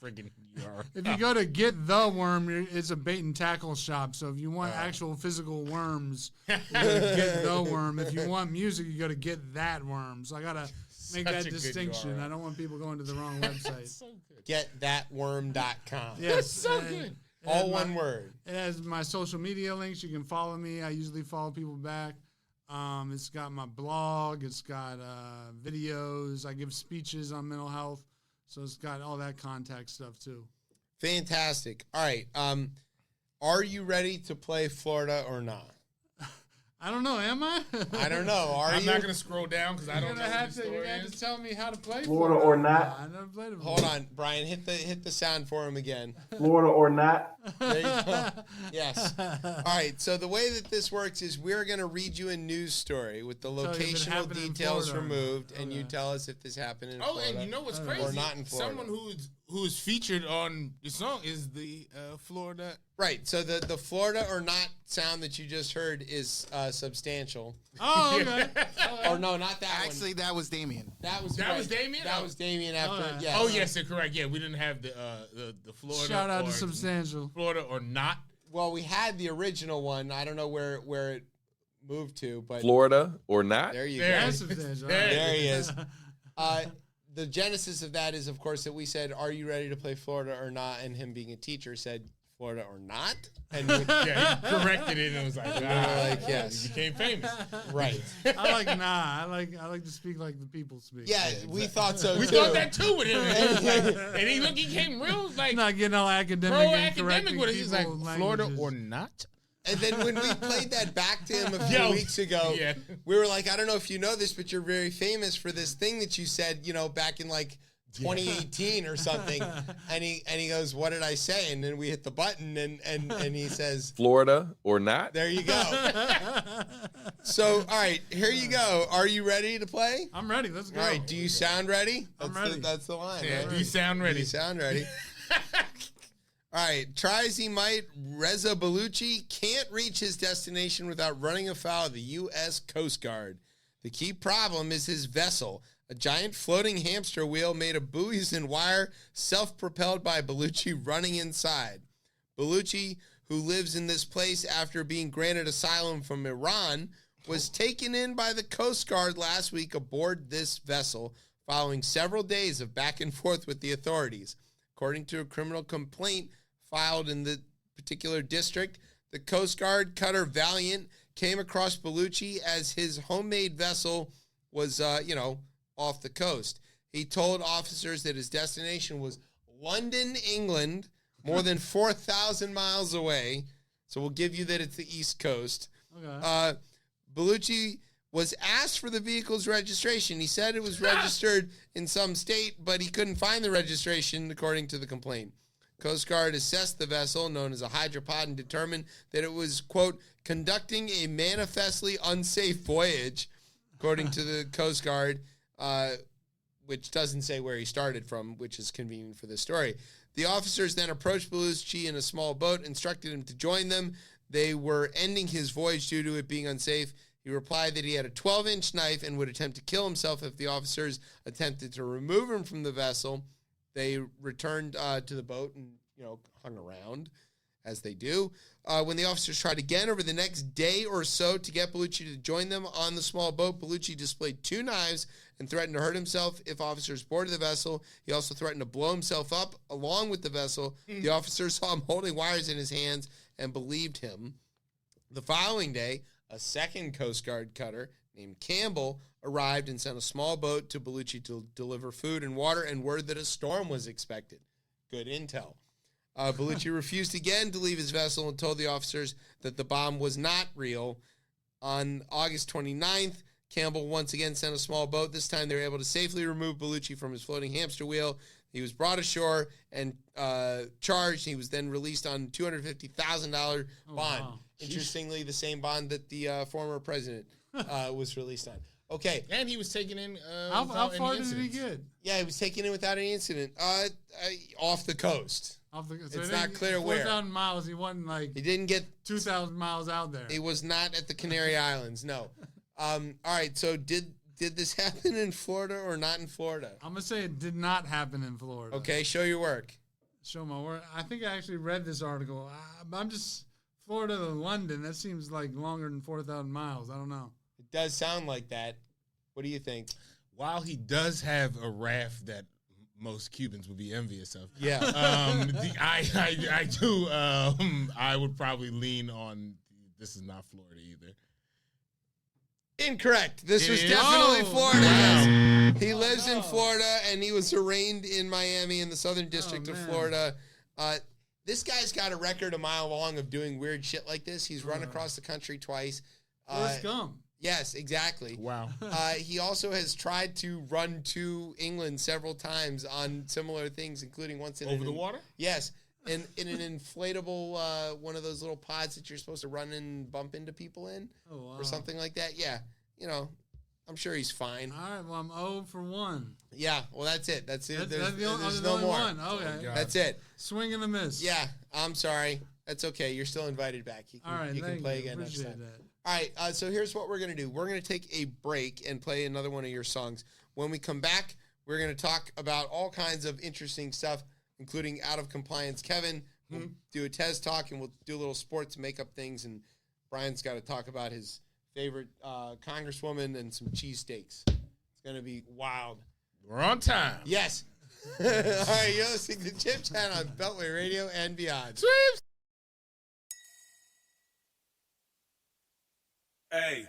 friggin' URL. If you go to Get the Worm, it's a bait and tackle shop. So if you want actual physical worms, you go to Get the Worm. If you want music, you go to Get That Worm. So I got to make that distinction. I don't want people going to the wrong website. So good. Getthatworm.com. Yes. It's so good. All one word. It has my social media links. You can follow me. I usually follow people back. It's got my blog. It's got videos. I give speeches on mental health. So it's got all that contact stuff too. Fantastic. All right. Are you ready to play Florida or not? I don't know. Am I? I don't know. I'm not going to scroll down because I don't know what the You're story gonna have is. to tell me how to play Florida or not. I never played it before. Hold on, Brian. Hit the sound for him again. Florida or not. There you go. Yes. All right. So the way that this works is we're going to read you a news story with the you if it locational happened in details Florida or not. removed, and you Okay. tell us if this happened in Oh, Florida. and you know what's Or crazy? not in Florida. Someone who is featured on the song is the Florida. Right. So the Florida or not sound that you just heard is substantial. Oh, okay. Or no, not that Actually, that was Damien. one. That was Damien? That was Damien after. Alright. Yeah. Oh yes, they're correct. Yeah, we didn't have the Florida. Shout out or to Substantial. Florida or not. Well, we had the original one. I don't know where it moved to, but Florida or not? there you There. go. That's Substantial. There. There he is. The genesis of that is, of course, that we said, "Are you ready to play Florida or not?" And him being a teacher said, "Florida or not?" And we, Yeah, he corrected it and it was like, like, yes. he became famous. right. I like I like to speak like the people speak. Yeah, we thought so We too. thought that too with him, and he came real like Not getting all academic pro and academic correcting with it. He's like people's Florida languages. or not. And then when we played that back to him a few Yo, weeks ago, yeah. we were like, "I don't know if you know this, but you're very famous for this thing that you said, back in like 2018 or something." And he goes, "What did I say?" And then we hit the button and he says, Florida or not? "There you go." So, all right, here you go. Are you ready to play? I'm ready. Let's go. All right, do you sound ready? I'm That's ready. That's the line. Yeah, right? do you sound ready? Do you sound ready? All right, try as he might, Reza Bellucci can't reach his destination without running afoul of the U.S. Coast Guard. The key problem is his vessel, a giant floating hamster wheel made of buoys and wire, self-propelled by Bellucci running inside. Bellucci, who lives in this place after being granted asylum from Iran, was taken in by the Coast Guard last week aboard this vessel, following several days of back and forth with the authorities. According to a criminal complaint filed in the particular district, the Coast Guard cutter Valiant came across Bellucci as his homemade vessel was, off the coast. He told officers that his destination was London, England, more than 4,000 miles away. So we'll give you that it's the East Coast. Okay. Bellucci was asked for the vehicle's registration. He said it was registered in some state, but he couldn't find the registration, according to the complaint. Coast Guard assessed the vessel, known as a hydropod, and determined that it was, quote, conducting a manifestly unsafe voyage, according to the Coast Guard, which doesn't say where he started from, which is convenient for this story. The officers then approached Bellucci in a small boat, instructed him to join them. They were ending his voyage due to it being unsafe. He replied that he had a 12-inch knife and would attempt to kill himself if the officers attempted to remove him from the vessel. They returned to the boat and, hung around, as they do. When the officers tried again over the next day or so to get Bellucci to join them on the small boat, Bellucci displayed 2 knives and threatened to hurt himself if officers boarded the vessel. He also threatened to blow himself up along with the vessel. The officers saw him holding wires in his hands and believed him. The following day, a second Coast Guard cutter named Campbell arrived and sent a small boat to Bellucci to deliver food and water and word that a storm was expected. Good intel. Bellucci refused again to leave his vessel and told the officers that the bomb was not real. On August 29th, Campbell once again sent a small boat. This time they were able to safely remove Bellucci from his floating hamster wheel. He was brought ashore and charged. He was then released on $250,000 bond. wow. Interestingly, the same bond that the former president was released on. Okay. And he was taken in. How without any far did he incidents. get? Yeah, he was taken in without any incident. Off the coast. It's not clear where. 4,000 miles. He wasn't like He didn't get. 2,000 miles out there. He was not at the Canary Islands. No. All right. So did this happen in Florida or not in Florida? I'm gonna say it did not happen in Florida. Okay. Show your work. Show my work. I think I actually read this article. I'm just Florida to London. That seems like longer than 4,000 miles. I don't know. It does sound like that. What do you think? While he does have a raft that most Cubans would be envious of, Yeah. I do. I would probably lean on. This is not Florida either. Incorrect. This was definitely Florida. Yes. He lives in Florida, and he was arraigned in Miami in the Southern District of Florida. This guy's got a record a mile long of doing weird shit like this. He's run across the country twice. Forrest Gump. Yes, exactly. Wow. He also has tried to run to England several times on similar things, including once in over the water. Yes, in an inflatable one of those little pods that you're supposed to run and bump into people in, or something like that. Yeah, you know, I'm sure he's fine. All right, well, I'm 0 for 1. Yeah, well, that's it. That's it. That's the there's only no more. one. Okay. That's it. Swing and a miss. Yeah, I'm sorry. That's okay. You're still invited back. You can play again next time. That. All right, so here's what we're going to do. We're going to take a break and play another one of your songs. When we come back, we're going to talk about all kinds of interesting stuff, including Out of Compliance Kevin. We'll do a Tez talk, and we'll do a little sports makeup things, and Brian's got to talk about his favorite congresswoman and some cheesesteaks. It's going to be wild. We're on time. Yes. All right, you're listening to Chip Chat on Beltway Radio and beyond. Sweeps. Hey.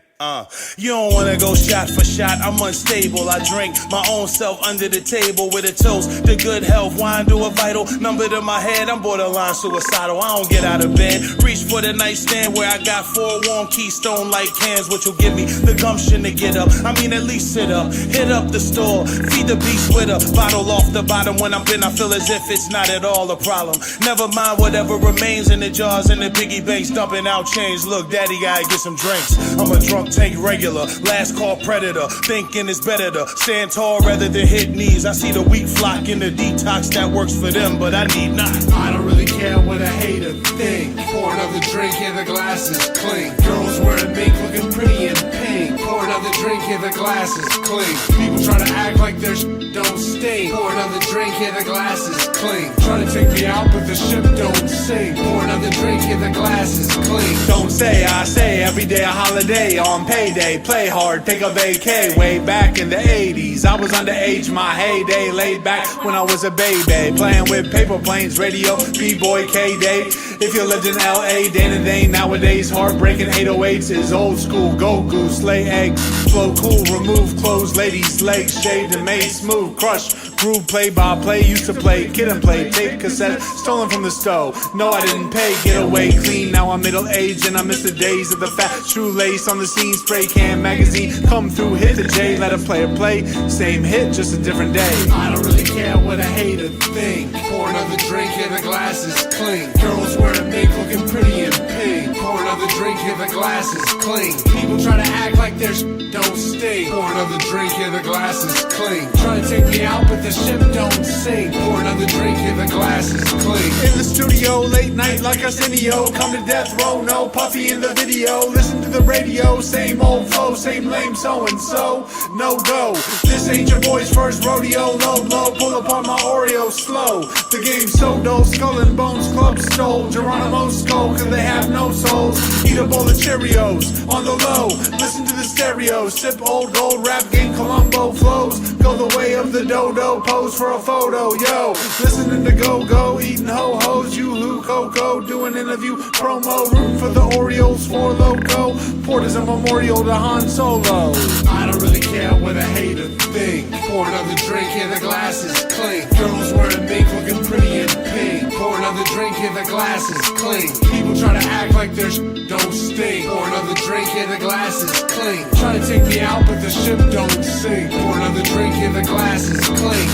You don't wanna go shot for shot, I'm unstable. I drink my own self under the table with a toast to good health. Wine to a vital number to my head. I'm borderline suicidal. I don't get out of bed. Reach for the nightstand where I got 4 warm Keystone light cans, which will give me the gumption to get up. I mean, at least sit up, hit up the store, feed the beast with a bottle off the bottom. When I'm in, I feel as if it's not at all a problem. Never mind whatever remains in the jars and the piggy banks, dumping out change. Look, daddy gotta get some drinks. I'm a drunk tank regular, last call predator, thinking it's better to stand tall rather than hit knees. I see the weak flock in the detox that works for them, but I need not. I don't really care what a hater think. Pour another drink, here the glasses clink. Girls wearing mink, looking pretty in pink. Pour another drink, here the glasses clink. People try to act like their don't stink. Pour another drink, here the glasses clink. Try to take me out, but the ship don't sink. Pour another drink, here the glasses clink. Don't say, I say, every day a holiday on payday. Play hard, take a vacay. Way back in the 80s, I was underage, my heyday. Laid back when I was a baby, playing with paper planes, radio, B-boy, K-Day. If you lived in L.A., day to day, nowadays heartbreaking 808s is old school. Go-goo, slay eggs, flow cool, remove clothes, ladies' legs, shaved and made smooth, crush, groove, play by play, used to play, kid and play, tape cassette, stolen from the stove. No, I didn't pay, get away clean, now I'm middle-aged and I miss the days of the fat shoelace on the scene, spray can magazine, come through, hit the J, let a player play, same hit, just a different day. I don't really care what a hater think. Pour another drink, here the glasses clink. Girls wearing mink, looking pretty in pink. Pour another drink, here the glasses clink. People try to act like their don't stink. Pour another drink, here the glasses clink. Try to take me out, but the ship don't sink. Pour another drink, here the glasses clink. In the studio, late night like Arsenio, come to death row, no Puffy in the video. Listen to the radio, same old flow, same lame so-and-so, no go. This ain't your boy's first rodeo, low, pull up on my Oreo slow. The game's so dull, Skull and Bones Club stole Geronimo's skull, cause they have no souls. Eat a bowl of Cheerios, on the low, listen to the stereo, sip old gold, rap game Columbo flows, go the way of the dodo, pose for a photo, yo. Listening to go-go, eating ho-hos, you who Coco, doing interview promo, root for the Orioles, for loco, Porter's a memorial to Han Solo. I don't really care what a hater think. Pour another drink, here the glasses clink. Girls wearing mink, looking pretty in pink. Pour another drink, here the glasses clink. People try to act like their don't stink. Pour another drink, here the glasses clink. Try to take me out, but the ship don't sink. Pour another drink, here the glasses clink.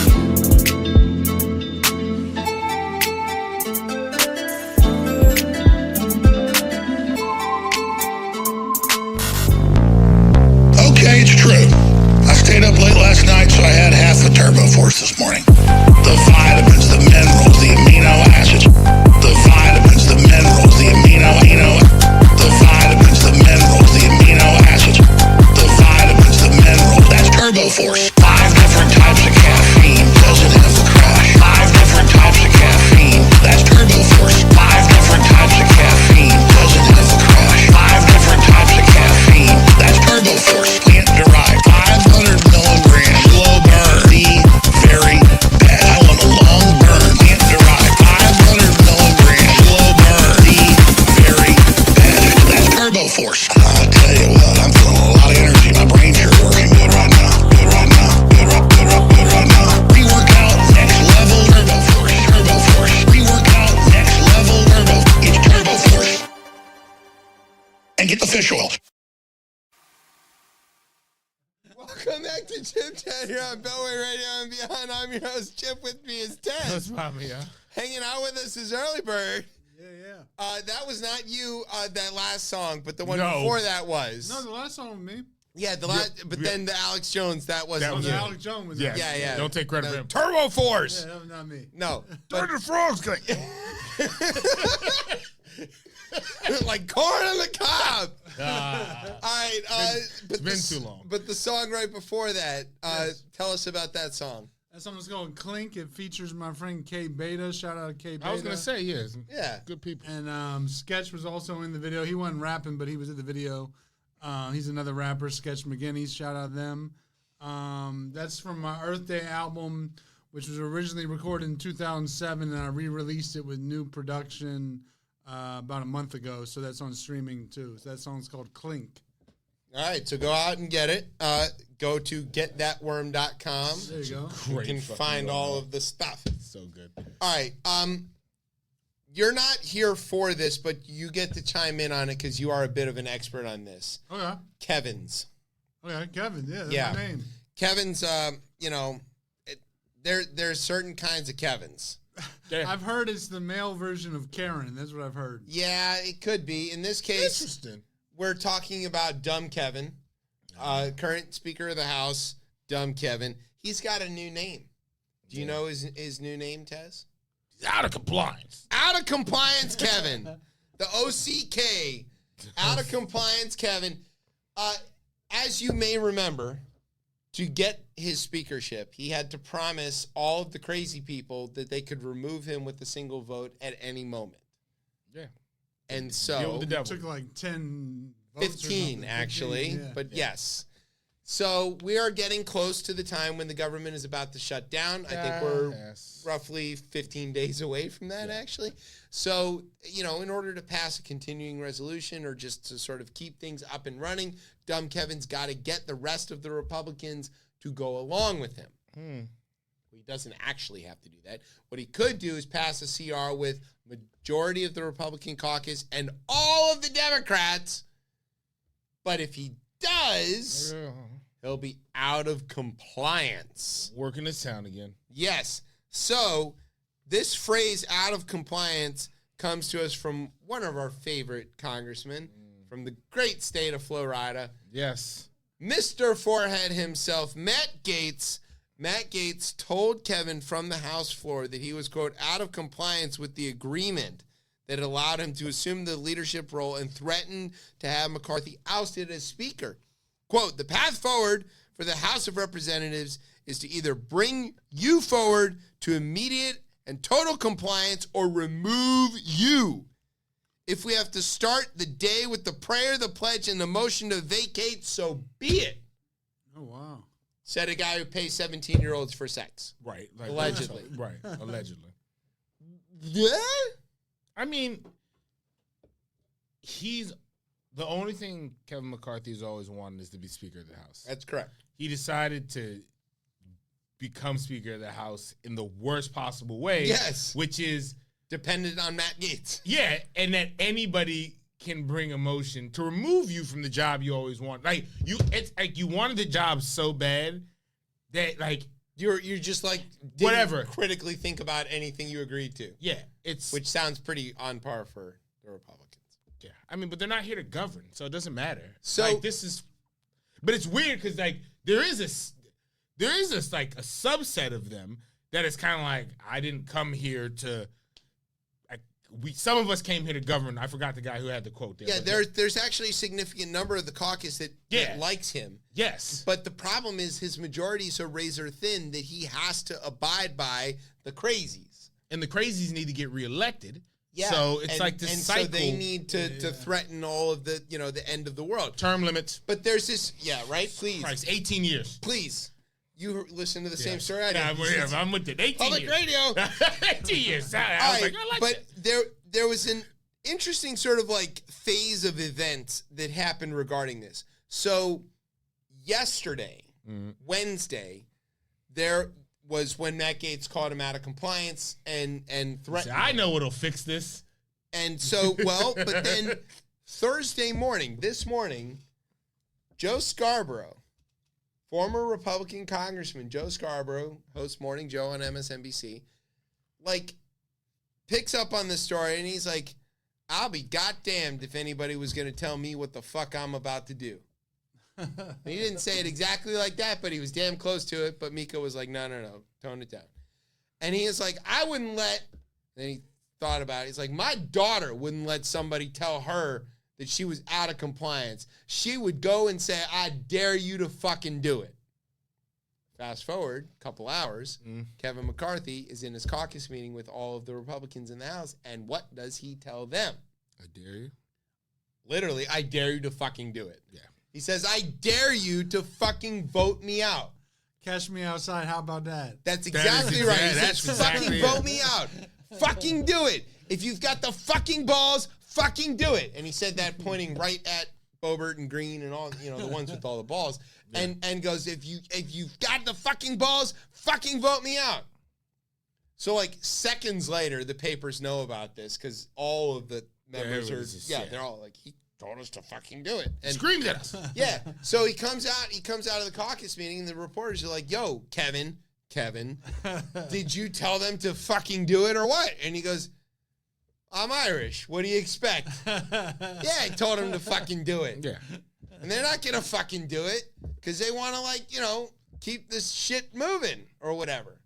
Okay, it's true. I stayed up late last night, so I had half the turbo force this morning. The vitamins, the minerals, the amino acids. The vitamins, the minerals, the the vitamins, the minerals, the amino acids. The vitamins, the minerals. That's turbo force. 5 different types of caffeine. fish oil. Welcome back to Chip Chat here on Beltway Radio and Beyond. I'm your host, Chip. With me is Tez. That's probably, yeah. Hanging out with us is Earley Bird. Yeah. That was not you, that last song, but the one before that was. No, the last song was me. Yeah, the last, but then the Alex Jones, that wasn't you. Alex Jones was Yeah, yeah. Don't take credit for him. Turbo Force. Yeah, that was not me. No. Dirty Frogs. Like corn on the cob. All right. It's been too long. But the song right before that, tell us about that song. That song is called Clink. It features my friend K Beta. Shout out to K Beta. I was going to say, yeah. Good people. And Sketch was also in the video. He wasn't rapping, but he was in the video. He's another rapper, Sketch McGinney. Shout out them. That's from my Earth Day album, which was originally recorded in 2007, and I re-released it with new production about a month ago. So that's on streaming too. So that song's called Clink. All right, so go out and get it. Go to getthatworm.com. There you go. You can find all of the stuff. So good. All right. You're not here for this, but you get to chime in on it because you are a bit of an expert on this. Okay. Kevin's. Okay, Kevin. Yeah, that's my name. Kevin's, there's certain kinds of Kevins. I've heard it's the male version of Karen. That's what I've heard. Yeah, it could be. In this case, Interesting. We're talking about Dumb Kevin, current Speaker of the House, Dumb Kevin. He's got a new name. Do you know his new name, Tez? He's out of compliance. Out of compliance, Kevin. The OCK. Out of compliance, Kevin. As you may remember, to get his speakership, he had to promise all of the crazy people that they could remove him with a single vote at any moment. Yeah. And so it took like 10 votes 15 actually, 15, yeah. but yes. So we are getting close to the time when the government is about to shut down. I think we're roughly 15 days away from that, actually. So, in order to pass a continuing resolution or just to sort of keep things up and running, Dumb Kevin's got to get the rest of the Republicans to go along with him. He doesn't actually have to do that. What he could do is pass a CR with majority of the Republican caucus and all of the Democrats. But if he does, he'll be out of compliance. Working his town again. Yes. So this phrase out of compliance comes to us from one of our favorite congressmen from the great state of Florida. Yes. Mr. Forehead himself, Matt Gaetz. Matt Gaetz told Kevin from the House floor that he was, quote, out of compliance with the agreement that allowed him to assume the leadership role and threatened to have McCarthy ousted as Speaker. Quote, the path forward for the House of Representatives is to either bring you forward to immediate and total compliance or remove you. If we have to start the day with the prayer, the pledge, and the motion to vacate, so be it. Oh, wow. Said a guy who pays 17-year-olds for sex. Right. Allegedly. Right. Allegedly. Yeah? I mean, the only thing Kevin McCarthy has always wanted is to be Speaker of the House. That's correct. He decided to become Speaker of the House in the worst possible way. Yes. Which is dependent on Matt Gaetz. Yeah, and that anybody can bring a motion to remove you from the job you always want. It's like you wanted the job so bad that you're just like whatever. Critically think about anything you agreed to. Yeah, which sounds pretty on par for the Republicans. Yeah, I mean, but they're not here to govern, so it doesn't matter. So but it's weird because there is a subset of them that is kind of like, I didn't come here to. Some of us came here to govern. I forgot the guy who had the quote there. Yeah, there's actually a significant number of the caucus that likes him. Yes. But the problem is his majority is so razor thin that he has to abide by the crazies. And the crazies need to get reelected. Yeah. So it's like this cycle. So they need to threaten all of the, the end of the world. Term limits. But there's this, right? Please. Christ, 18 years. Please. You listen to the same story I do. Yeah, I'm with it. 18 Public years. Radio. 18 years. I like that. There was an interesting sort of phase of events that happened regarding this. So yesterday, Wednesday, there was when Matt Gaetz called him out of compliance and threatened. I know what'll fix this. And so, but then Thursday morning, this morning, Joe Scarborough, former Republican Congressman Joe Scarborough, hosts Morning Joe on MSNBC, like, picks up on this story, and he's like, I'll be goddamned if anybody was going to tell me what the fuck I'm about to do. He didn't say it exactly like that, but he was damn close to it. But Mika was like, no, tone it down. And he is like, I wouldn't let, and he thought about it. He's like, my daughter wouldn't let somebody tell her that she was out of compliance. She would go and say, I dare you to fucking do it. Fast forward a couple hours, Kevin McCarthy is in his caucus meeting with all of the Republicans in the House, and what does he tell them? I dare you. Literally, I dare you to fucking do it. Yeah. He says, I dare you to fucking vote me out. Catch me outside. How about that? That's exactly right. He That's says, exactly fucking vote me out. Fucking do it. If you've got the fucking balls, fucking do it. And he said that pointing right at Boebert and Green and all, the ones with all the balls. Yeah. And goes, if you've got the fucking balls, fucking vote me out. So like seconds later, the papers know about this because all of the members they're all like, he told us to fucking do it. And screamed at us. Yeah. So he comes out of the caucus meeting, and the reporters are like, yo, Kevin, did you tell them to fucking do it or what? And he goes, I'm Irish. What do you expect? Yeah, I told him to fucking do it. Yeah. And they're not going to fucking do it because they want to, keep this shit moving or whatever.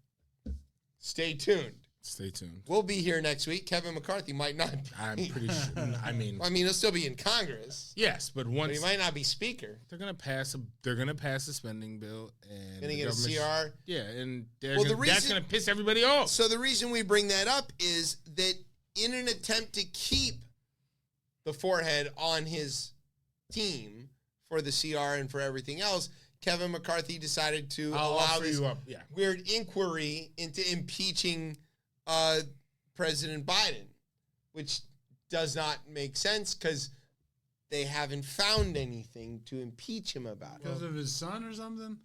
Stay tuned. We'll be here next week. Kevin McCarthy might not be. I'm pretty sure. I mean, he'll still be in Congress. Yes, but he might not be speaker. They're gonna pass a spending bill, and gonna get a CR. Yeah, and that's gonna piss everybody off. So the reason we bring that up is that in an attempt to keep the forehead on his team for the CR and for everything else, Kevin McCarthy decided to allow this weird inquiry into impeaching President Biden, which does not make sense because they haven't found anything to impeach him about. Because of his son or something?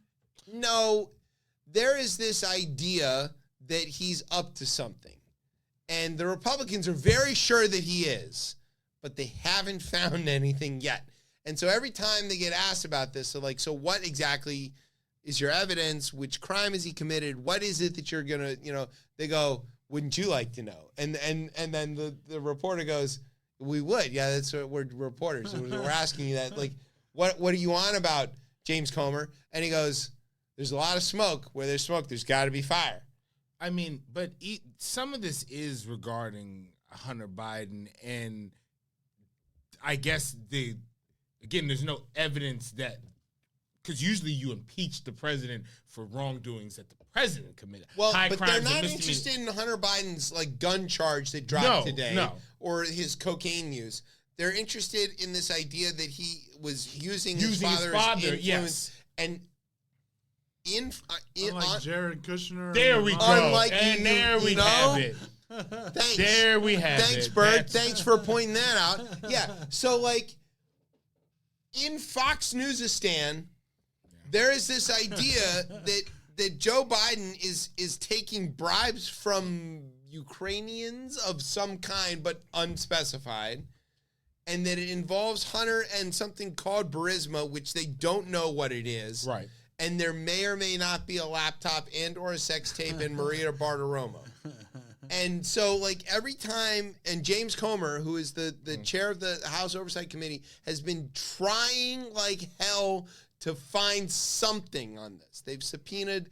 No, there is this idea that he's up to something. And the Republicans are very sure that he is, but they haven't found anything yet. And so every time they get asked about this, they're like, so what exactly is your evidence? Which crime has he committed? What is it that you're going to, they go, wouldn't you like to know? And then the reporter goes, we would. Yeah, that's what we're reporters. We're asking you that. Like, what are you on about, James Comer? And he goes, there's a lot of smoke. Where there's smoke, there's got to be fire. I mean, but some of this is regarding Hunter Biden, and I guess there's no evidence that, because usually you impeach the president for wrongdoings that the president committed. Well, but they're not interested in Hunter Biden's gun charge that dropped today, or his cocaine use. They're interested in this idea that he was using his father's influence, yes. And unlike Jared Kushner. There we go. And there we have it. Thanks. There we have it. Thanks, Bird. Thanks for pointing that out. Yeah. So, in Fox Newsistan, there is this idea that Joe Biden is taking bribes from Ukrainians of some kind, but unspecified, and that it involves Hunter and something called Burisma, which they don't know what it is. Right. And there may or may not be a laptop and or a sex tape in Maria Bartiromo. And so, every time, and James Comer, who is the chair of the House Oversight Committee, has been trying like hell to find something on this. They've subpoenaed,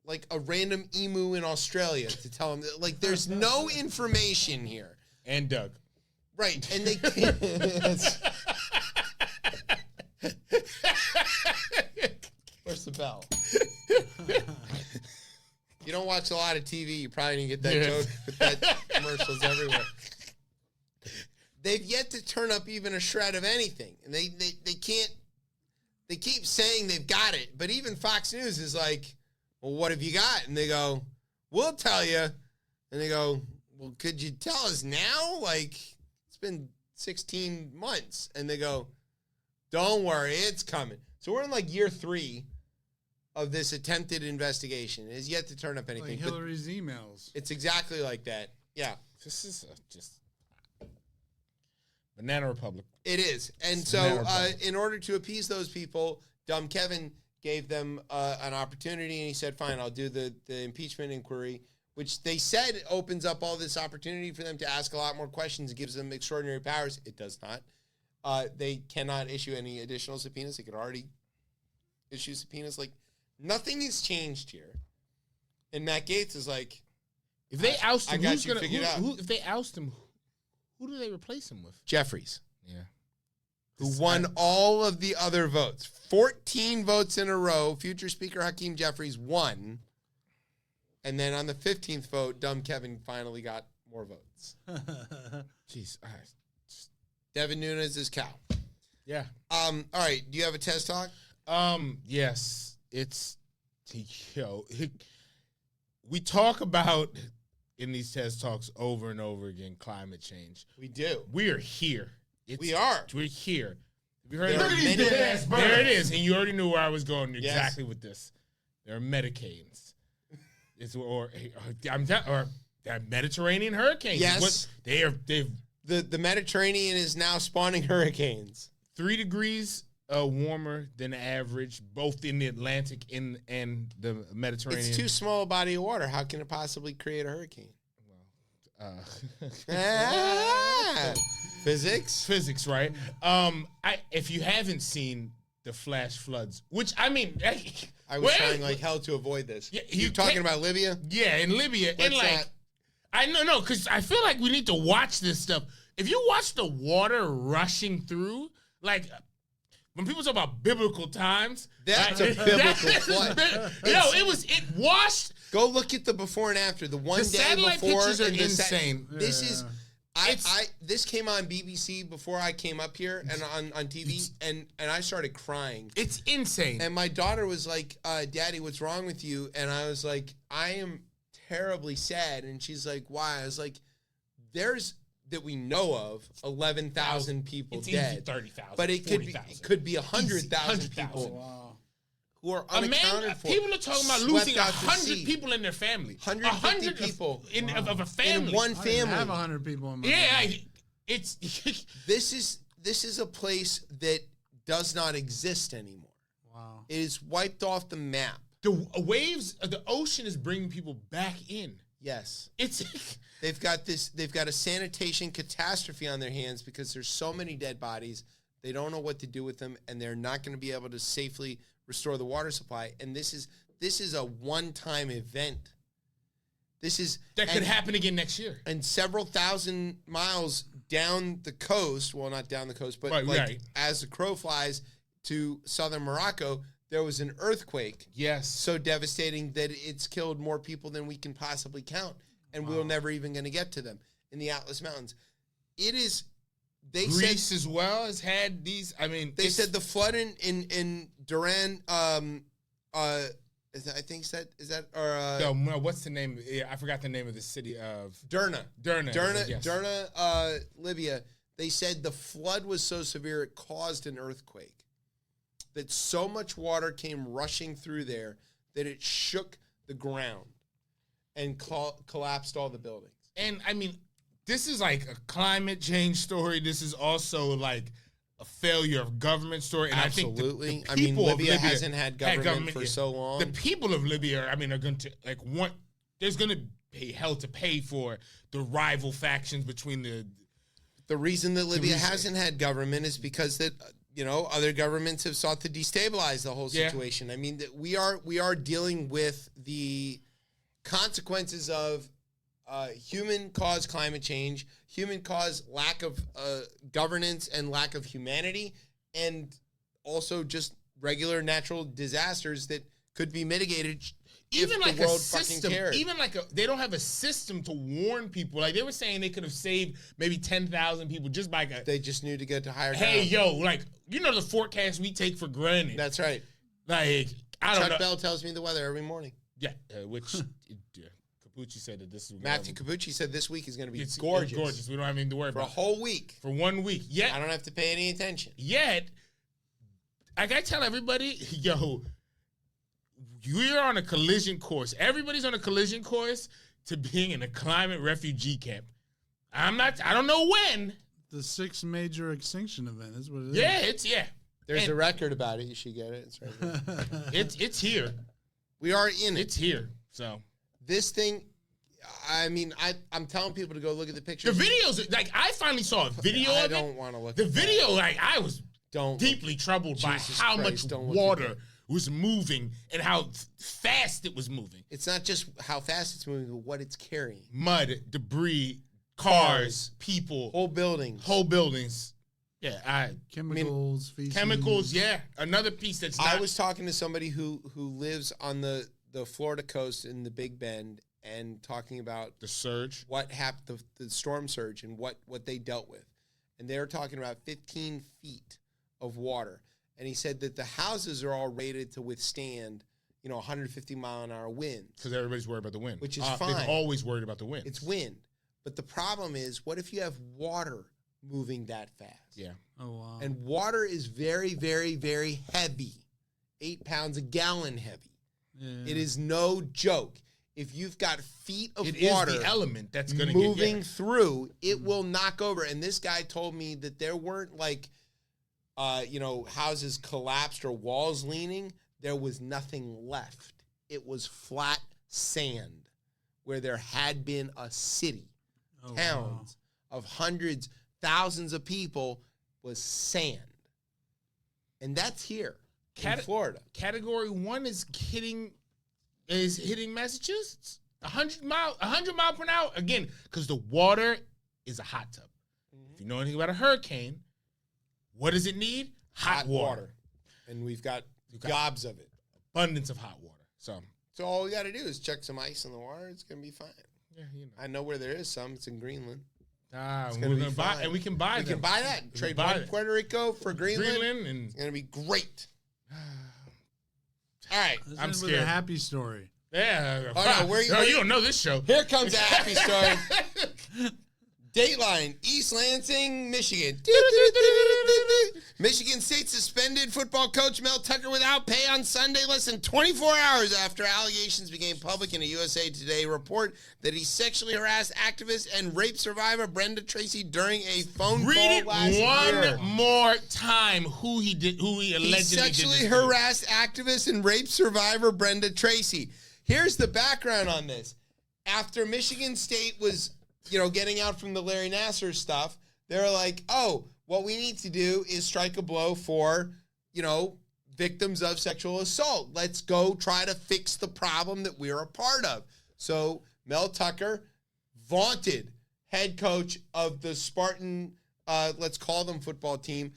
a random emu in Australia to tell him that, there's no information here. And Doug. Right. And they can't. Where's the bell? You don't watch a lot of TV. You probably didn't get that joke, but that commercials everywhere. They've yet to turn up even a shred of anything, and they can't. They keep saying they've got it, but even Fox News is like, "Well, what have you got?" And they go, "We'll tell you." And they go, "Well, could you tell us now? It's been 16 months." And they go, "Don't worry, it's coming." So we're in year 3 of this attempted investigation. It has yet to turn up anything. Like Hillary's emails. It's exactly like that. Yeah. This is Banana Republic. It is. And Banana so Republic. in order to appease those people, Dumb Kevin gave them an opportunity, and he said, fine, I'll do the impeachment inquiry, which they said opens up all this opportunity for them to ask a lot more questions. It gives them extraordinary powers. It does not. They cannot issue any additional subpoenas. They could already issue subpoenas. Like, nothing has changed here. And Matt Gaetz is like, if they oust him, who's gonna figure it out? If they oust him, who do they replace him with? Jeffries. Yeah. Who won all of the other votes. 14 votes in a row. Future Speaker Hakeem Jeffries won. And then on the 15th vote, Dumb Kevin finally got more votes. Jeez. Devin Nunes is Cal. Yeah. All right. Do you have a test talk? Yes. It's we talk about in these test talks over and over again climate change. We do. We are here. We are. We're here. Have you heard There of are many- There it is. And you already knew where I was going Yes. exactly with this. There are Medicanes. Or Mediterranean hurricanes. Yes. They've The Mediterranean is now spawning hurricanes. 3 degrees warmer than average, both in the Atlantic and the Mediterranean. It's too small a body of water. How can it possibly create a hurricane? Physics, right? If you haven't seen the flash floods, which I mean, I was trying like hell to avoid this. Yeah, you talking about Libya? Yeah, in Libya, What's and like that? I know, because I feel like we need to watch this stuff. If you watch the water rushing through, like when people talk about biblical times, That's a biblical flood. It washed. Go look at the before and after. The one The day satellite before pictures are and the insane. This is. This came on BBC before I came up here and on TV, and I started crying. It's insane. And my daughter was like, "Daddy, what's wrong with you?" And I was like, "I am terribly sad." And she's like, "Why?" I was like, "There's that we know of 11,000 people it's dead, easy 30,000, but it could be 100,000 people who are unaccounted for." People are talking about swept losing out to 100 sea. people in their family. 150 people of a family. in one I didn't family. have 100 people in my Yeah, family. it's This is a place that does not exist anymore. Wow. It is wiped off the map. the waves. The ocean is bringing people back in. Yes. It's They've got a sanitation catastrophe on their hands because there's so many dead bodies. They don't know what to do with them, and they're not going to be able to safely restore the water supply. And this is a one-time event. That could happen again next year. And several thousand miles down the coast, well, not down the coast, but Right. as the crow flies to southern Morocco, there was an earthquake. Yes. So devastating that it's killed more people than we can possibly count. And we're never even going to get to them in the Atlas Mountains. It is. Greece as well has had these. I mean, They said the flood in Duran. Is that no, what's the name? Yeah, I forgot the name of the city of Derna, yes. Libya. They said the flood was so severe it caused an earthquake. That so much water came rushing through there that it shook the ground and collapsed all the buildings. And I mean, this is like a climate change story. This is also like a failure of government story. And Absolutely. I think the I mean, people of Libya hasn't had government for so long. The people of Libya, I mean, are going to there's going to be hell to pay for the rival factions between the reason that Libya hasn't had government is because that other governments have sought to destabilize the whole situation. I mean, that we are dealing with the consequences of human-caused climate change, human-caused lack of governance and lack of humanity, and also just regular natural disasters that could be mitigated even if like the world a system, fucking cared. even like they don't have a system to warn people. Like they were saying, they could have saved maybe 10,000 people just by. They just knew to get to higher. Hey, ground. like the forecast we take for granted. That's right. Like I don't know. Chuck Bell tells me the weather every morning. Yeah, which Capucci said that this is Matthew Capucci said this week is going to be it's gorgeous. Gorgeous. We don't have anything to worry for about a whole week. For 1 week. Yeah, I don't have to pay any attention. Yet, like I tell everybody, you're on a collision course. Everybody's on a collision course to being in a climate refugee camp. I don't know when. the sixth major extinction event. That's what it is. Yeah. There's a record about it. You should get it. It's right there. It's here. We are in it. It's here. So this thing, I mean, I'm telling people to go look at the the pictures. videos, like I finally saw a video I of it. don't want to look. The at video, that. like I was deeply troubled by Jesus how Christ, much don't look at water that. was moving and how fast it was moving. It's not just how fast it's moving, but what it's carrying. Mud, debris, cars, people, Whole buildings. Yeah, Chemicals, feces. chemicals. Yeah, another piece that's. Not, I was talking to somebody who lives on the Florida coast in the Big Bend and talking about the surge, what happened, the storm surge, and what they dealt with, and they were talking about 15 feet of water, and he said that the houses are all rated to withstand, 150 mile an hour winds because everybody's worried about the wind, which is fine. They're always worried about the wind. It's wind, but the problem is, what if you have water moving that fast? Yeah. Oh wow. And water is very, very, very heavy. 8 pounds a gallon heavy. Yeah. It is no joke. If you've got feet of It is water the element that's going to moving through, it will knock over. And this guy told me that there weren't houses collapsed or walls leaning. There was nothing left. It was flat sand where there had been a city, towns of hundreds, thousands of people, was sand. And that's here in Florida. Category 1 is hitting Massachusetts. 100 mile per hour again, because the water is a hot tub. If you know anything about a hurricane, what does it need? Hot water. And we've got gobs of it. Abundance of hot water. So all we got to do is check some ice in the water. It's going to be fine. Yeah, I know where there is some. It's in Greenland. We're gonna gonna buy, and we can buy them. We can buy that. Trade one Puerto Rico for Greenland. And it's gonna be great. All right, I'm scared. With a happy story. Yeah. Oh no, you don't know this show. Here comes a happy story. Dateline, East Lansing, Michigan. Michigan State suspended football coach Mel Tucker without pay on Sunday, less than 24 hours after allegations became public in a USA Today report that he sexually harassed activist and rape survivor Brenda Tracy during a phone Read call it last year. one more time. Who he allegedly He sexually did this to. harassed activist and rape survivor Brenda Tracy. Here's the background on this. After Michigan State was getting out from the Larry Nassar stuff, they're like, oh, what we need to do is strike a blow for, victims of sexual assault. Let's go try to fix the problem that we're a part of. So Mel Tucker, vaunted head coach of the Spartan, let's call them football team,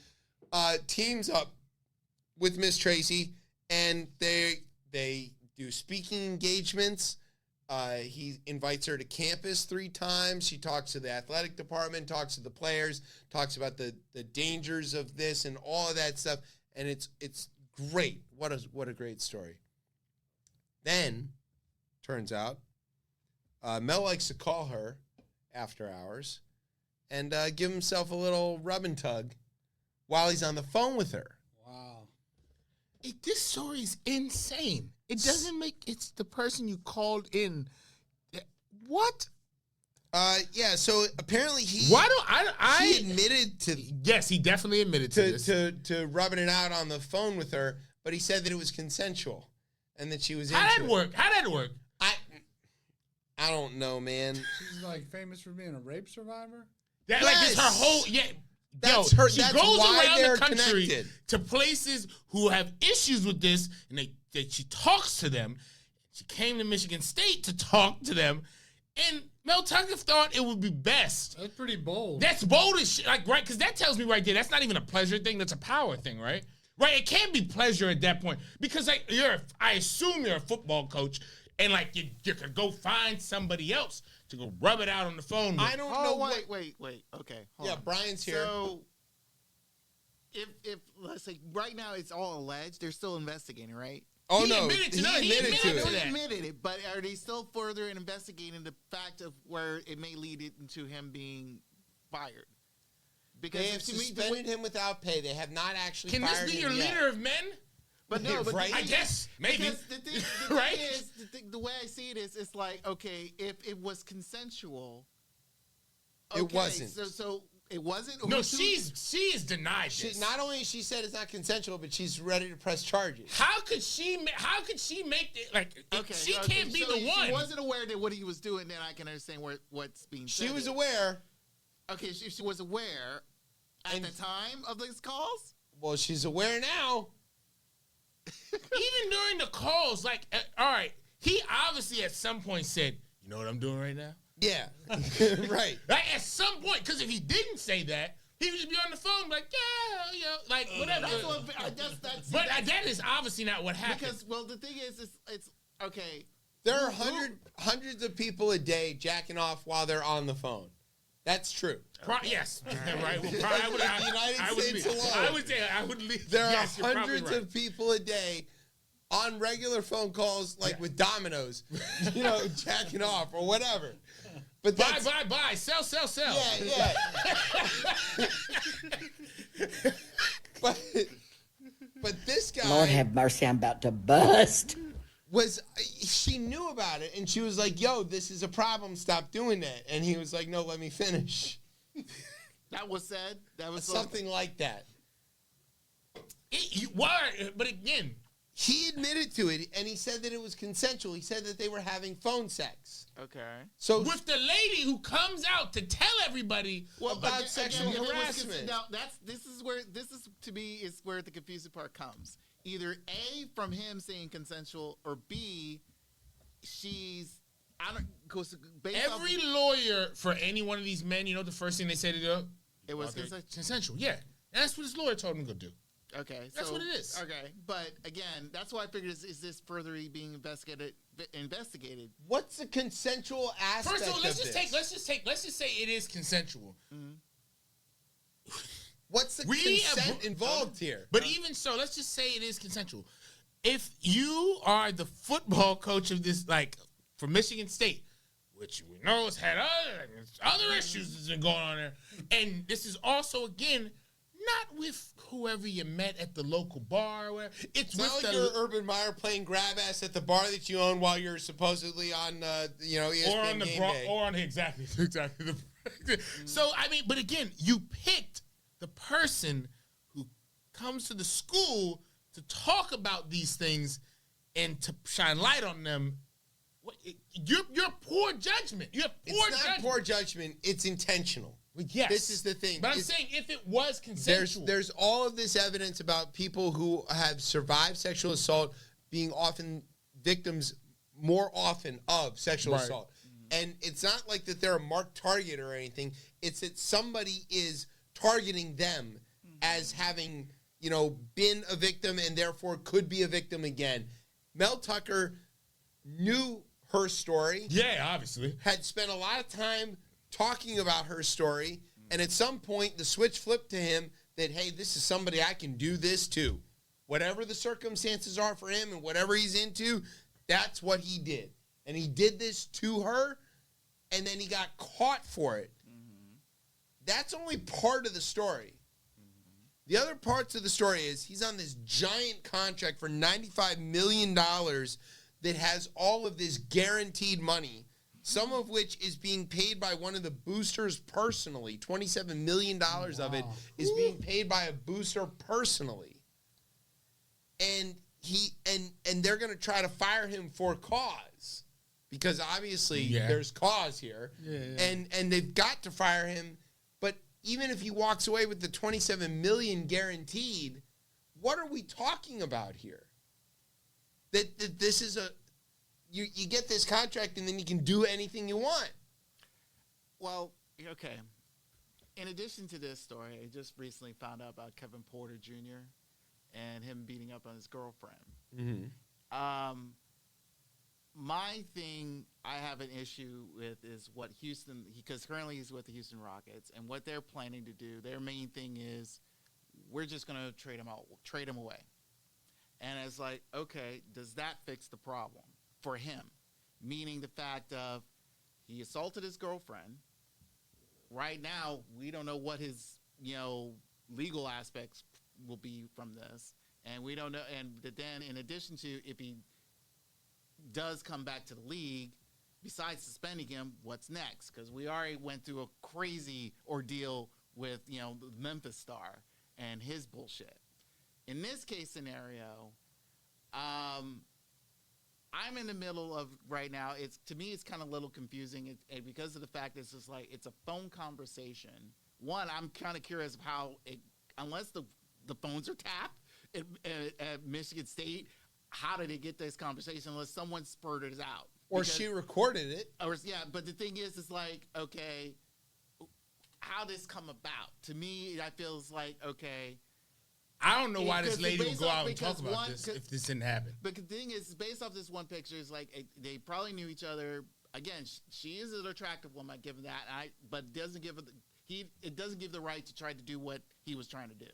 teams up with Miss Tracy, and they do speaking engagements. He invites her to campus 3 times. She talks to the athletic department, talks to the players, talks about the dangers of this and all of that stuff. And it's great. What a great story. Then, turns out, Mel likes to call her after hours and give himself a little rub and tug while he's on the phone with her. Wow. This story is insane. It doesn't make it's the person you called in. What? Yeah. So apparently he. Why do I? He admitted to. Yes, he definitely admitted to this. To rubbing it out on the phone with her, but he said that it was consensual, and that she was. How'd into that work? How'd that work? I don't know, man. She's like famous for being a rape survivor. That like it's her whole That's yo, her. She That's goes why around they're the country connected. to places who have issues with this, and she talks to them. She came to Michigan State to talk to them, and Mel Tucker thought it would be best. That's pretty bold. That's bold as shit, right? Because that tells me right there that's not even a pleasure thing. That's a power thing, right? Right? It can't be pleasure at that point because I assume you're a football coach, and you could go find somebody else to go rub it out on the phone with. I don't know. Wait. Okay. Hold on. Brian's here. So, if let's say right now it's all alleged, they're still investigating, right? Oh He no, admitted to he that. He admitted to admitted it. that. Admitted it, but are they still further investigating the fact of where it may lead into him being fired? Because They have suspended him without pay. They have not actually. Can this fired be him your yet. leader of men? But no, but Right? the I thing guess maybe. because the thing Right? is, the way I see it is, it's like, okay, if it was consensual, It wasn't. So It wasn't. No, she is denied this. Not only she said it's not consensual, but she's ready to press charges. How could she make it like? She can't be the one. She wasn't aware that what he was doing. Then I can understand what's being said. She was aware. Okay, she was aware at the time of these calls. Well, she's aware now. Even during the calls, like, all right, he obviously at some point said, "You know what I'm doing right now." Yeah, right. Like at some point, because if he didn't say that, he would just be on the phone like, like whatever. But that is obviously not what happened. Because the thing is, it's okay. There are hundreds of people a day jacking off while they're on the phone. That's true. Yes, right. Well, I would leave. There are hundreds of people a day on regular phone calls, like with Domino's, jacking off or whatever. But buy, sell. Yeah. but this guy, Lord have mercy, I'm about to bust. She knew about it and she was like, "Yo, this is a problem. Stop doing that." And he was like, "No, let me finish." That was said. That was something like that. But again, he admitted to it, and he said that it was consensual. He said that they were having phone sex. Okay. So with the lady who comes out to tell everybody about sexual harassment. Now this is where the confusing part comes. Either A, from him saying consensual, or B, every lawyer for any one of these men, the first thing they say to do? It was consensual. Yeah. That's what his lawyer told him to go do. Okay, that's what it is. Okay, but again, that's why I figured is this further being investigated? What's the consensual aspect? First of all, let's just say it is consensual. Mm-hmm. What's the consent involved here? But even so, let's just say it is consensual. If you are the football coach of this, like for Michigan State, which we know has had other issues that's been going on there, and this is also again. Not with whoever you met at the local bar. It's not like you're Urban Meyer playing grab ass at the bar that you own while you're supposedly on, ESPN or on the game day. Or on exactly. So I mean, but again, you picked the person who comes to the school to talk about these things and to shine light on them. You're poor judgment. It's not poor judgment. It's intentional. Yes. This is the thing. But I'm saying if it was consensual. There's all of this evidence about people who have survived sexual assault being often victims more often of sexual assault. And it's not like that they're a marked target or anything. It's that somebody is targeting them as having, been a victim and therefore could be a victim again. Mel Tucker knew her story. Yeah, obviously. Had spent a lot of time talking about her story, and at some point the switch flipped to him that, hey, this is somebody I can do this to. Whatever the circumstances are for him and whatever he's into, that's what he did. And he did this to her, and then he got caught for it. Mm-hmm. That's only part of the story. Mm-hmm. The other parts of the story is he's on this giant contract for $95 million that has all of this guaranteed money, some of which is being paid by one of the boosters personally. $27 million of it is being paid by a booster personally. And they're going to try to fire him for cause because obviously there's cause here. And they've got to fire him. But even if he walks away with the $27 million guaranteed, what are we talking about here? That this is you get this contract and then you can do anything you want. Well, okay. In addition to this story, I just recently found out about Kevin Porter Jr. and him beating up on his girlfriend. Mm-hmm. My thing I have an issue with is what Houston, because currently he's with the Houston Rockets, and what they're planning to do, their main thing is we're just going to trade him away. And it's like, okay, does that fix the problem for him? Meaning the fact of he assaulted his girlfriend. Right now, we don't know what his, legal aspects will be from this. And we don't know. And then in addition to if he does come back to the league, besides suspending him, what's next? Because we already went through a crazy ordeal with the Memphis Star and his bullshit. In this case scenario, I'm in the middle of right now. To me, it's kind of a little confusing, and because of the fact it's just like it's a phone conversation. One, I'm kind of curious of how unless the phones are tapped at Michigan State, how did it get this conversation unless someone spurted it out? Or she recorded it. But the thing is like, okay, how did this come about? To me, that feels like, okay. I don't know why this lady would go out and talk about this if this didn't happen. But the thing is, based off this one picture, is like they probably knew each other. Again, she is an attractive woman, given that. But it doesn't give the right to try to do what he was trying to do.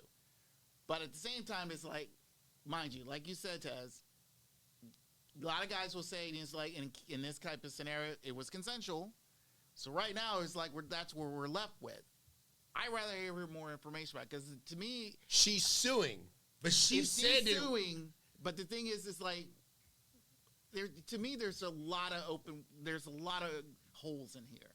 But at the same time, it's like, mind you, like you said, Tez, a lot of guys will say it's like in this type of scenario, it was consensual. So right now, it's like that's where we're left with. I'd rather hear more information about it, because to me, she's suing, but she's suing. But the thing is, it's like to me, there's a lot of holes in here.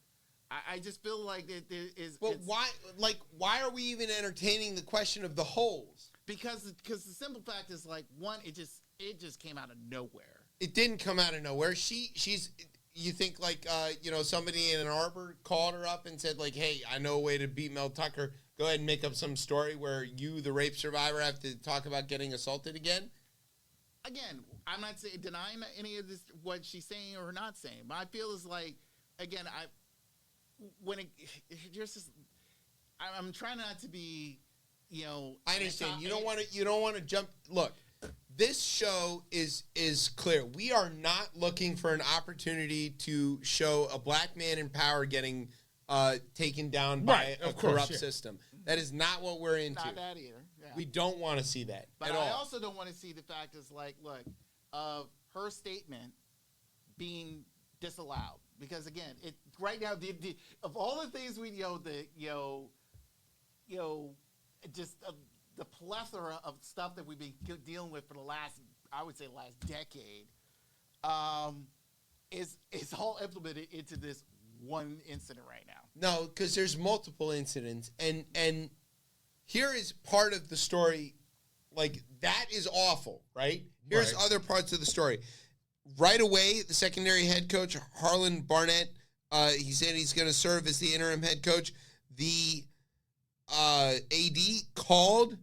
I just feel like it is. But why? Like, why are we even entertaining the question of the holes? Because the simple fact is, like, one, it just came out of nowhere. It didn't come out of nowhere. She's. You think like somebody in Ann Arbor called her up and said like, hey, I know a way to beat Mel Tucker. Go ahead and make up some story where you, the rape survivor, have to talk about getting assaulted again. Again, I'm not denying any of this what she's saying or not saying. But I feel is like, again, I'm trying not to be, I understand. You don't want to jump. Look. This show is clear. We are not looking for an opportunity to show a black man in power getting taken down by a corrupt system. That is not what we're into. Not that either. Yeah. We don't want to see that but at I all. Also don't want to see the fact is like, look, of her statement being disallowed. Because again, right now, of all the things we just the plethora of stuff that we've been dealing with for the last decade, is all implemented into this one incident right now. No, because there's multiple incidents, and here is part of the story. Like, that is awful, right? Here's other parts of the story. Right away, the secondary head coach, Harlan Barnett, he said he's going to serve as the interim head coach. The AD called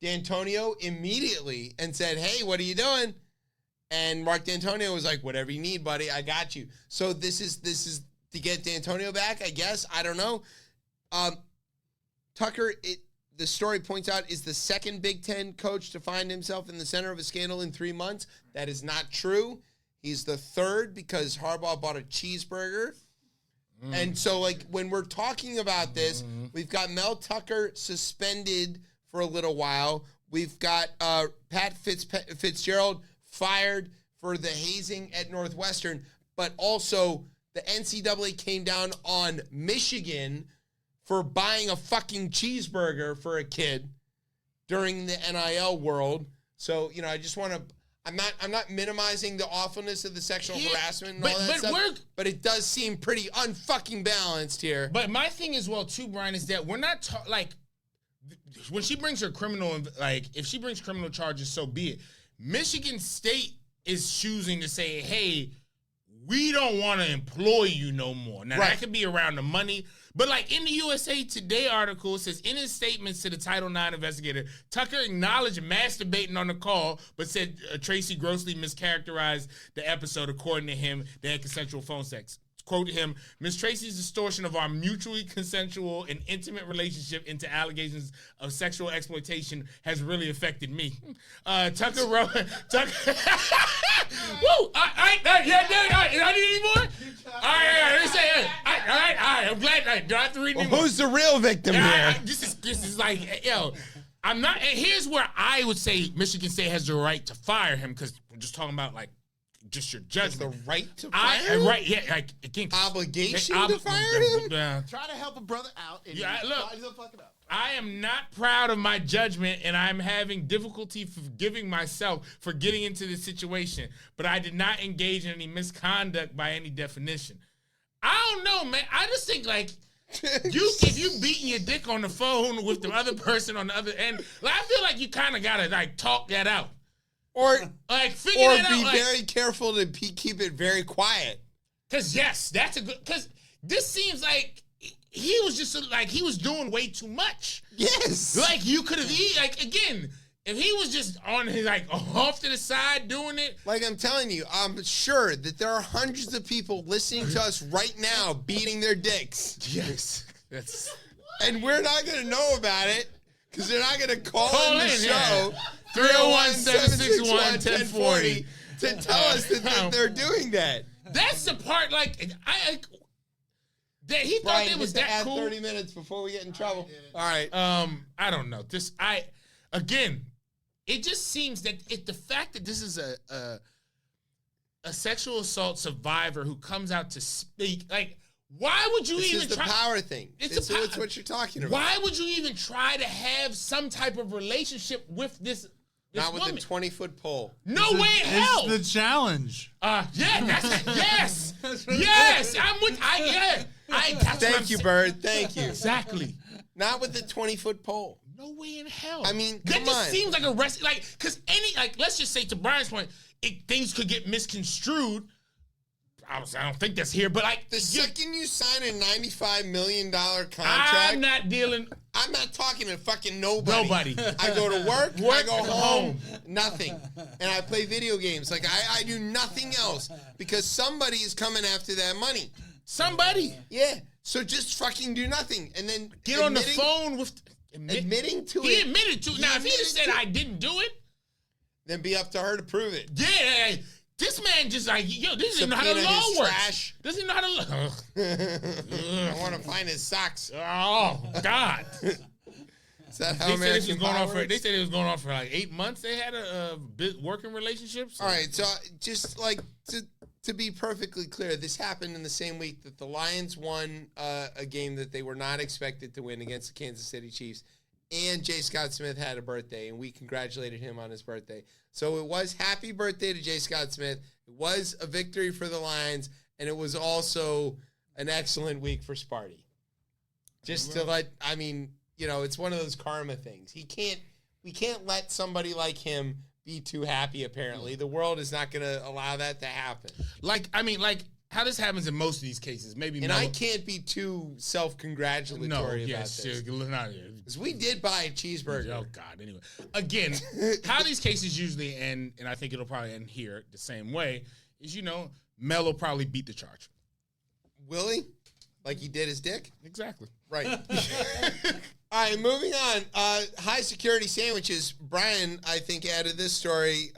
D'Antonio immediately and said, hey, what are you doing? And Mark D'Antonio was like, whatever you need, buddy, I got you. So this is to get D'Antonio back, I guess. I don't know. Tucker, the story points out, is the second Big Ten coach to find himself in the center of a scandal in 3 months. That is not true. He's the third because Harbaugh bought a cheeseburger. And so, like, when we're talking about this, we've got Mel Tucker suspended for a little while. We've got Pat Fitzgerald fired for the hazing at Northwestern. But also, the NCAA came down on Michigan for buying a fucking cheeseburger for a kid during the NIL world. So, I just want to... I'm not minimizing the awfulness of the sexual harassment and all that stuff, but it does seem pretty unfucking balanced here. But my thing as well, too, Bryan, is that we're not when she brings her criminal, if she brings criminal charges, so be it. Michigan State is choosing to say, hey, we don't want to employ you no more. Now, that could be around the money. But in the USA Today article, it says, in his statements to the Title IX investigator, Tucker acknowledged masturbating on the call, but said Tracy grossly mischaracterized the episode. According to him, they had consensual phone sex. Quote him, Miss Tracy's distortion of our mutually consensual and intimate relationship into allegations of sexual exploitation has really affected me. Tucker wrote... Woo! I need any more? All right, let me say it. All right, I'm glad. Do I have to read anymore? Who's the real victim here? This is like, I'm not... And here's where I would say Michigan State has the right to fire him, because we're just talking about, just your judgment. The right to fire him? Right, yeah. Again, obligation to fire him? Try to help a brother out. And fuck it up. I am not proud of my judgment, and I'm having difficulty forgiving myself for getting into this situation, but I did not engage in any misconduct by any definition. I don't know, man. I just think, If you beating your dick on the phone with the other person on the other end, like, I feel like you kind of gotta like talk that out, or like figure that out. Or be like, very careful to keep it very quiet. Cause yes, that's a good. Cause this seems like he was just like he was doing way too much. Yes, like you could have like again. If he was just on his like off to the side doing it, like I'm telling you, I'm sure that there are hundreds of people listening to us right now beating their dicks. Yes, that's, and we're not gonna know about it because they're not gonna call in the show. 301-761-1040 to tell us that they're doing that. That's the part. Like that he Bryan, thought it was just to that add cool. 30 minutes before we get in trouble. All right. I don't know. Again. It just seems that the fact that this is a sexual assault survivor who comes out to speak, like, why would you even try? It's the power thing. It's what you're talking about. Why would you even try to have some type of relationship with this Not with woman? a 20-foot pole. No way in hell. It's the challenge. Yeah, yes. Yes. I'm with Thank you, Bird. Thank you. Exactly. Not with the 20-foot pole. No way in hell. I mean, that come just on. seems like a rest. Like, because let's just say to Bryan's point, things could get misconstrued. I don't think that's here, but like the second you sign a $95 million contract, I'm not dealing. I'm not talking to fucking nobody. I go to work, I go home, nothing, and I play video games. Like I do nothing else because somebody is coming after that money. Somebody, yeah. So just fucking do nothing, and then get on the phone with. Admitting to it. He admitted to it. Now, if he just said I didn't do it, then be up to her to prove it. Yeah, this man just like, this doesn't know how the law works. Doesn't know how to. I want to find his socks. Oh God! Is that how American Pie works? They said it was going on for like 8 months. They had a working relationship. So. All right, so just like to be perfectly clear, this happened in the same week that the Lions won a game that they were not expected to win against the Kansas City Chiefs, and J. Scott Smith had a birthday, and we congratulated him on his birthday. So it was happy birthday to J. Scott Smith. It was a victory for the Lions, and it was also an excellent week for Sparty. Just to it's one of those karma things. We can't let somebody like him be too happy, apparently. The world is not going to allow that to happen. Like how this happens in most of these cases. Maybe I can't be too self-congratulatory about this. Because we did buy a cheeseburger. Oh, God. Anyway. Again, how these cases usually end, and I think it'll probably end here the same way, is, Mel will probably beat the charge. Will he? Like he did his dick? Exactly. Right. All right, moving on. High security sandwiches. Bryan, I think, added this story.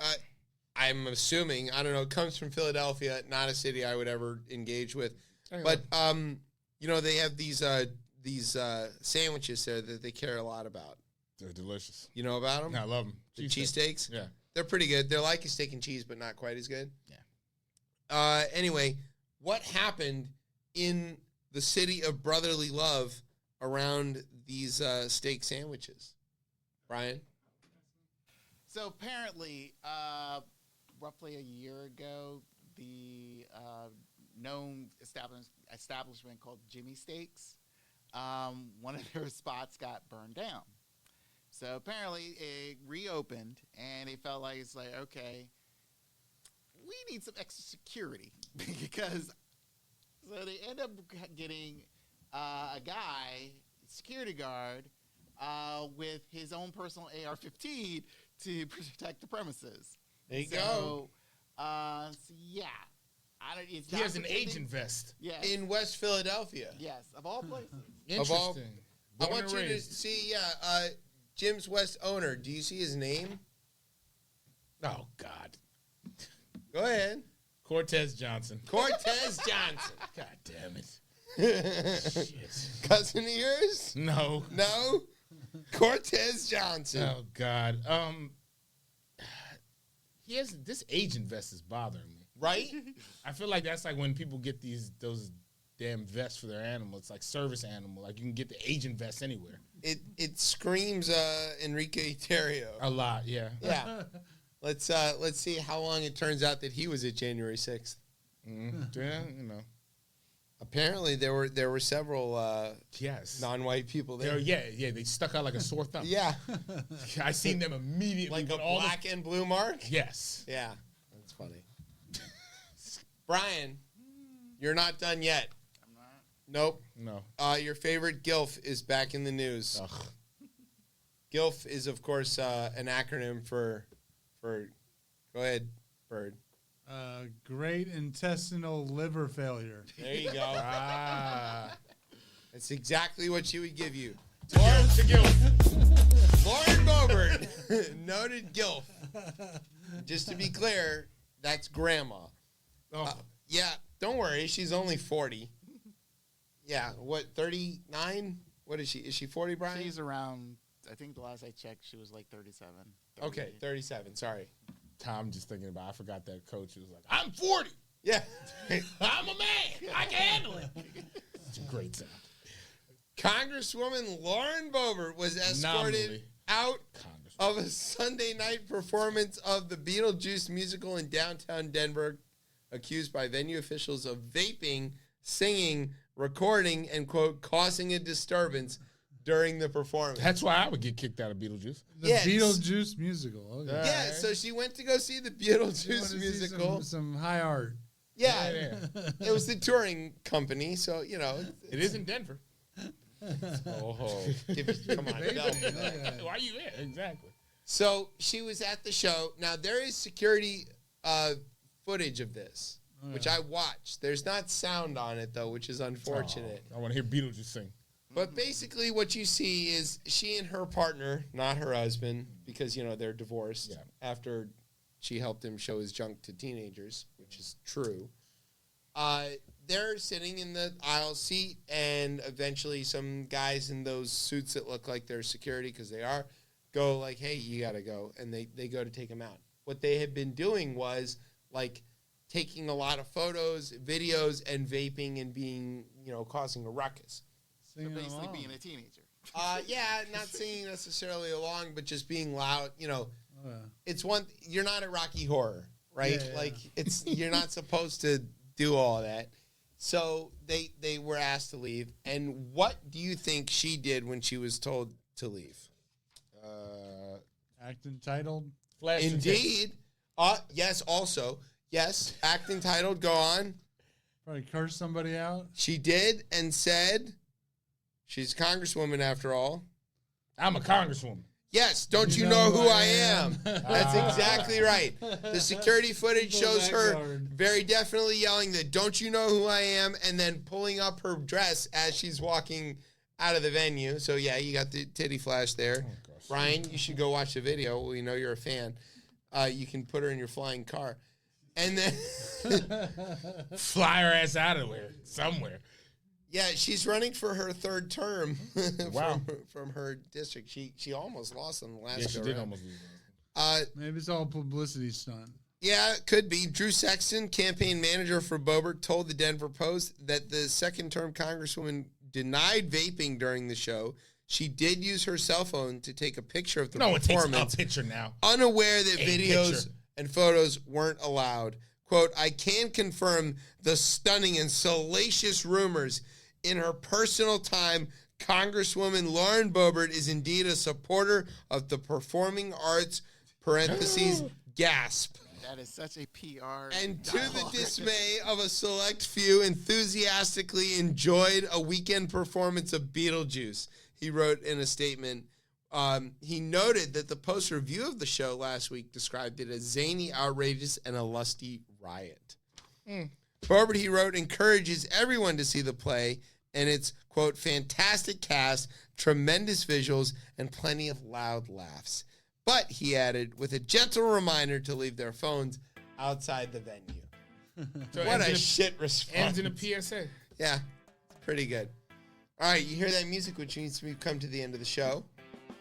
I'm assuming, I don't know, it comes from Philadelphia, not a city I would ever engage with. But, they have these sandwiches there that they care a lot about. They're delicious. You know about them? I love them. The cheesesteaks? Yeah. They're pretty good. They're like a steak and cheese, but not quite as good. Yeah. Anyway, what happened in the city of brotherly love around these steak sandwiches? Bryan? So apparently, roughly a year ago, the known establishment called Ginni Steaks, one of their spots got burned down. So apparently it reopened, and it felt like okay, we need some extra security because so they end up getting a guy, security guard, with his own personal AR-15 to protect the premises. There you go. Yeah. He has an agent vest. Yes. In West Philadelphia. Yes, of all places. Interesting. I want you to see, Jim's West owner. Do you see his name? Oh, God. Go ahead. Cortez Johnson. Cortez Johnson. God damn it. Shit. Cousin of yours? No. No? Cortez Johnson. Oh, God. This agent vest is bothering me. Right? I feel like that's like when people get those damn vests for their animals. It's like service animal. Like you can get the agent vest anywhere. It screams Enrique Terrio. A lot, yeah. Yeah. Let's see how long it turns out that he was at January 6th. Yeah, Apparently, there were several yes non-white people there. Yeah, they stuck out like a sore thumb. Yeah, I seen them immediately. like a black and blue mark. Yes. Yeah, that's funny. Bryan, you're not done yet. I'm not. Nope. No. Your favorite GILF is back in the news. Ugh. GILF is, of course, an acronym for. Go ahead, Bird. Great intestinal liver failure. There you go. That's exactly what she would give you. Lauren Boebert, noted GILF. Just to be clear, that's grandma. Yeah, don't worry. She's only 40. Yeah, what, 39? What is she? Is she 40, Bryan? She's around, I think the last I checked, she was like 37. Okay, 37. Sorry. Tom just thinking about, I forgot that coach who was like, I'm 40. Yeah. I'm a man. I can handle it. It's a great sound. Congresswoman Lauren Boebert was escorted Nominally. out of a Sunday night performance of the Beetlejuice musical in downtown Denver, accused by venue officials of vaping, singing, recording, and, quote, causing a disturbance during the performance. That's why I would get kicked out of Beetlejuice. The Beetlejuice musical. Okay. Yeah, so she went to go see the Beetlejuice musical. Some high art. Yeah, it was the touring company, so, you know. It is in Denver. Come on, why are you there? Exactly. So she was at the show. Now, there is security footage of this, which I watched. There's not sound on it, though, which is unfortunate. I want to hear Beetlejuice sing. But basically what you see is she and her partner, not her husband, because, you know, they're divorced after she helped him show his junk to teenagers, which is true. They're sitting in the aisle seat, and eventually some guys in those suits that look like they're security, because they are, go like, hey, you got to go. And they go to take him out. What they had been doing was, like, taking a lot of photos, videos, and vaping and being, you know, causing a ruckus. So basically being a teenager. Yeah, not singing necessarily along, but just being loud. You know, it's one. You're not at Rocky Horror, right? Yeah, like it's you're not supposed to do all that. So they were asked to leave. And what do you think she did when she was told to leave? Act entitled. Indeed. Yes. Also, yes. Act entitled. Go on. Probably curse somebody out. She did and said. She's a congresswoman, after all. I'm a congresswoman. Yes, don't you know who I am? That's exactly right. The security footage shows her very definitely yelling that, don't you know who I am? And then pulling up her dress as she's walking out of the venue. So, yeah, you got the titty flash there. Oh, Bryan, you should go watch the video. We know you're a fan. You can put her in your flying car. And then... fly her ass out of there somewhere. Yeah, she's running for her third term wow. from her district. She almost lost in the last go. Yeah, she did almost lose. Maybe it's all publicity stunt. Yeah, it could be. Drew Sexton, campaign manager for Boebert, told the Denver Post that the second-term congresswoman denied vaping during the show. She did use her cell phone to take a picture of the performance. No, it takes a picture now. Unaware that videos and photos weren't allowed. Quote, I can confirm the stunning and salacious rumors. In her personal time, Congresswoman Lauren Boebert is indeed a supporter of the performing arts, parentheses, gasp. That is such a PR. And to the dismay of a select few, enthusiastically enjoyed a weekend performance of Beetlejuice, he wrote in a statement. He noted that the Post review of the show last week described it as zany, outrageous, and a lusty riot. Boebert, he wrote, encourages everyone to see the play, and its, quote, fantastic cast, tremendous visuals, and plenty of loud laughs. But, he added, with a gentle reminder to leave their phones outside the venue. So what a shit response. Ends in a PSA. Yeah, pretty good. All right, you hear that music, which means we've come to the end of the show.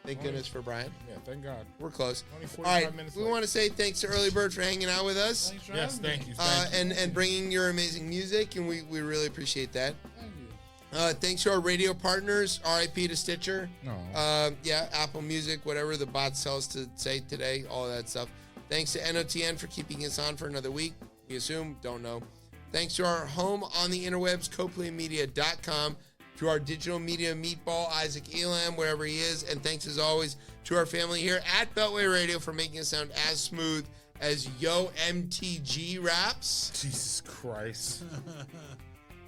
Thank goodness for Bryan. Yeah, thank God. We're close. Only 45 All right, minutes we left. want to say thanks to Earley Bird for hanging out with us. Yes, thank you. And bringing your amazing music, and we really appreciate that. Thanks to our radio partners, RIP to Stitcher. Yeah, Apple Music, whatever the bot tells to say today, all of that stuff. Thanks to NOTN for keeping us on for another week. We assume, don't know. Thanks to our home on the interwebs, CopleyMedia.com. To our digital media meatball, Isaac Elam, wherever he is. And thanks, as always, to our family here at Beltway Radio for making it sound as smooth as Yo MTG raps. Jesus Christ.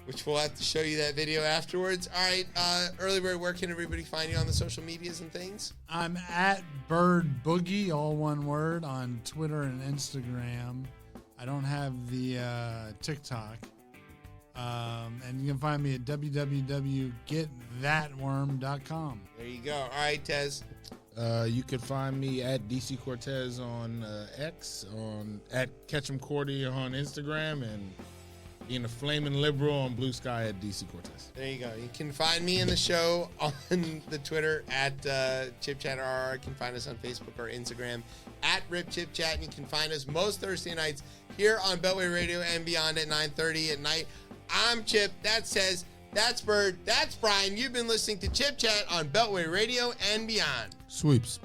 Which we'll have to show you that video afterwards. All right, Earley Bird, where can everybody find you on the social medias and things? I'm at Bird Boogie, all one word, on Twitter and Instagram. I don't have the TikTok. And you can find me at www.getthatworm.com. There you go. All right, Tez. You can find me at DC Cortez on X, at Ketchum Cordy on Instagram, and being a flaming liberal on Blue Sky at DC Cortez. There you go. You can find me in the show on the Twitter at ChipChatRR. You can find us on Facebook or Instagram at RipChipChat. And you can find us most Thursday nights here on Beltway Radio and beyond at 9:30 at night. I'm Chip. That's Tez. That's Bird. That's Bryan. You've been listening to Chip Chat on Beltway Radio and beyond. Sweeps.